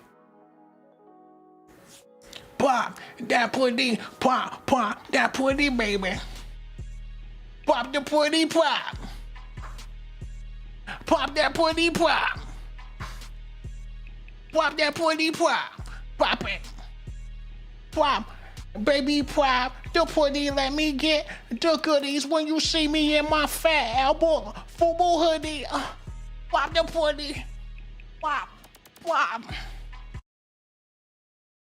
Pop that pudding, pop that pudding, baby. Pop the pudding, pop. Pop that pudding, pop. Pop that pudding, pop. Pop it. Pop. Baby, pop the pudding, let me get the goodies when you see me in my fat elbow football hoodie. Pop the pudding. Pop. Pop.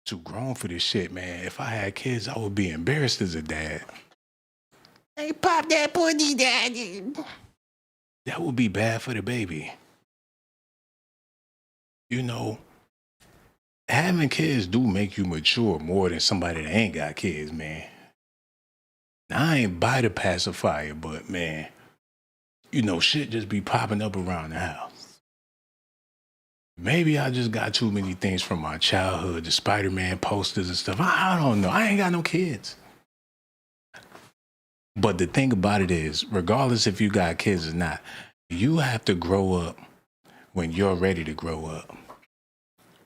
Too grown for this shit, man. If I had kids, I would be embarrassed as a dad. Hey, pop that pudding, daddy. That would be bad for the baby. You know, having kids do make you mature more than somebody that ain't got kids, man. Now, I ain't buy the pacifier, but man, you know, shit just be popping up around the house. Maybe I just got too many things from my childhood, the Spider-Man posters and stuff. I don't know. I ain't got no kids. But the thing about it is, regardless if you got kids or not, you have to grow up when you're ready to grow up.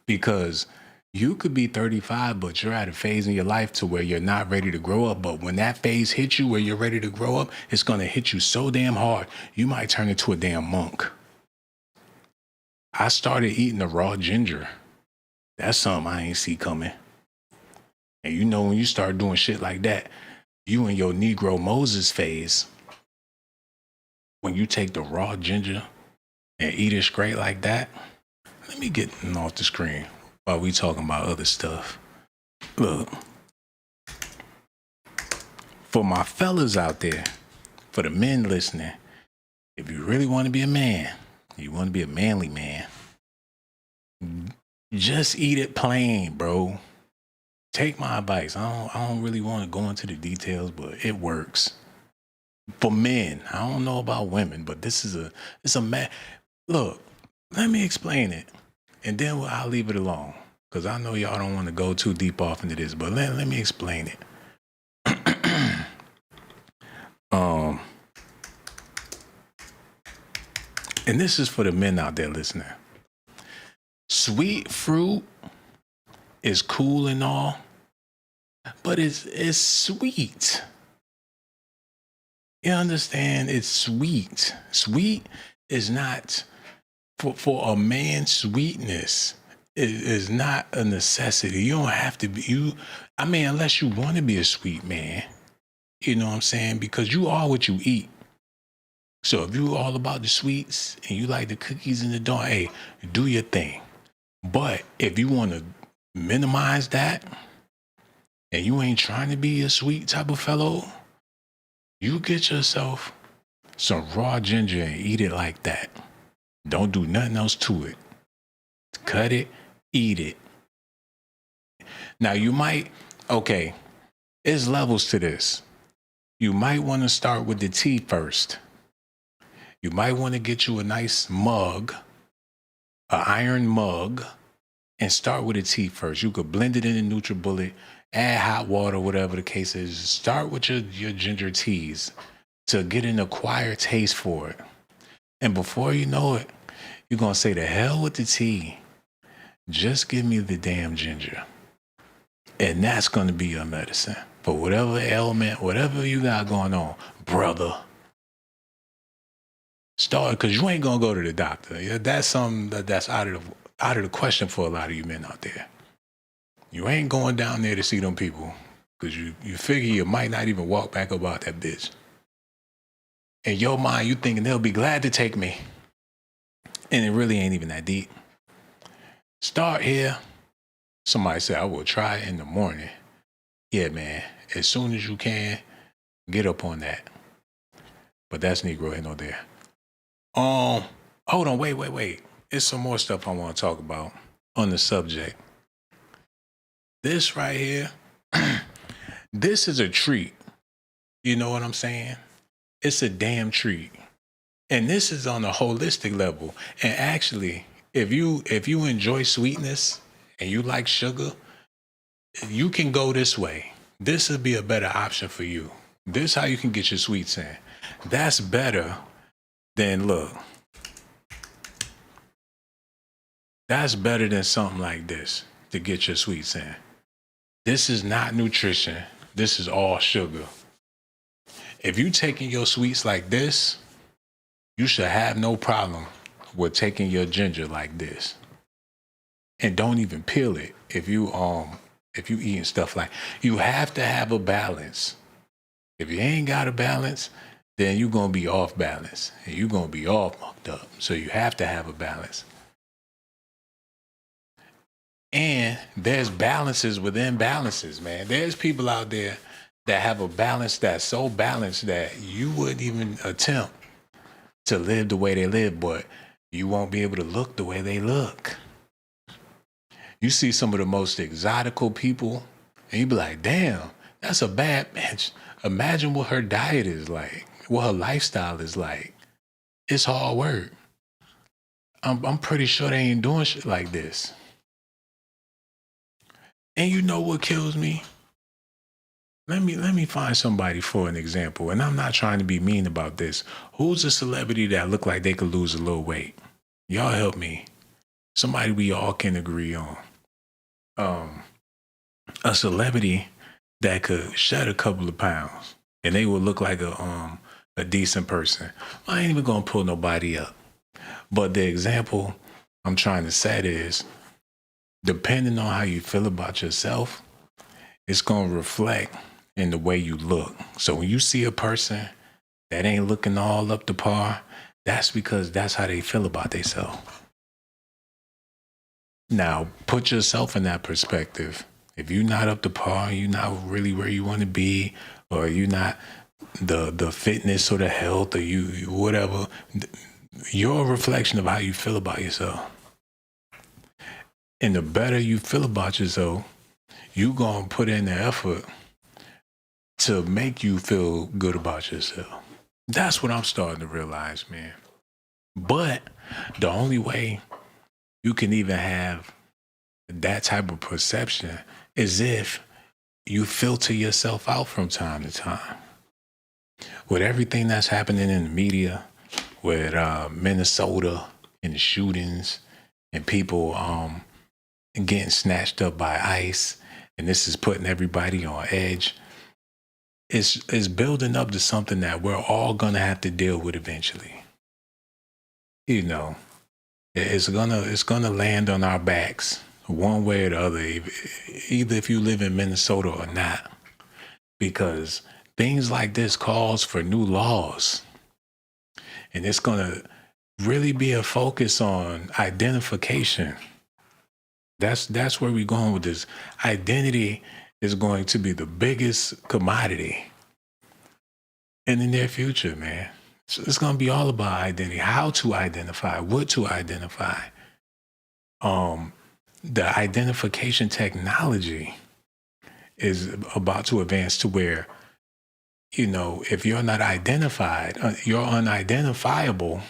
Because you could be 35, but you're at a phase in your life to where you're not ready to grow up. But when that phase hits you where you're ready to grow up, it's going to hit you so damn hard, you might turn into a damn monk. I started eating the raw ginger. That's something I ain't see coming. And you know, when you start doing shit like that, you in your Negro Moses phase, when you take the raw ginger and eat it straight like that. Let me get off the screen while we talking about other stuff. Look, for my fellas out there, for the men listening, if you really want to be a man, you want to be a manly man, just eat it plain, bro. Take my advice. I don't really want to go into the details, but it works. For men, I don't know about women, but it's a man. Look, let me explain it, and then I'll leave it alone, because I know y'all don't want to go too deep off into this, but let me explain it. And this is for the men out there listening. Sweet fruit is cool and all, but it's sweet. You understand? It's sweet. Sweet is not, for a man, sweetness is not a necessity. You don't have to be, unless you want to be a sweet man. You know what I'm saying? Because you are what you eat. So if you all about the sweets and you like the cookies and the dough, hey, do your thing. But if you want to minimize that and you ain't trying to be a sweet type of fellow, you get yourself some raw ginger and eat it like that. Don't do nothing else to it. Cut it, eat it. Now you might, okay, there's levels to this. You might want to start with the tea first. You might want to get you a nice mug, an iron mug, and start with the tea first. You could blend it in a NutriBullet, add hot water, whatever the case is. Start with your ginger teas to get an acquired taste for it. And before you know it, you're going to say, the hell with the tea. Just give me the damn ginger. And that's going to be your medicine for whatever ailment, whatever you got going on, brother. Start, because you ain't going to go to the doctor. Yeah, that's something that's out of the question for a lot of you men out there. You ain't going down there to see them people because you figure you might not even walk back about that bitch. In your mind, you thinking they'll be glad to take me. And it really ain't even that deep. Start here. Somebody said, I will try it in the morning. Yeah, man. As soon as you can, get up on that. But that's Negro here, no there. Hold on, wait. There's some more stuff I want to talk about on the subject. This right here, this is a treat. You know what I'm saying? It's a damn treat. And this is on a holistic level. And actually, if you enjoy sweetness and you like sugar, you can go this way. This would be a better option for you. This is how you can get your sweets in. That's better than, look. That's better than something like this to get your sweets in. This is not nutrition. This is all sugar. If you taking your sweets like this, you should have no problem with taking your ginger like this. And don't even peel it if you eating stuff like. You have to have a balance. If you ain't got a balance, then you're gonna be off balance and you're gonna be all mucked up. So you have to have a balance. And there's balances within balances, man. There's people out there that have a balance that's so balanced that you wouldn't even attempt to live the way they live, but you won't be able to look the way they look. You see some of the most exotical people, and you be like, damn, that's a bad bitch. Imagine what her diet is like, what her lifestyle is like. It's hard work. I'm pretty sure they ain't doing shit like this. And you know what kills me? Let me find somebody for an example. And I'm not trying to be mean about this. Who's a celebrity that look like they could lose a little weight? Y'all help me. Somebody we all can agree on. A celebrity that could shed a couple of pounds and they would look like a decent person. I ain't even gonna pull nobody up. But the example I'm trying to set is, depending on how you feel about yourself, it's gonna reflect in the way you look. So when you see a person that ain't looking all up to par, that's because that's how they feel about themselves. Now, put yourself in that perspective. If you're not up to par, you're not really where you want to be, or you're not the fitness or the health or you whatever, you're a reflection of how you feel about yourself. And the better you feel about yourself, you're going to put in the effort to make you feel good about yourself. That's what I'm starting to realize, man. But the only way you can even have that type of perception is if you filter yourself out from time to time. With everything that's happening in the media, with Minnesota and the shootings and people getting snatched up by ICE, and this is putting everybody on edge, it's building up to something that we're all gonna have to deal with eventually. You know, it's gonna land on our backs one way or the other, either if you live in Minnesota or not, because things like this calls for new laws, and it's gonna really be a focus on identification. That's where we're going with this. Identity is going to be the biggest commodity in the near future, man. So it's going to be all about identity, how to identify, what to identify. the identification technology is about to advance to where, you know, if you're not identified, you're unidentifiable,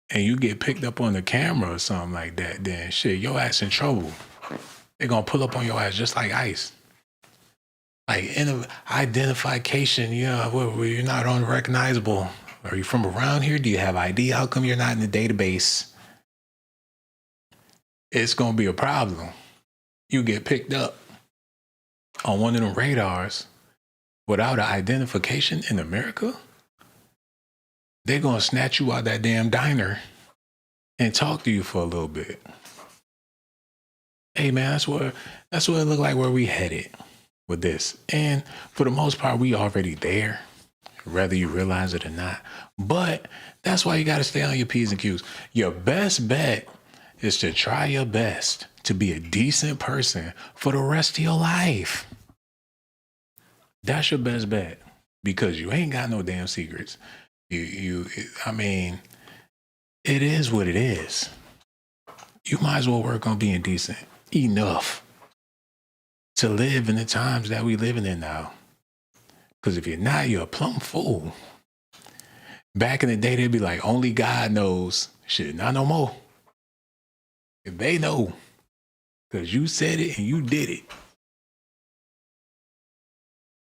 and you get picked up on the camera or something like that, then shit, your ass in trouble. They're gonna pull up on your ass just like ICE. Like identification, where you're not unrecognizable. Are you from around here? Do you have ID? How come you're not in the database? It's gonna be a problem. You get picked up on one of them radars without an identification in America, they're gonna snatch you out that damn diner and talk to you for a little bit. Hey man, that's what it look like where we headed with this. And for the most part, we already there, whether you realize it or not. But that's why you gotta stay on your P's and Q's. Your best bet is to try your best to be a decent person for the rest of your life. That's your best bet, because you ain't got no damn secrets. I mean, it is what it is. You might as well work on being decent enough to live in the times that we living in now. Because if you're not, you're a plumb fool. Back in the day, they'd be like, only God knows. Shit, not no more. If they know, because you said it and you did it.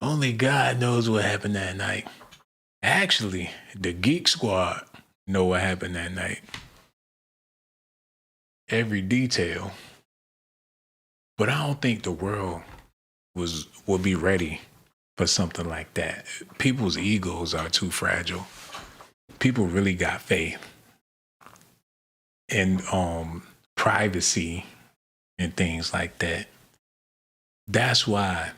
Only God knows what happened that night. Actually, the Geek Squad know what happened that night. Every detail. But I don't think the world will be ready for something like that. People's egos are too fragile. People really got faith in privacy and things like that. That's why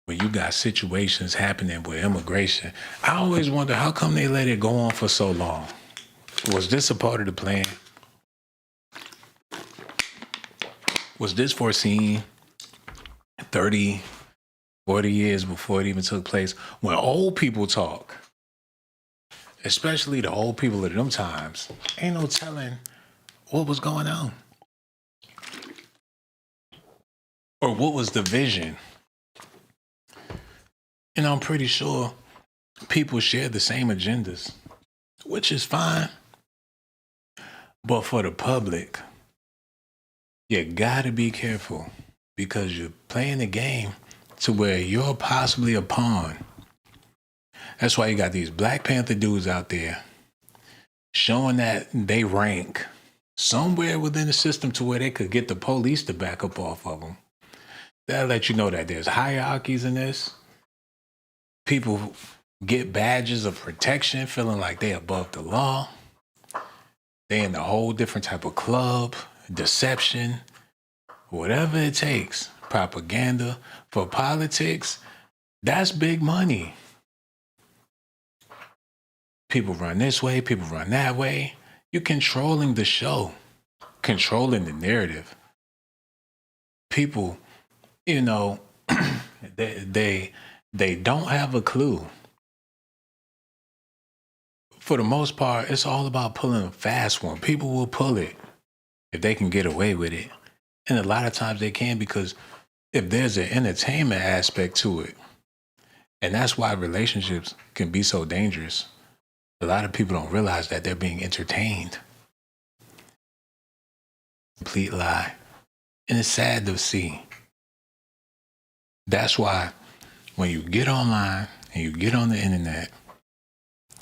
when you got situations happening with immigration, I always wonder, how come they let it go on for so long? Was this a part of the plan? Was this foreseen 30, 40 years before it even took place? When old people talk, especially the old people of them times, ain't no telling what was going on. Or what was the vision? And I'm pretty sure people share the same agendas, which is fine. But for the public, you gotta be careful, because you're playing the game to where you're possibly a pawn. That's why you got these Black Panther dudes out there showing that they rank somewhere within the system to where they could get the police to back up off of them. That'll let you know that there's hierarchies in this. People get badges of protection feeling like they above the law. They in a whole different type of club, deception, whatever it takes. Propaganda for politics, that's big money. People run this way, people run that way. You're controlling the show, controlling the narrative. People, they don't have a clue. For the most part, it's all about pulling a fast one. People will pull it if they can get away with it. And a lot of times they can, because if there's an entertainment aspect to it, and that's why relationships can be so dangerous. A lot of people don't realize that they're being entertained. Complete lie. And it's sad to see. That's why when you get online and you get on the internet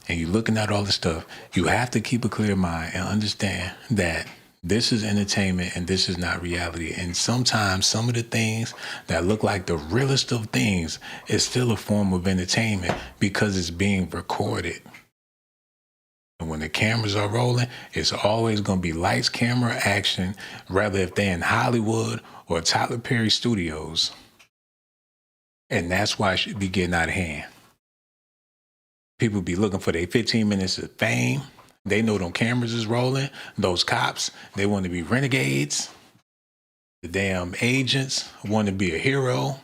and you're looking at all this stuff, you have to keep a clear mind and understand that this is entertainment and this is not reality. And sometimes some of the things that look like the realest of things is still a form of entertainment because it's being recorded. And when the cameras are rolling, it's always going to be lights, camera, action, rather if they're in Hollywood or Tyler Perry Studios. And that's why it should be getting out of hand. People be looking for their 15 minutes of fame. They know them cameras is rolling. Those cops, they want to be renegades. The damn agents want to be a hero.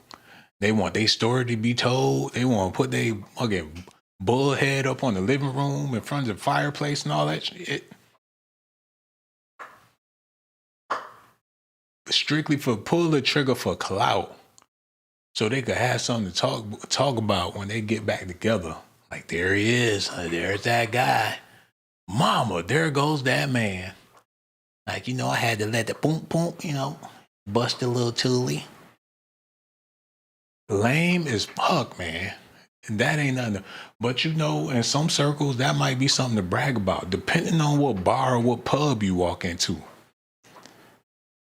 They want their story to be told. They want to put their fucking bullhead up on the living room in front of the fireplace and all that shit. strictly for pull the trigger for clout. So they could have something to talk about when they get back together. Like, there he is. There's that guy. Mama, there goes that man. Like, I had to let the boom, boom, bust a little toolie. Lame as fuck, man. And that ain't nothing. But in some circles, that might be something to brag about, depending on what bar or what pub you walk into.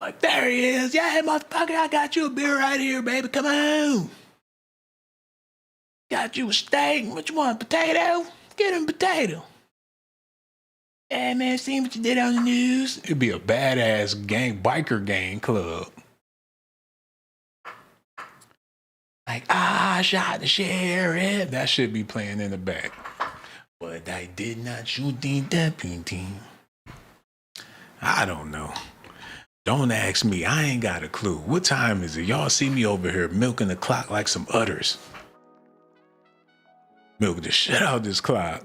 Like, there he is. Yeah, motherfucker, I got you a beer right here, baby. Come on. Got you a steak. What you want, potato? Get him a potato. Hey, man, see what you did on the news? It'd be a badass biker gang club. Like, I shot the sheriff. That should be playing in the back. But I did not shoot the deputy. I don't know. Don't ask me. I ain't got a clue. What time is it? Y'all see me over here milking the clock like some udders. Milk the shit out this clock.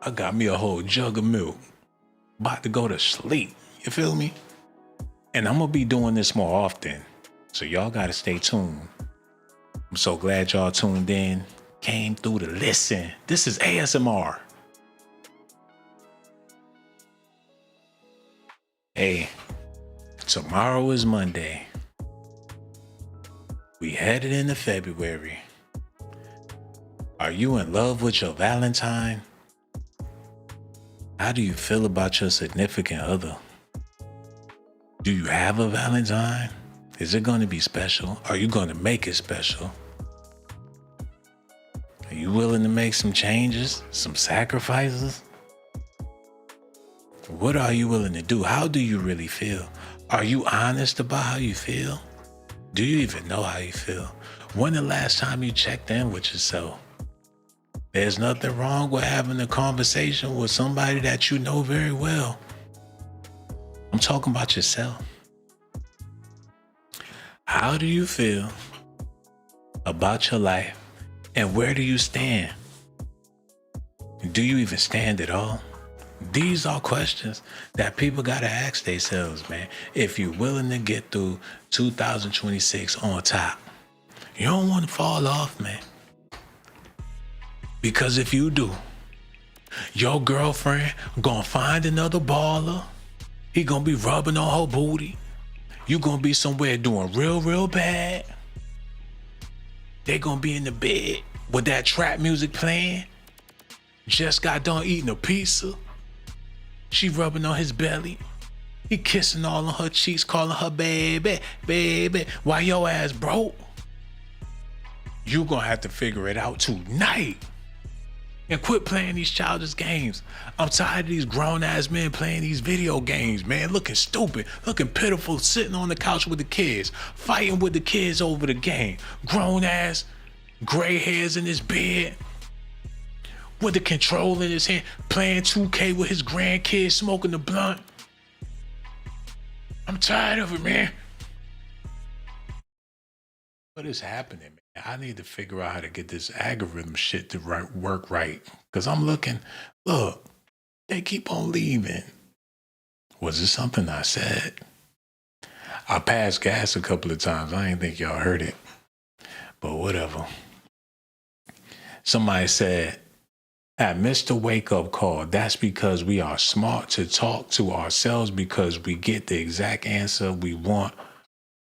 I got me a whole jug of milk. About to go to sleep. You feel me? And I'm going to be doing this more often. So y'all got to stay tuned. I'm so glad y'all tuned in. Came through to listen. This is ASMR. Hey, tomorrow is Monday. We headed into February. Are you in love with your Valentine? How do you feel about your significant other? Do you have a Valentine? Is it going to be special? Are you going to make it special? Are you willing to make some changes, some sacrifices? What are you willing to do? How do you really feel? Are you honest about how you feel? Do you even know how you feel? When the last time you checked in with yourself? There's nothing wrong with having a conversation with somebody that you know very well. I'm talking about yourself. How do you feel about your life, and where do you stand? Do you even stand at all? These are questions that people gotta ask themselves, man. If you're willing to get through 2026 on top, you don't want to fall off, man. Because if you do, your girlfriend gonna find another baller. He gonna be rubbing on her booty. You gonna be somewhere doing real, real bad. They gonna be in the bed with that trap music playing. Just got done eating a pizza. She rubbing on his belly. He kissing all on her cheeks, calling her baby, baby. While your ass broke, you gonna have to figure it out tonight. And quit playing these childish games. I'm tired of these grown-ass men playing these video games, man. Looking stupid, looking pitiful, sitting on the couch with the kids, fighting with the kids over the game. Grown-ass, gray hairs in his bed, with the control in his hand, playing 2K with his grandkids, smoking the blunt. I'm tired of it, man. What is happening, man? I need to figure out how to get this algorithm shit to work right. Because I'm looking, look, they keep on leaving. Was it something I said? I passed gas a couple of times. I didn't think y'all heard it. But whatever. Somebody said, at Mr. Wake Up Call, that's because we are smart to talk to ourselves because we get the exact answer we want.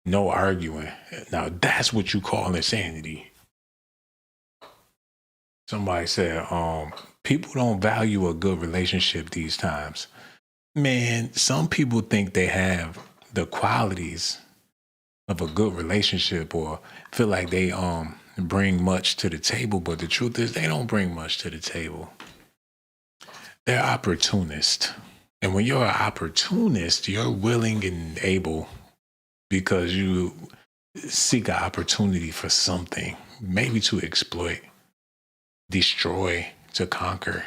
No arguing. Now that's what you call insanity. Somebody said, people don't value a good relationship these times. Man, some people think they have the qualities of a good relationship or feel like they bring much to the table, but the truth is they don't bring much to the table. They're opportunists. And when you're an opportunist, you're willing and able because you seek an opportunity for something, maybe to exploit, destroy, to conquer.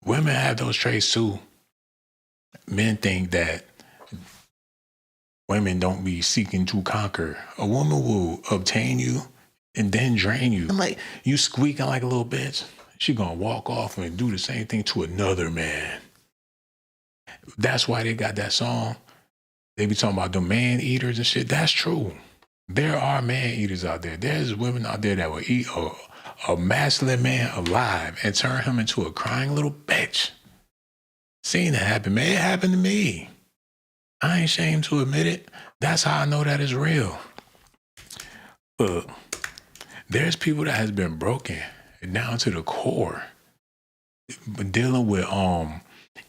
Women have those traits too. Men think that women don't be seeking to conquer. A woman will obtain you and then drain you. I'm like, you squeaking like a little bitch, she gonna walk off and do the same thing to another man. That's why they got that song. They be talking about the man eaters and shit. That's true. There are man eaters out there. There's women out there that will eat a masculine man alive and turn him into a crying little bitch. Seen it happen, man. It happened to me. I ain't ashamed to admit it. That's how I know that it's real. Look, there's people that has been broken down to the core, dealing with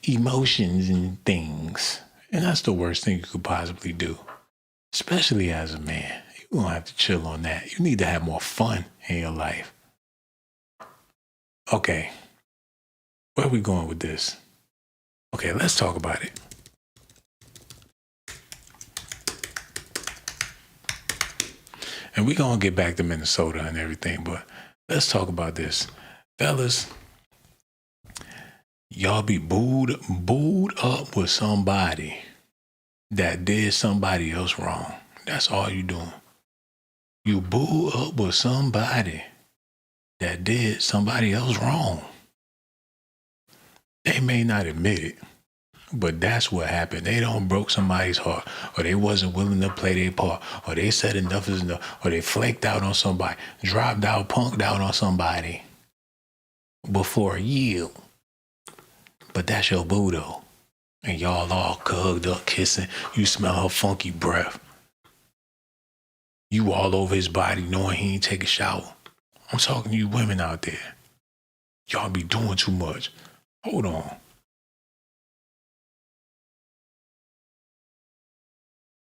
emotions and things. And that's the worst thing you could possibly do, especially as a man. You're gonna have to chill on that. You need to have more fun in your life. Okay, where are we going with this? Okay, let's talk about it. And we're going to get back to Minnesota and everything, but let's talk about this. Fellas, y'all be booed up with somebody that did somebody else wrong. That's all you doing. You booed up with somebody that did somebody else wrong. They may not admit it, but that's what happened. They don't broke somebody's heart, or they wasn't willing to play their part, or they said enough is enough, or they flaked out on somebody, dropped out, punked out on somebody before you. But that's your boo though. And y'all all hugged up, kissing. You smell her funky breath. You all over his body knowing he ain't take a shower. I'm talking to you women out there. Y'all be doing too much. Hold on.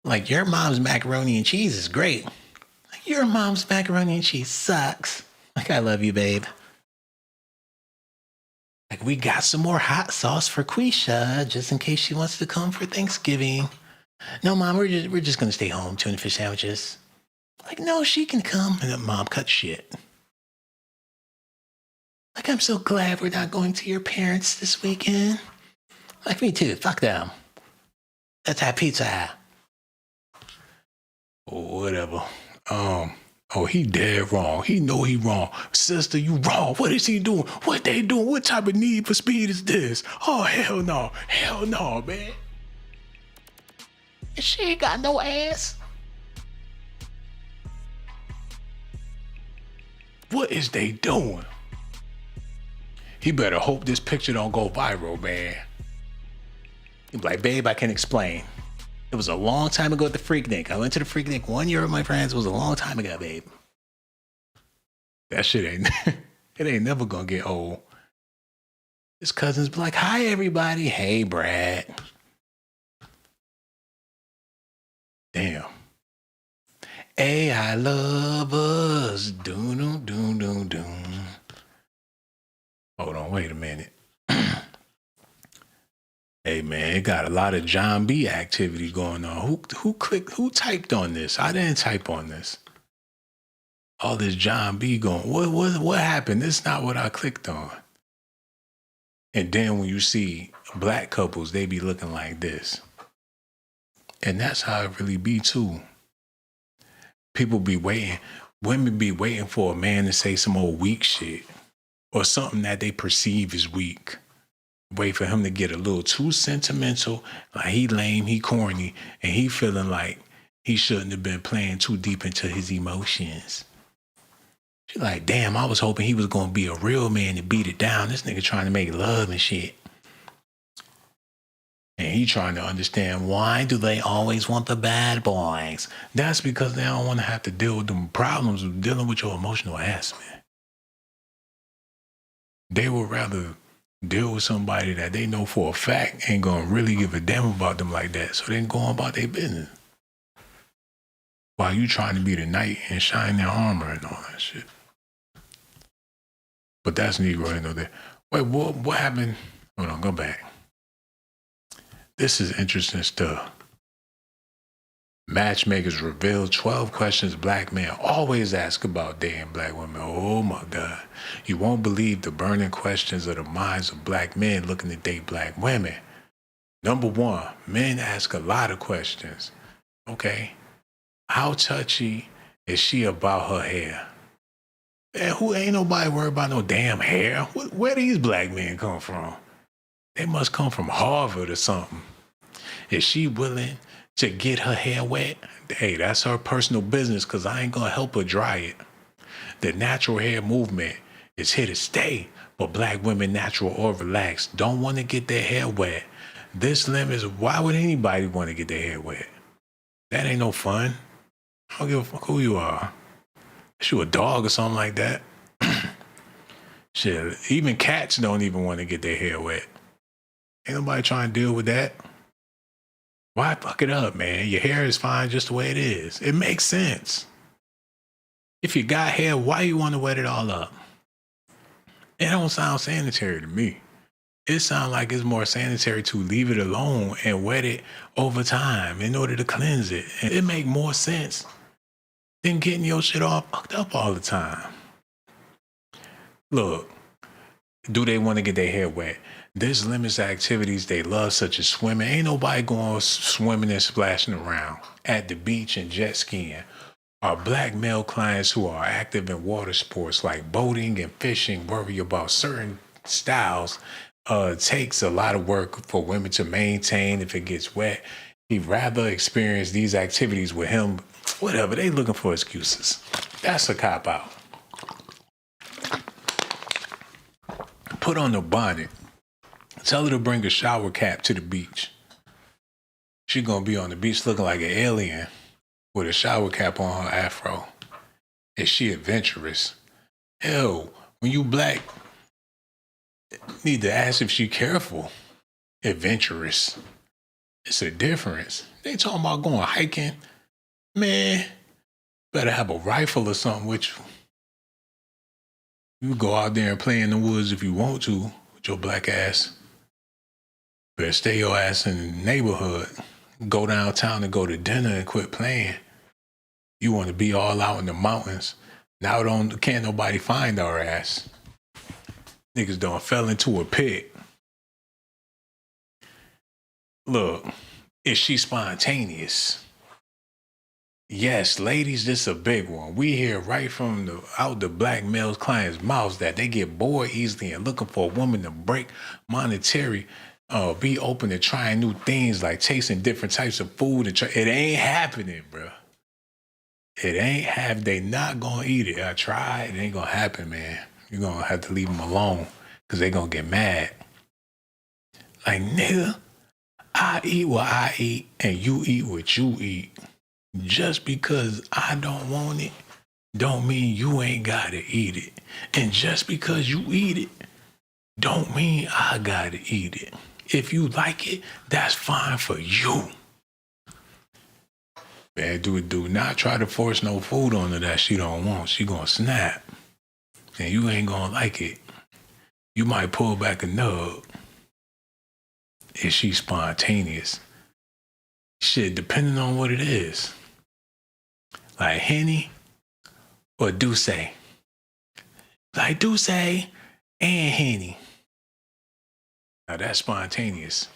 Like, your mom's macaroni and cheese is great. Like, your mom's macaroni and cheese sucks. Like, I love you, babe. Like, we got some more hot sauce for Quisha, just in case she wants to come for Thanksgiving. No, Mom, we're just gonna stay home, tuna fish sandwiches. Like, no, she can come. And then Mom, cut shit. Like, I'm so glad we're not going to your parents this weekend. Like, me too. Fuck them. Let's have pizza. Or whatever. Oh, he dead wrong. He know he wrong. Sister, you wrong. What is he doing? What they doing? What type of Need for Speed is this? Oh, hell no. Hell no, man. She ain't got no ass. What is they doing? He better hope this picture don't go viral, man. He be like, babe, I can explain. It was a long time ago at the Freaknik. I went to the Freaknik 1 year with my friends. It was a long time ago, babe. That shit it ain't never gonna get old. His cousins be like, hi, everybody. Hey, Brad. Damn. AI lovers. Doom, doom, doom, doom. Hold on, wait a minute. Hey man, it got a lot of John B activity going on. Who typed on this? I didn't type on this. All this John B going. What happened? This is not what I clicked on. And then when you see black couples, they be looking like this. And that's how it really be too. People be waiting, women be waiting for a man to say some old weak shit or something that they perceive as weak. Wait for him to get a little too sentimental, like he lame, he corny, and he feeling like he shouldn't have been playing too deep into his emotions. She's like, damn, I was hoping he was going to be a real man to beat it down. This nigga trying to make love and shit. And he trying to understand, why do they always want the bad boys? That's because they don't want to have to deal with the problems of dealing with your emotional ass, man. They would rather deal with somebody that they know for a fact ain't gonna really give a damn about them like that, so they can go on about their business. While you trying to be the knight and shine their armor and all that shit. But that's Negro ain't no there. Wait, what happened? Hold on, go back. This is interesting stuff. Matchmakers reveal 12 questions black men always ask about dating black women. Oh my God. You won't believe the burning questions of the minds of black men looking to date black women. Number one, men ask a lot of questions. Okay. How touchy is she about her hair? Man, who ain't nobody worried about no damn hair? Where these black men come from? They must come from Harvard or something. Is she willing to get her hair wet? Hey, that's her personal business, because I ain't gonna help her dry it. The natural hair movement is here to stay, but black women, natural or relaxed, don't want to get their hair wet. This limb is, why would anybody want to get their hair wet? That ain't no fun. I don't give a fuck who you are. Is you a dog or something like that? Shit, even cats don't even want to get their hair wet. Ain't nobody trying to deal with that. Why fuck it up, man? Your hair is fine just the way it is. It makes sense. If you got hair, why you want to wet it all up? It don't sound sanitary to me. It sounds like it's more sanitary to leave it alone and wet it over time in order to cleanse it. And it make more sense than getting your shit all fucked up all the time. Look, do they want to get their hair wet? There's limits activities they love, such as swimming. Ain't nobody going swimming and splashing around at the beach and jet skiing. Our black male clients who are active in water sports like boating and fishing worry about certain styles. Takes a lot of work for women to maintain if it gets wet. He'd rather experience these activities with him. Whatever, they looking for excuses. That's a cop-out. Put on a bonnet. Tell her to bring a shower cap to the beach. She gonna be on the beach looking like an alien with a shower cap on her afro. Is she adventurous? Hell, when you black, need to ask if she careful. Adventurous. It's a difference. They talking about going hiking. Man, better have a rifle or something with you. You go out there and play in the woods if you want to with your black ass. Better stay your ass in the neighborhood. Go downtown and go to dinner and quit playing. You want to be all out in the mountains. Now can't nobody find our ass. Niggas done fell into a pit. Look, is she spontaneous? Yes, ladies, this is a big one. We hear right from out the black male clients' mouths that they get bored easily and looking for a woman to break monetary, be open to trying new things like tasting different types of food. It ain't happening, bro. It ain't they not gonna eat it. I tried, it ain't gonna happen, man. You're gonna have to leave them alone because they gonna get mad. Like, nigga, I eat what I eat and you eat what you eat. Just because I don't want it, don't mean you ain't gotta eat it. And just because you eat it, don't mean I gotta eat it. If you like it, that's fine for you. Man, do not try to force no food on her that she don't want. She gonna snap. And you ain't gonna like it. You might pull back a nub. Is she spontaneous? Shit, depending on what it is. Like Henny or Douce. Like Douce and Henny. Now that's spontaneous.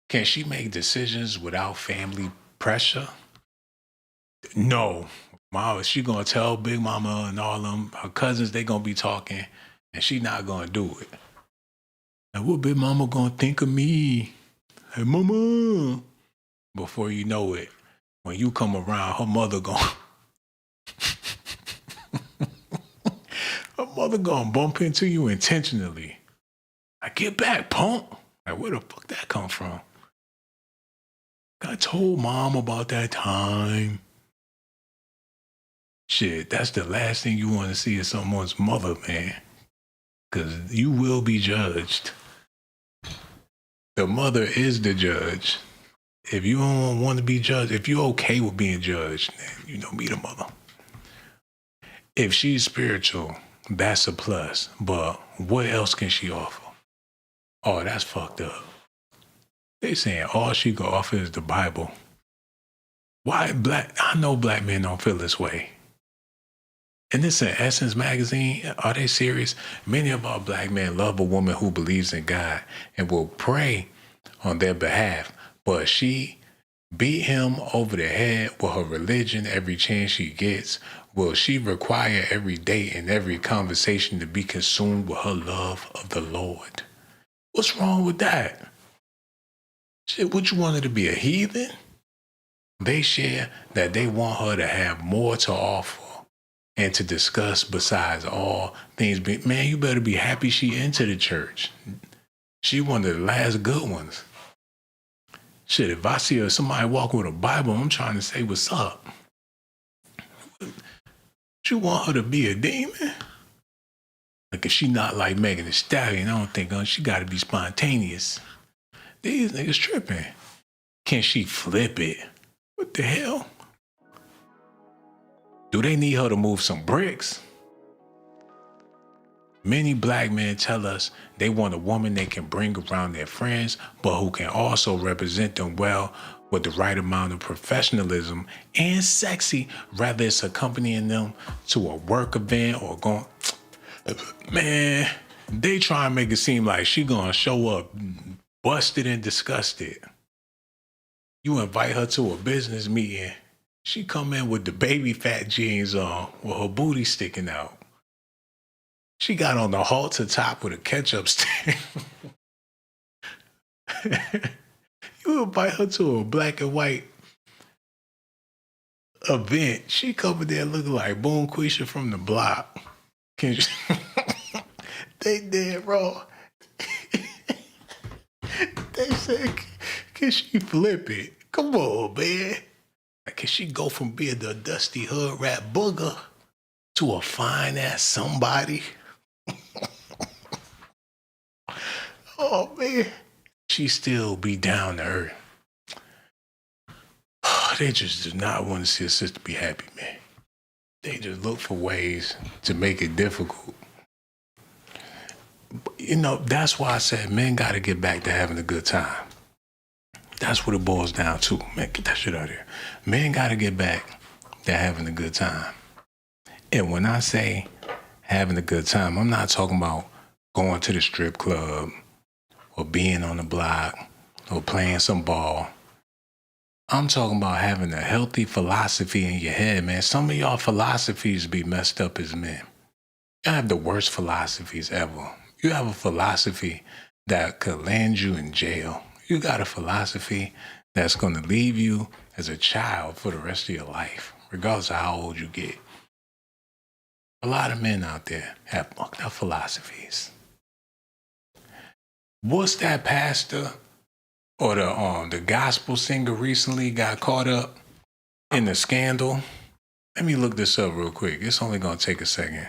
Can she make decisions without family pressure? No. Mama, she gonna tell Big Mama and all them, her cousins, they gonna be talking, and she not gonna do it. Now what Big Mama gonna think of me? Hey, Mama. Before you know it, when you come around, her mother gonna bump into you intentionally. Like, get back, punk. Like, where the fuck that come from? I told Mom about that time. Shit, that's the last thing you want to see is someone's mother, man. Because you will be judged. The mother is the judge. If you don't want to be judged, if you're okay with being judged, then be the mother. If she's spiritual, that's a plus. But what else can she offer? Oh, that's fucked up. They saying all she can offer is the Bible. Why I know black men don't feel this way. And this in Essence magazine, are they serious? Many of our black men love a woman who believes in God and will pray on their behalf. But she beat him over the head with her religion every chance she gets. Will she require every date and every conversation to be consumed with her love of the Lord? What's wrong with that? Shit, what you want her to be, a heathen? They share that they want her to have more to offer and to discuss besides all things. Man, you better be happy she into the church. She one of the last good ones. Shit, if I see somebody walking with a Bible, I'm trying to say, what's up? You want her to be a demon? Like, if she not like Megan Thee Stallion, I don't think she got to be spontaneous. These niggas tripping. Can she flip it? What the hell? Do they need her to move some bricks? Many black men tell us they want a woman they can bring around their friends, but who can also represent them well with the right amount of professionalism and sexy, rather it's accompanying them to a work event or going. Man, they try and make it seem like she gonna show up busted and disgusted. You invite her to a business meeting, she come in with the baby fat jeans on with her booty sticking out. She got on the halter top with a ketchup stick. You invite her to a black and white event, she coming there looking like Boone Quisha from the block. Can you? They did, bro. They said, can she flip it? Come on, man. Can she go from being the dusty hood rat booger to a fine ass somebody? Oh, man. She still be down to earth. They just do not want to see a sister be happy, man. They just look for ways to make it difficult. You know, that's why I said men got to get back to having a good time. That's what it boils down to. Man, get that shit out of here. Men got to get back to having a good time. And when I say having a good time, I'm not talking about going to the strip club or being on the block or playing some ball. I'm talking about having a healthy philosophy in your head, man. Some of y'all philosophies be messed up as men. You have the worst philosophies ever. You have a philosophy that could land you in jail. You got a philosophy that's going to leave you as a child for the rest of your life, regardless of how old you get. A lot of men out there have fucked up philosophies. What's that pastor or the gospel singer recently got caught up in the scandal? Let me look this up real quick. It's only going to take a second.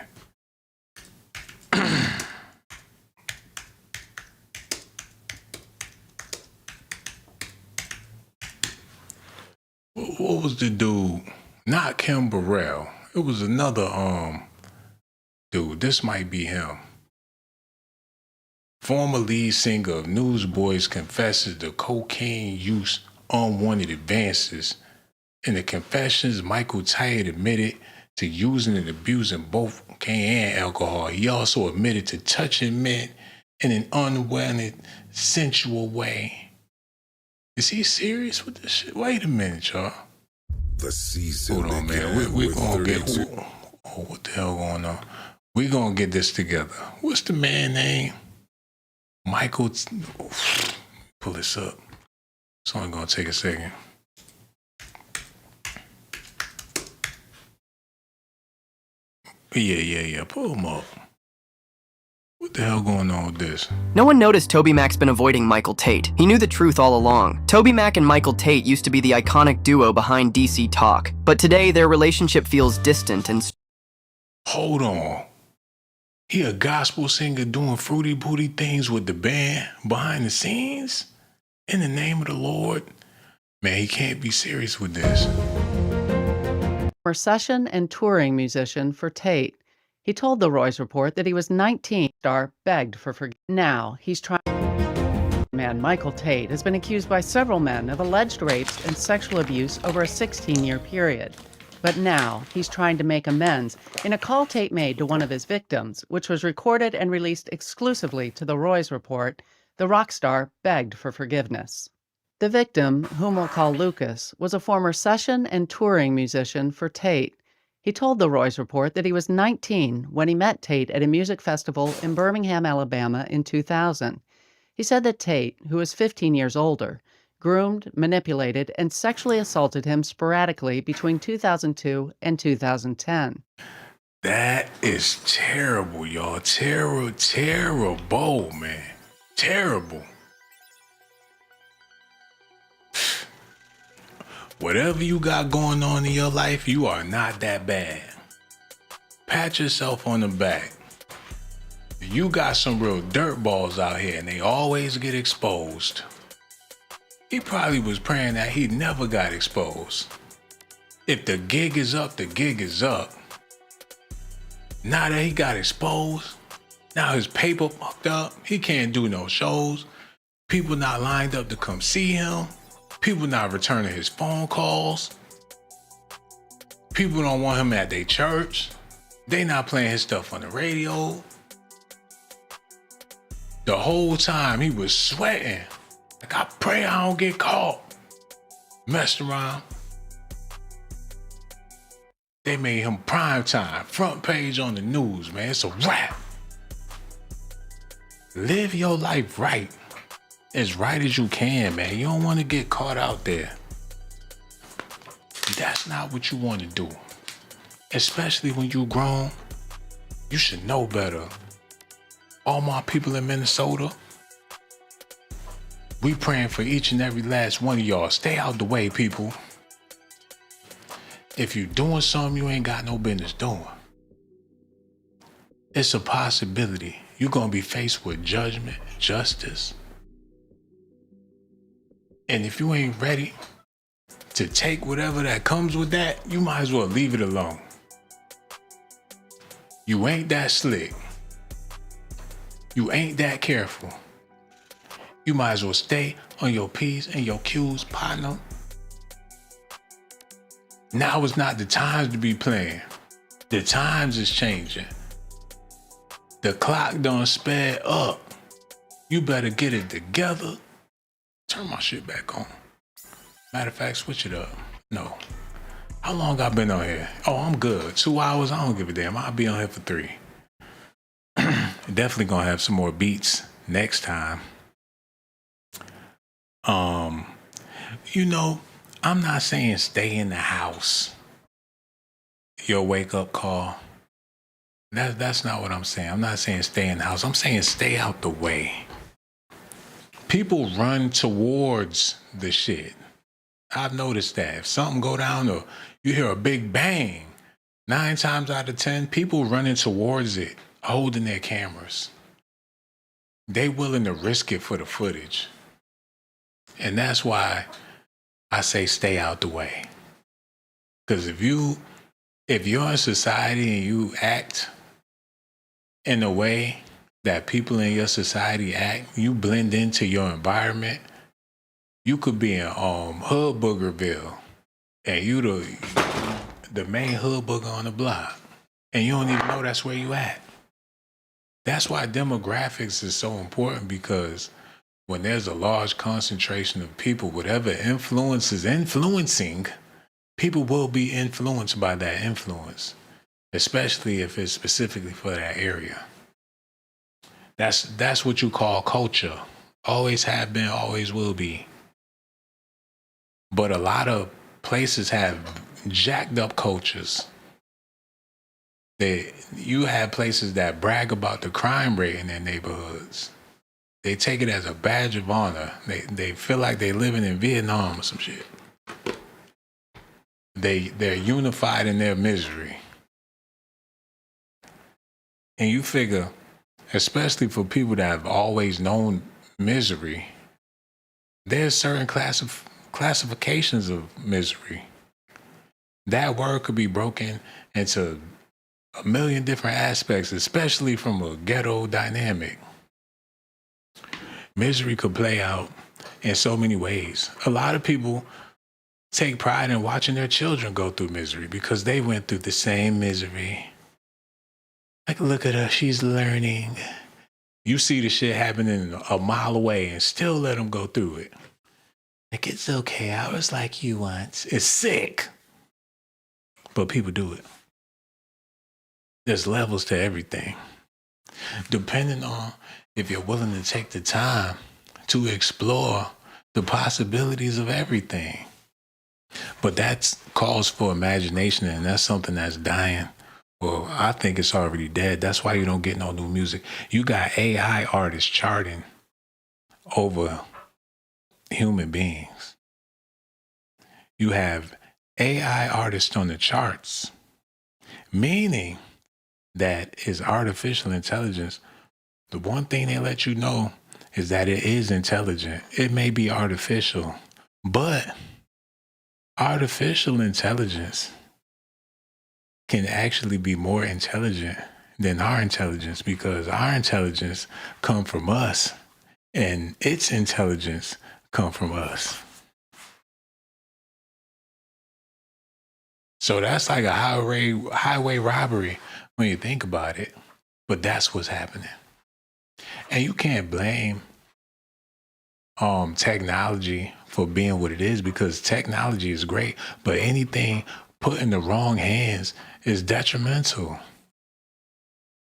What was the dude? Not Kim Burrell. It was another dude. This might be him. Former lead singer of Newsboys confesses to cocaine use unwanted advances. In the confessions, Michael Tait admitted to using and abusing both cocaine and alcohol. He also admitted to touching men in an unwanted, sensual way. Is he serious with this shit? Wait a minute, y'all. The season. Hold on, man. We're gonna get. What the hell going on? We're gonna get this together. What's the man name? Michael. Pull this up. It's only gonna take a second. Yeah. Pull him up. What the hell going on with this? No one noticed TobyMac's been avoiding Michael Tait. He knew the truth all along. TobyMac and Michael Tait used to be the iconic duo behind DC Talk, but today their relationship feels distant and... Hold on. He a gospel singer doing fruity booty things with the band behind the scenes? In the name of the Lord? Man, he can't be serious with this. Session and touring musician for Tait. He told the Roy's Report that he was 19. Star begged for forgiveness. Now he's trying. Man Michael Tait has been accused by several men of alleged rapes and sexual abuse over a 16-year period. But now he's trying to make amends in a call Tait made to one of his victims, which was recorded and released exclusively to the Roy's Report. The rock star begged for forgiveness. The victim, whom we'll call Lucas, was a former session and touring musician for Tait. He told the Roy's Report that he was 19 when he met Tait at a music festival in Birmingham, Alabama in 2000. He said that Tate, who was 15 years older, groomed, manipulated, and sexually assaulted him sporadically between 2002 and 2010. That is terrible, y'all. Terrible, man. Terrible. Whatever you got going on in your life, you are not that bad. Pat yourself on the back. You got some real dirtballs out here and they always get exposed. He probably was praying that he never got exposed. If the gig is up, the gig is up. Now that he got exposed, now his paper fucked up. He can't do no shows. People not lined up to come see him. People not returning his phone calls. People don't want him at their church. They not playing his stuff on the radio. The whole time he was sweating. Like, I pray I don't get caught. Messed around. They made him prime time, front page on the news, man. It's a wrap. Live your life right. As right as you can, man. You don't want to get caught out there. That's not what you want to do. Especially when you grown. You should know better. All my people in Minnesota, we praying for each and every last one of y'all. Stay out the way, people. If you doing something you ain't got no business doing, it's a possibility you're gonna be faced with judgment, justice. And if you ain't ready to take whatever that comes with that, you might as well leave it alone. You ain't that slick. You ain't that careful. You might as well stay on your P's and your Q's, partner. Now is not the time to be playing. The times is changing. The clock done sped up. You better get it together. Turn my shit back on. Matter of fact, switch it up. No. How long I been on here? Oh, I'm good. 2 hours, I don't give a damn. I'll be on here for 3. Definitely gonna have some more beats next time. You know, I'm not saying stay in the house. Your wake up call. That's not what I'm saying. I'm not saying stay in the house. I'm saying stay out the way. People run towards the shit. I've noticed that. If something go down or you hear a big bang, 9 times out of 10, people running towards it, holding their cameras. They willing to risk it for the footage. And that's why I say stay out the way. Because if you're in society and you act in a way that people in your society act, you blend into your environment, you could be in Hood Boogerville and you the main hood booger on the block and you don't even know that's where you at. That's why demographics is so important, because when there's a large concentration of people, whatever influence is influencing, people will be influenced by that influence, especially if it's specifically for that area. That's what you call culture. Always have been, always will be. But a lot of places have jacked up cultures. You have places that brag about the crime rate in their neighborhoods. They take it as a badge of honor. They feel like they're living in Vietnam or some shit. They're unified in their misery. And you figure, especially for people that have always known misery, there's certain classifications of misery. That word could be broken into a million different aspects, especially from a ghetto dynamic. Misery could play out in so many ways. A lot of people take pride in watching their children go through misery because they went through the same misery. Like, look at her, she's learning. You see the shit happening a mile away and still let them go through it. Like, it's okay, I was like you once. It's sick. But people do it. There's levels to everything. depending on if you're willing to take the time to explore the possibilities of everything. But that calls for imagination, and that's something that's dying. Well, I think it's already dead. That's why you don't get no new music. You got AI artists charting over human beings. You have AI artists on the charts, meaning that is artificial intelligence. The one thing they let you know is that it is intelligent. It may be artificial, but artificial intelligence can actually be more intelligent than our intelligence, because our intelligence comes from us and its intelligence comes from us. So that's like a highway robbery when you think about it, but that's what's happening. And you can't blame technology for being what it is, because technology is great, but anything put in the wrong hands is detrimental.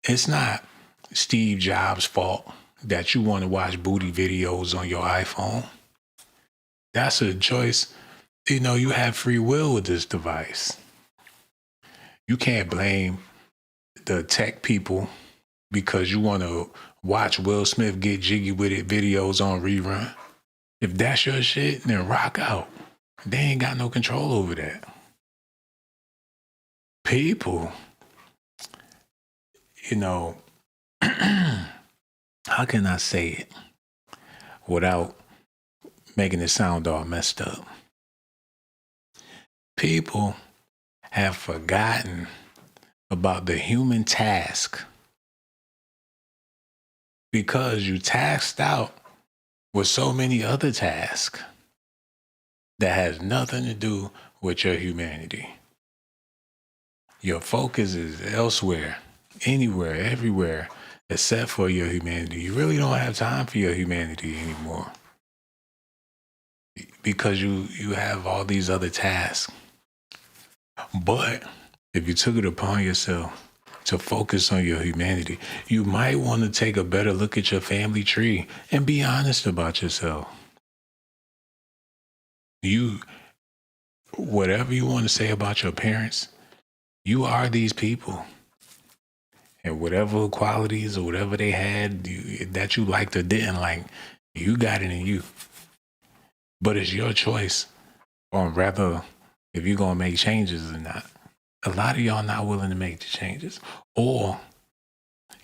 It's not Steve Jobs' fault that you want to watch booty videos on your iPhone. That's a choice. You know, you have free will with this device. You can't blame the tech people because you want to watch Will Smith get jiggy with it videos on rerun. If that's your shit, then rock out. They ain't got no control over that. People, you know, how can I say it without making it sound all messed up? People have forgotten about the human task because you tasked out with so many other tasks that has nothing to do with your humanity. Your focus is elsewhere, anywhere, everywhere, except for your humanity. You really don't have time for your humanity anymore because you have all these other tasks. But if you took it upon yourself to focus on your humanity, you might want to take a better look at your family tree and be honest about yourself. Whatever you want to say about your parents, you are these people. And whatever qualities or whatever they had that you liked or didn't like, you got it in you. But it's your choice on whether if you're going to make changes or not. A lot of y'all not willing to make the changes. Or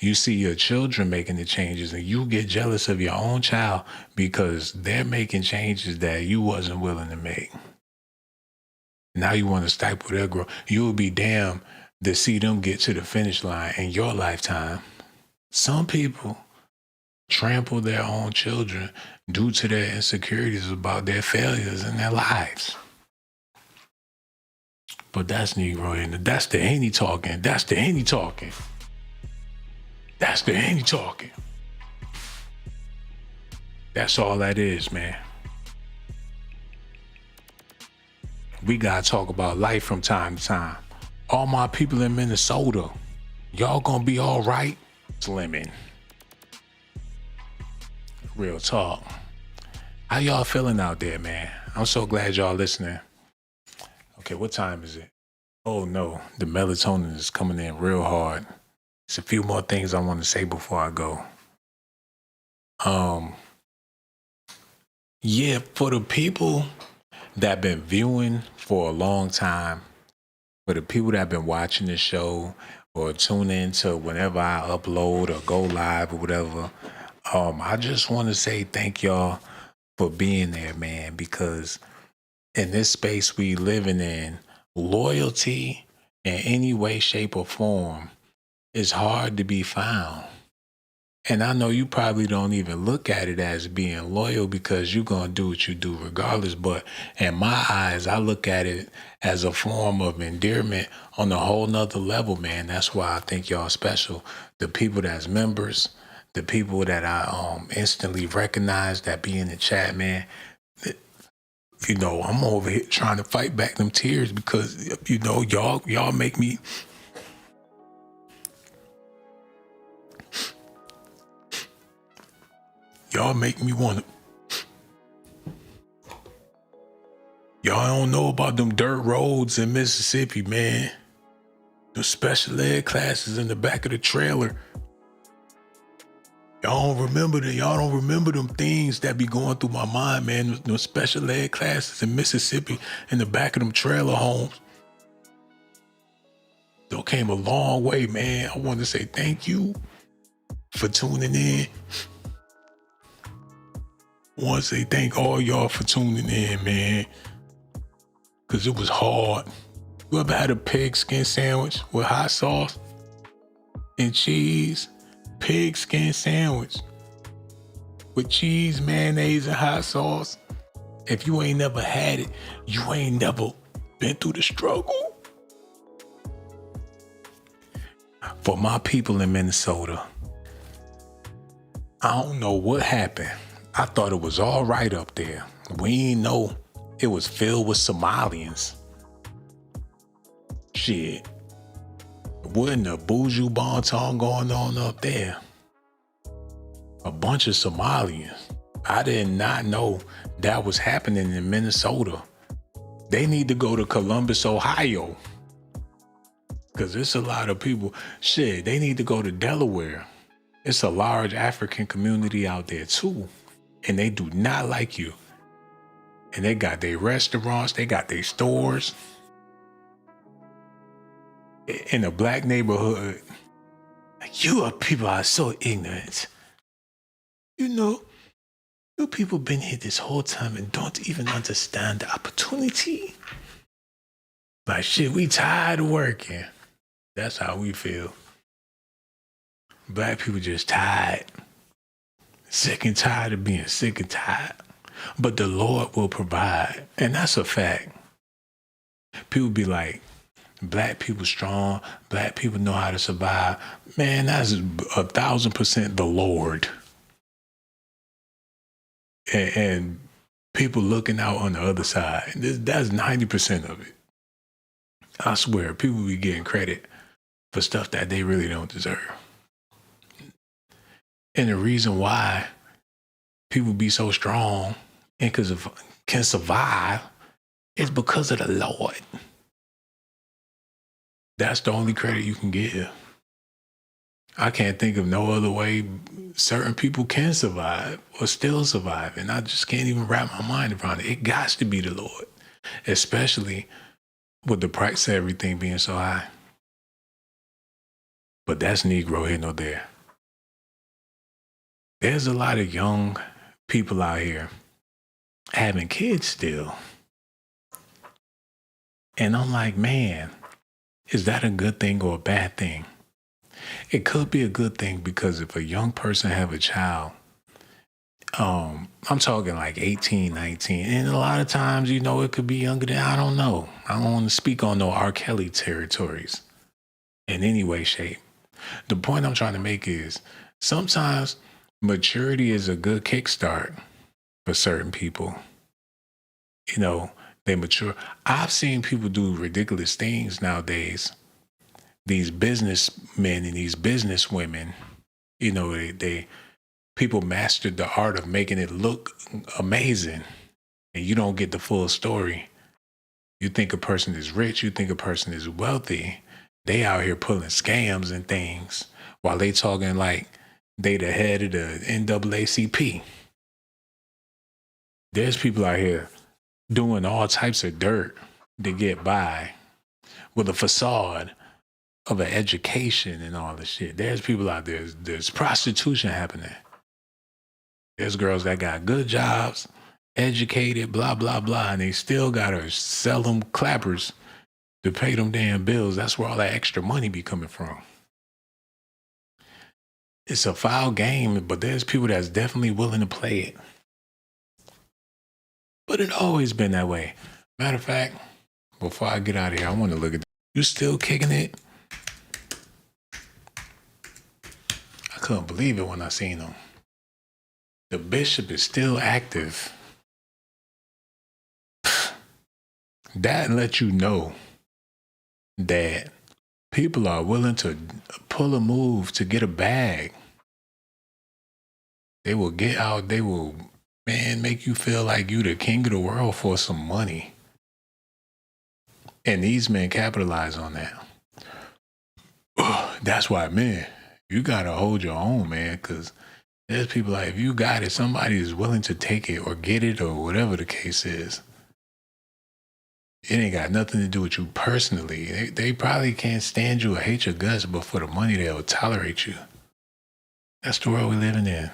you see your children making the changes and you get jealous of your own child because they're making changes that you wasn't willing to make. Now you want to stifle their growth. You will be damned to see them get to the finish line in your lifetime. Some people trample their own children due to their insecurities about their failures in their lives. But that's Negro, and that's the Henny talking. That's the Henny talking. That's the Henny talking. That's all that is, man. We gotta talk about life from time to time. All my people in Minnesota, y'all gonna be all right? Slimming. Real talk. How y'all feeling out there, man? I'm so glad y'all listening. Okay, what time is it? Oh no, the melatonin is coming in real hard. There's a few more things I want to say before I go. Yeah, for the people that been viewing for a long time, for the people that been watching the show or tune in to whenever I upload or go live or whatever, I just want to say thank y'all for being there, man, because in this space we living in, loyalty in any way, shape, or form is hard to be found. And I know you probably don't even look at it as being loyal because you're going to do what you do regardless. But in my eyes, I look at it as a form of endearment on a whole nother level, man. That's why I think y'all special. The people that's members, the people that I instantly recognize that be in the chat, man. You know, I'm over here trying to fight back them tears because, you know, y'all make me... Y'all make me want to. Y'all don't know about them dirt roads in Mississippi, man. The special ed classes in the back of the trailer. Y'all don't remember them things that be going through my mind, man. Them special ed classes in Mississippi in the back of them trailer homes. Y'all came a long way, man. I want to say thank you for tuning in. I want to say thank all y'all for tuning in, man. Because it was hard. You ever had a pig skin sandwich with hot sauce and cheese? Pig skin sandwich with cheese, mayonnaise, and hot sauce. If you ain't never had it, you ain't never been through the struggle. For my people in Minnesota, I don't know what happened. I thought it was all right up there. We ain't know it was filled with Somalians. Shit. Wasn't a buju bonton going on up there? A bunch of Somalians. I did not know that was happening in Minnesota. They need to go to Columbus, Ohio. Because there's a lot of people. Shit, they need to go to Delaware. It's a large African community out there too. And they do not like you. And they got their restaurants, they got their stores. In a black neighborhood, people are so ignorant. You know, you people been here this whole time and don't even understand the opportunity. Like shit, we tired of working. That's how we feel. Black people just tired. Sick and tired of being sick and tired. But the Lord will provide. And that's a fact. People be like, black people strong, black people know how to survive. Man, that's 1,000% the Lord. And people looking out on the other side. That's 90% of it. I swear, people be getting credit for stuff that they really don't deserve. And the reason why people be so strong and can survive is because of the Lord. That's the only credit you can give. I can't think of no other way certain people can survive or still survive. And I just can't even wrap my mind around it. It got to be the Lord, especially with the price of everything being so high. But that's Negro here nor there. There's a lot of young people out here having kids still. And I'm like, man, is that a good thing or a bad thing? It could be a good thing because if a young person have a child, I'm talking like 18, 19, and a lot of times, you know, it could be younger than, I don't know. I don't want to speak on no R. Kelly territories in any way, shape. The point I'm trying to make is sometimes maturity is a good kickstart for certain people. You know, they mature. I've seen people do ridiculous things nowadays. These businessmen and these businesswomen, you know, people mastered the art of making it look amazing, and you don't get the full story. You think a person is rich, you think a person is wealthy. They out here pulling scams and things while they talking like they the head of the NAACP. There's people out here doing all types of dirt to get by with a facade of an education and all this shit. There's people out there, there's prostitution happening. There's girls that got good jobs, educated, blah, blah, blah, and they still gotta sell them clappers to pay them damn bills. That's where all that extra money be coming from. It's a foul game, but there's people that's definitely willing to play it. But it always been that way. Matter of fact, before I get out of here, I want to look at you still kicking it? I couldn't believe it when I seen him. The bishop is still active. That lets you know that people are willing to pull a move to get a bag. They will get out. They will, man, make you feel like you the king of the world for some money. And these men capitalize on that. That's why, man, you got to hold your own, man, because there's people like, if you got it, somebody is willing to take it or get it or whatever the case is. It ain't got nothing to do with you personally. They probably can't stand you or hate your guts, but for the money, they'll tolerate you. That's the world we're living in.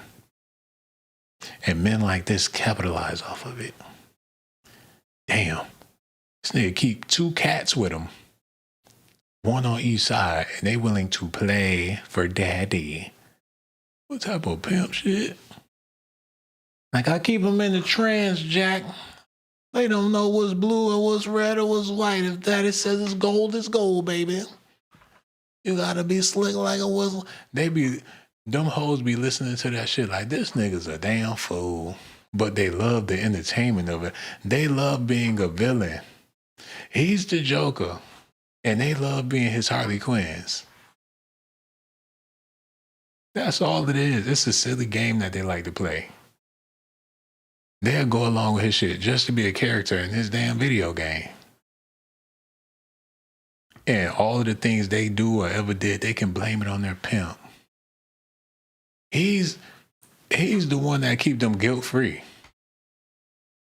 And men like this capitalize off of it. Damn. This nigga keep 2 cats with him. 1 on each side, and they willing to play for daddy. What type of pimp shit? Like, I keep them in the trance, Jack. They don't know what's blue or what's red or what's white. If daddy says it's gold, baby. You gotta be slick like a whistle. Them hoes be listening to that shit like, this nigga's a damn fool. But they love the entertainment of it. They love being a villain. He's the Joker. And they love being his Harley Quinns. That's all it is. It's a silly game that they like to play. They'll go along with his shit just to be a character in his damn video game. And all of the things they do or ever did, they can blame it on their pimp. He's the one that keep them guilt-free.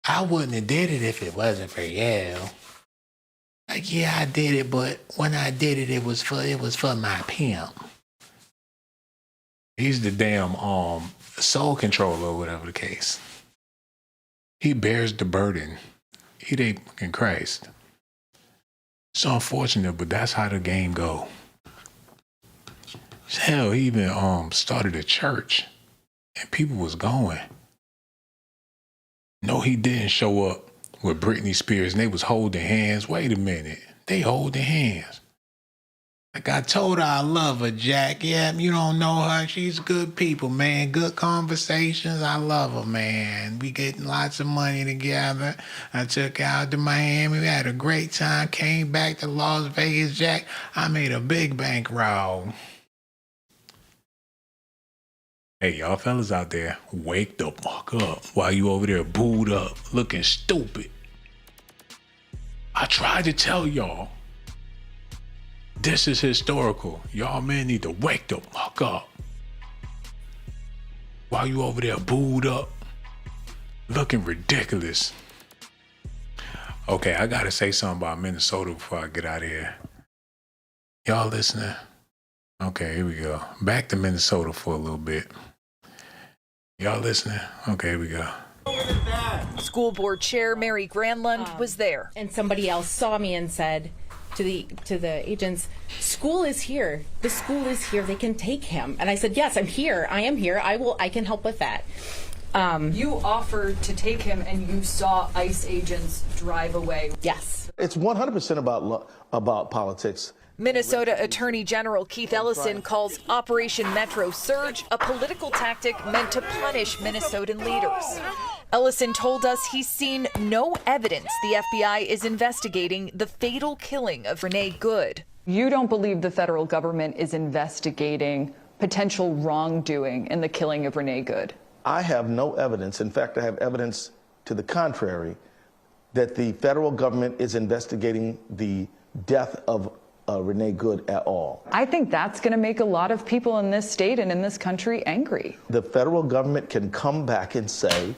I wouldn't have did it if it wasn't for you. Like, yeah, I did it, but when I did it, it was for my pimp. He's the damn soul controller or whatever the case. He bears the burden. He ain't fucking Christ. It's unfortunate, but that's how the game go. Hell, he even started a church, and people was going. No, he didn't show up with Britney Spears, and they was holding hands. Wait a minute. They holding hands. Like, I told her I love her, Jack. Yeah, you don't know her. She's good people, man. Good conversations. I love her, man. We getting lots of money together. I took her out to Miami. We had a great time. Came back to Las Vegas, Jack. I made a big bankroll. Hey, y'all fellas out there, wake the fuck up while you over there booed up, looking stupid. I tried to tell y'all, this is historical. Y'all men need to wake the fuck up. While you over there booed up, looking ridiculous. Okay, I gotta say something about Minnesota before I get out of here. Y'all listening? Okay, here we go. Back to Minnesota for a little bit. Y'all listening? Okay, here we go. School board chair Mary Granlund was there. And somebody else saw me and said to the agents, school is here. The school is here. They can take him. And I said, yes, I'm here. I am here. I can help with that. You offered to take him and you saw ICE agents drive away. Yes. It's 100% about politics. Minnesota Attorney General Keith Ellison calls Operation Metro Surge a political tactic meant to punish Minnesotan leaders. Ellison told us he's seen no evidence the FBI is investigating the fatal killing of Renee Good. You don't believe the federal government is investigating potential wrongdoing in the killing of Renee Good? I have no evidence. In fact, I have evidence to the contrary, that the federal government is investigating the death of Renee Good at all. I think that's going to make a lot of people in this state and in this country angry. The federal government can come back and say,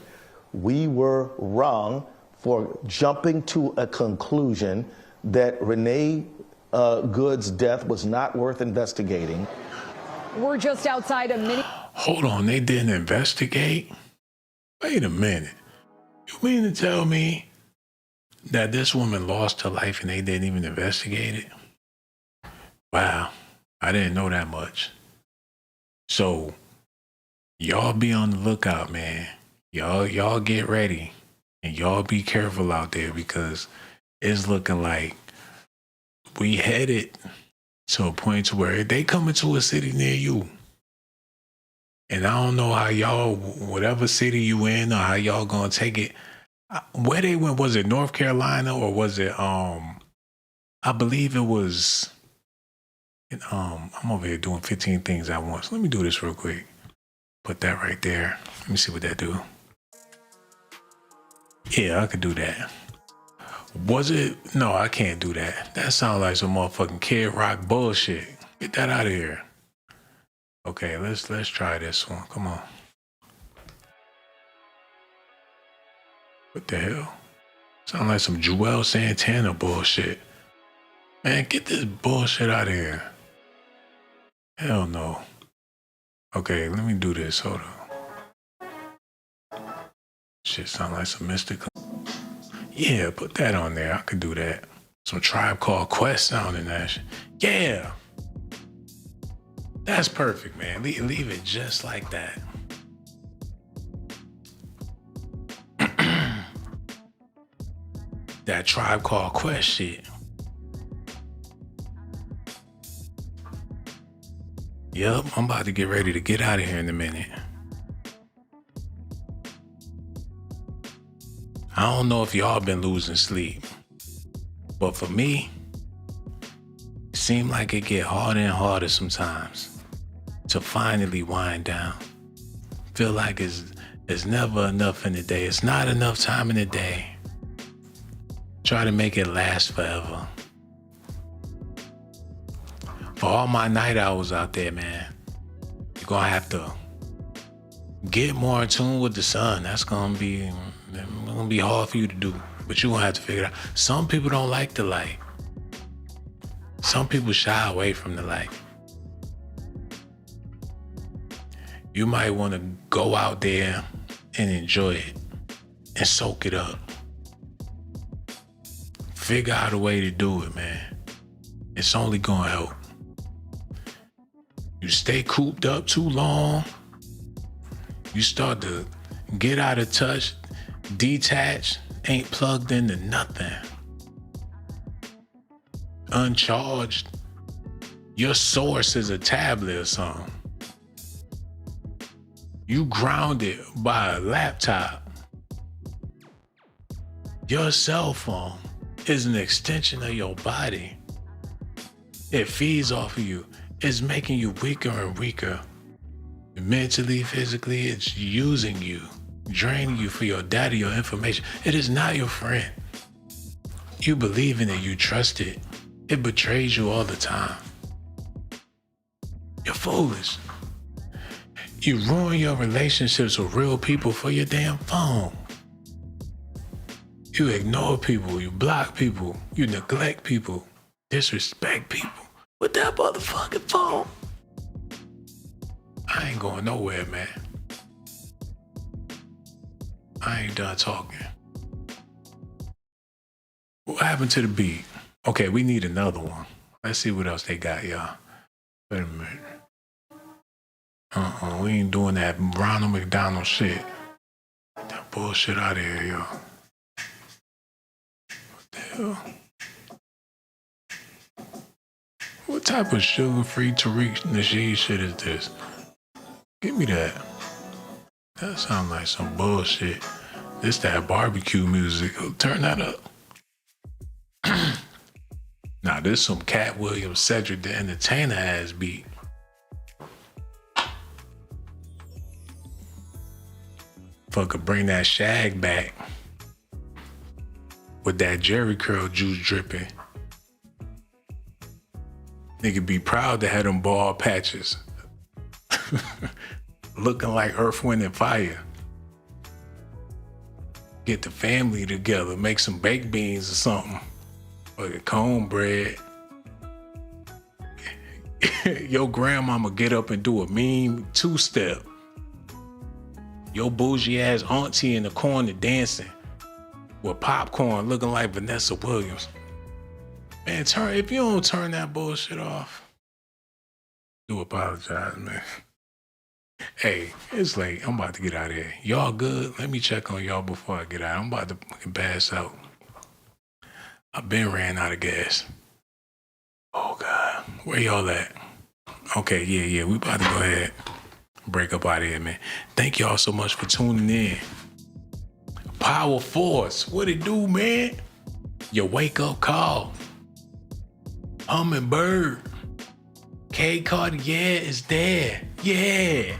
we were wrong for jumping to a conclusion that Renee Good's death was not worth investigating. We're just outside a mini... Hold on, they didn't investigate? Wait a minute. You mean to tell me that this woman lost her life and they didn't even investigate it? Wow, I didn't know that much. So, y'all be on the lookout, man. Y'all get ready. And y'all be careful out there because it's looking like we headed to a point to where they coming to a city near you. And I don't know how y'all, whatever city you in or how y'all gonna take it. Where they went, was it North Carolina or was it, I believe it was... I'm over here doing 15 things at once. Let me do this real quick. Put that right there. Let me see what that do. Yeah, I could do that. Was it? No, I can't do that. That sounds like some motherfucking Kid Rock bullshit. Get that out of here. Okay, let's try this one. Come on. What the hell? Sound like some Joel Santana bullshit. Man, get this bullshit out of here. Hell no. Okay, let me do this. Hold on. Shit sound like some mystical. Yeah, put that on there. I could do that. Some Tribe Called Quest sounding that shit. Yeah. That's perfect, man. Leave it just like that. That Tribe Called Quest shit. Yup, I'm about to get ready to get out of here in a minute. I don't know if y'all been losing sleep, but for me, it seems like it get harder and harder sometimes to finally wind down. Feel like it's never enough in the day. It's not enough time in the day. Try to make it last forever. For all my night owls out there, man, you're gonna have to get more in tune with the sun. That's gonna be hard for you to do, but you're gonna have to figure it out. Some people don't like the light. Some people shy away from the light. You might want to go out there and enjoy it and soak it up. Figure out a way to do it, man. It's only gonna help. You stay cooped up too long, you start to get out of touch, detach, ain't plugged into nothing. Uncharged. Your source is a tablet or something. You grounded by a laptop. Your cell phone is an extension of your body. It feeds off of you. It's making you weaker and weaker. Mentally, physically, it's using you, draining you for your data, your information. It is not your friend. You believe in it, you trust it. It betrays you all the time. You're foolish. You ruin your relationships with real people for your damn phone. You ignore people, you block people, you neglect people, disrespect people with that motherfucking phone. I ain't going nowhere, man. I ain't done talking. What happened to the beat? Okay, we need another one. Let's see what else they got, y'all. Wait a minute. We ain't doing that Ronald McDonald shit. Get that bullshit out of here, y'all. What the hell? What type of sugar-free Tariq Nasheed shit is this? Give me that. That sounds like some bullshit. This that barbecue music. Turn that up. Now this some Cat Williams, Cedric the Entertainer ass beat. Fucker bring that shag back with that Jerry curl juice dripping. Nigga be proud to have them bald patches. Looking like Earth, Wind, and Fire. Get the family together, make some baked beans or something. Or a cornbread. Your grandmama get up and do a mean two-step. Your bougie ass auntie in the corner dancing with popcorn looking like Vanessa Williams. Man, if you don't turn that bullshit off, do apologize, man. Hey, it's late. I'm about to get out of here. Y'all good? Let me check on y'all before I get out. I'm about to fucking pass out. I've been ran out of gas. Oh, God. Where y'all at? Okay, yeah. We about to go ahead. Break up out of here, man. Thank y'all so much for tuning in. Power Force, what it do, man? Your wake-up call. Hummingbird. K Cartier is there. Yeah.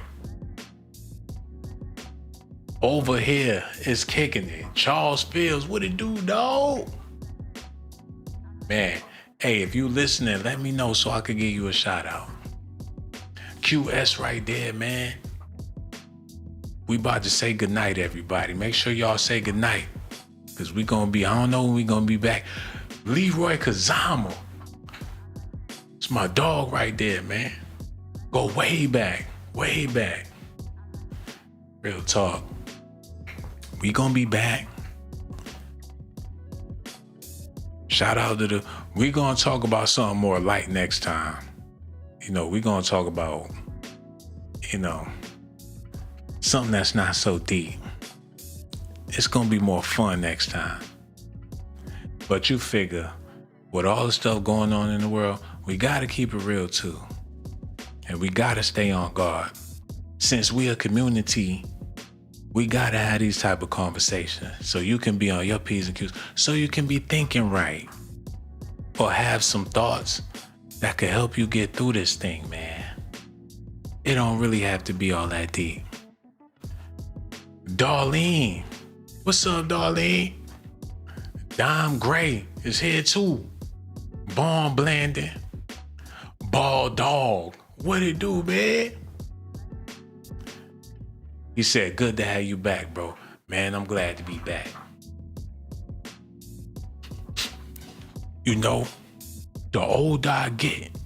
Over here is kicking it. Charles Fields, what it do, dog? Man, hey, if you listening, let me know so I could give you a shout out. QS right there, man. We about to say goodnight, everybody. Make sure y'all say goodnight. Because we gonna be, I don't know when we gonna be back. Leroy Kazama. It's my dog right there, man. Go way back, way back. Real talk. We gonna be back. Shout out to we gonna talk about something more light next time. You know, we gonna talk about, you know, something that's not so deep. It's gonna be more fun next time. But you figure, with all the stuff going on in the world, we gotta keep it real too. And we gotta stay on guard. Since we a community, we gotta have these type of conversations so you can be on your P's and Q's, so you can be thinking right. Or have some thoughts that could help you get through this thing, man. It don't really have to be all that deep. Darlene. What's up, Darlene? Dom Gray is here too. Born Blandon. Ball Dog. What it do, man? He said, good to have you back, bro. Man, I'm glad to be back. You know, the older I get,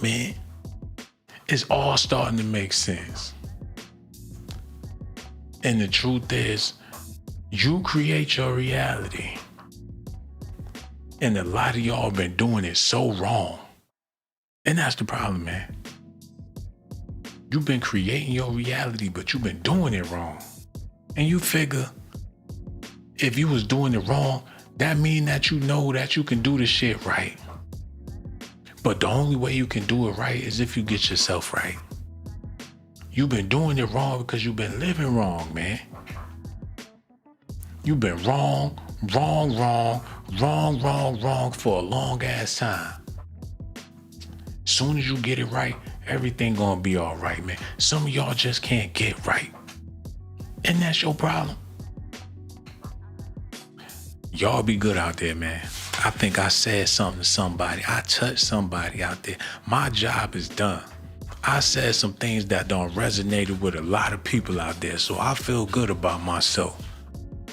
man, it's all starting to make sense. And the truth is, you create your reality. And a lot of y'all been doing it so wrong. And that's the problem, man. You've been creating your reality, but you've been doing it wrong. And you figure, if you was doing it wrong, that mean that you know that you can do the shit right. But the only way you can do it right is if you get yourself right. You've been doing it wrong because you've been living wrong, man. You've been wrong for a long ass time. Soon as you get it right, everything gonna be all right, man. Some of y'all just can't get right. And that's your problem. Y'all be good out there, man. I think I said something to somebody. I touched somebody out there. My job is done. I said some things that don't resonate with a lot of people out there, so I feel good about myself,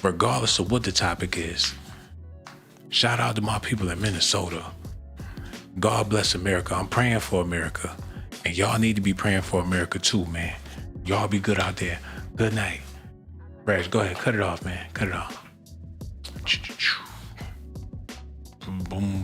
regardless of what the topic is. Shout out to my people in Minnesota. God bless America. I'm praying for America. And y'all need to be praying for America too, man. Y'all be good out there. Good night. Reg, go ahead. Cut it off, man. Cut it off. Boom, boom.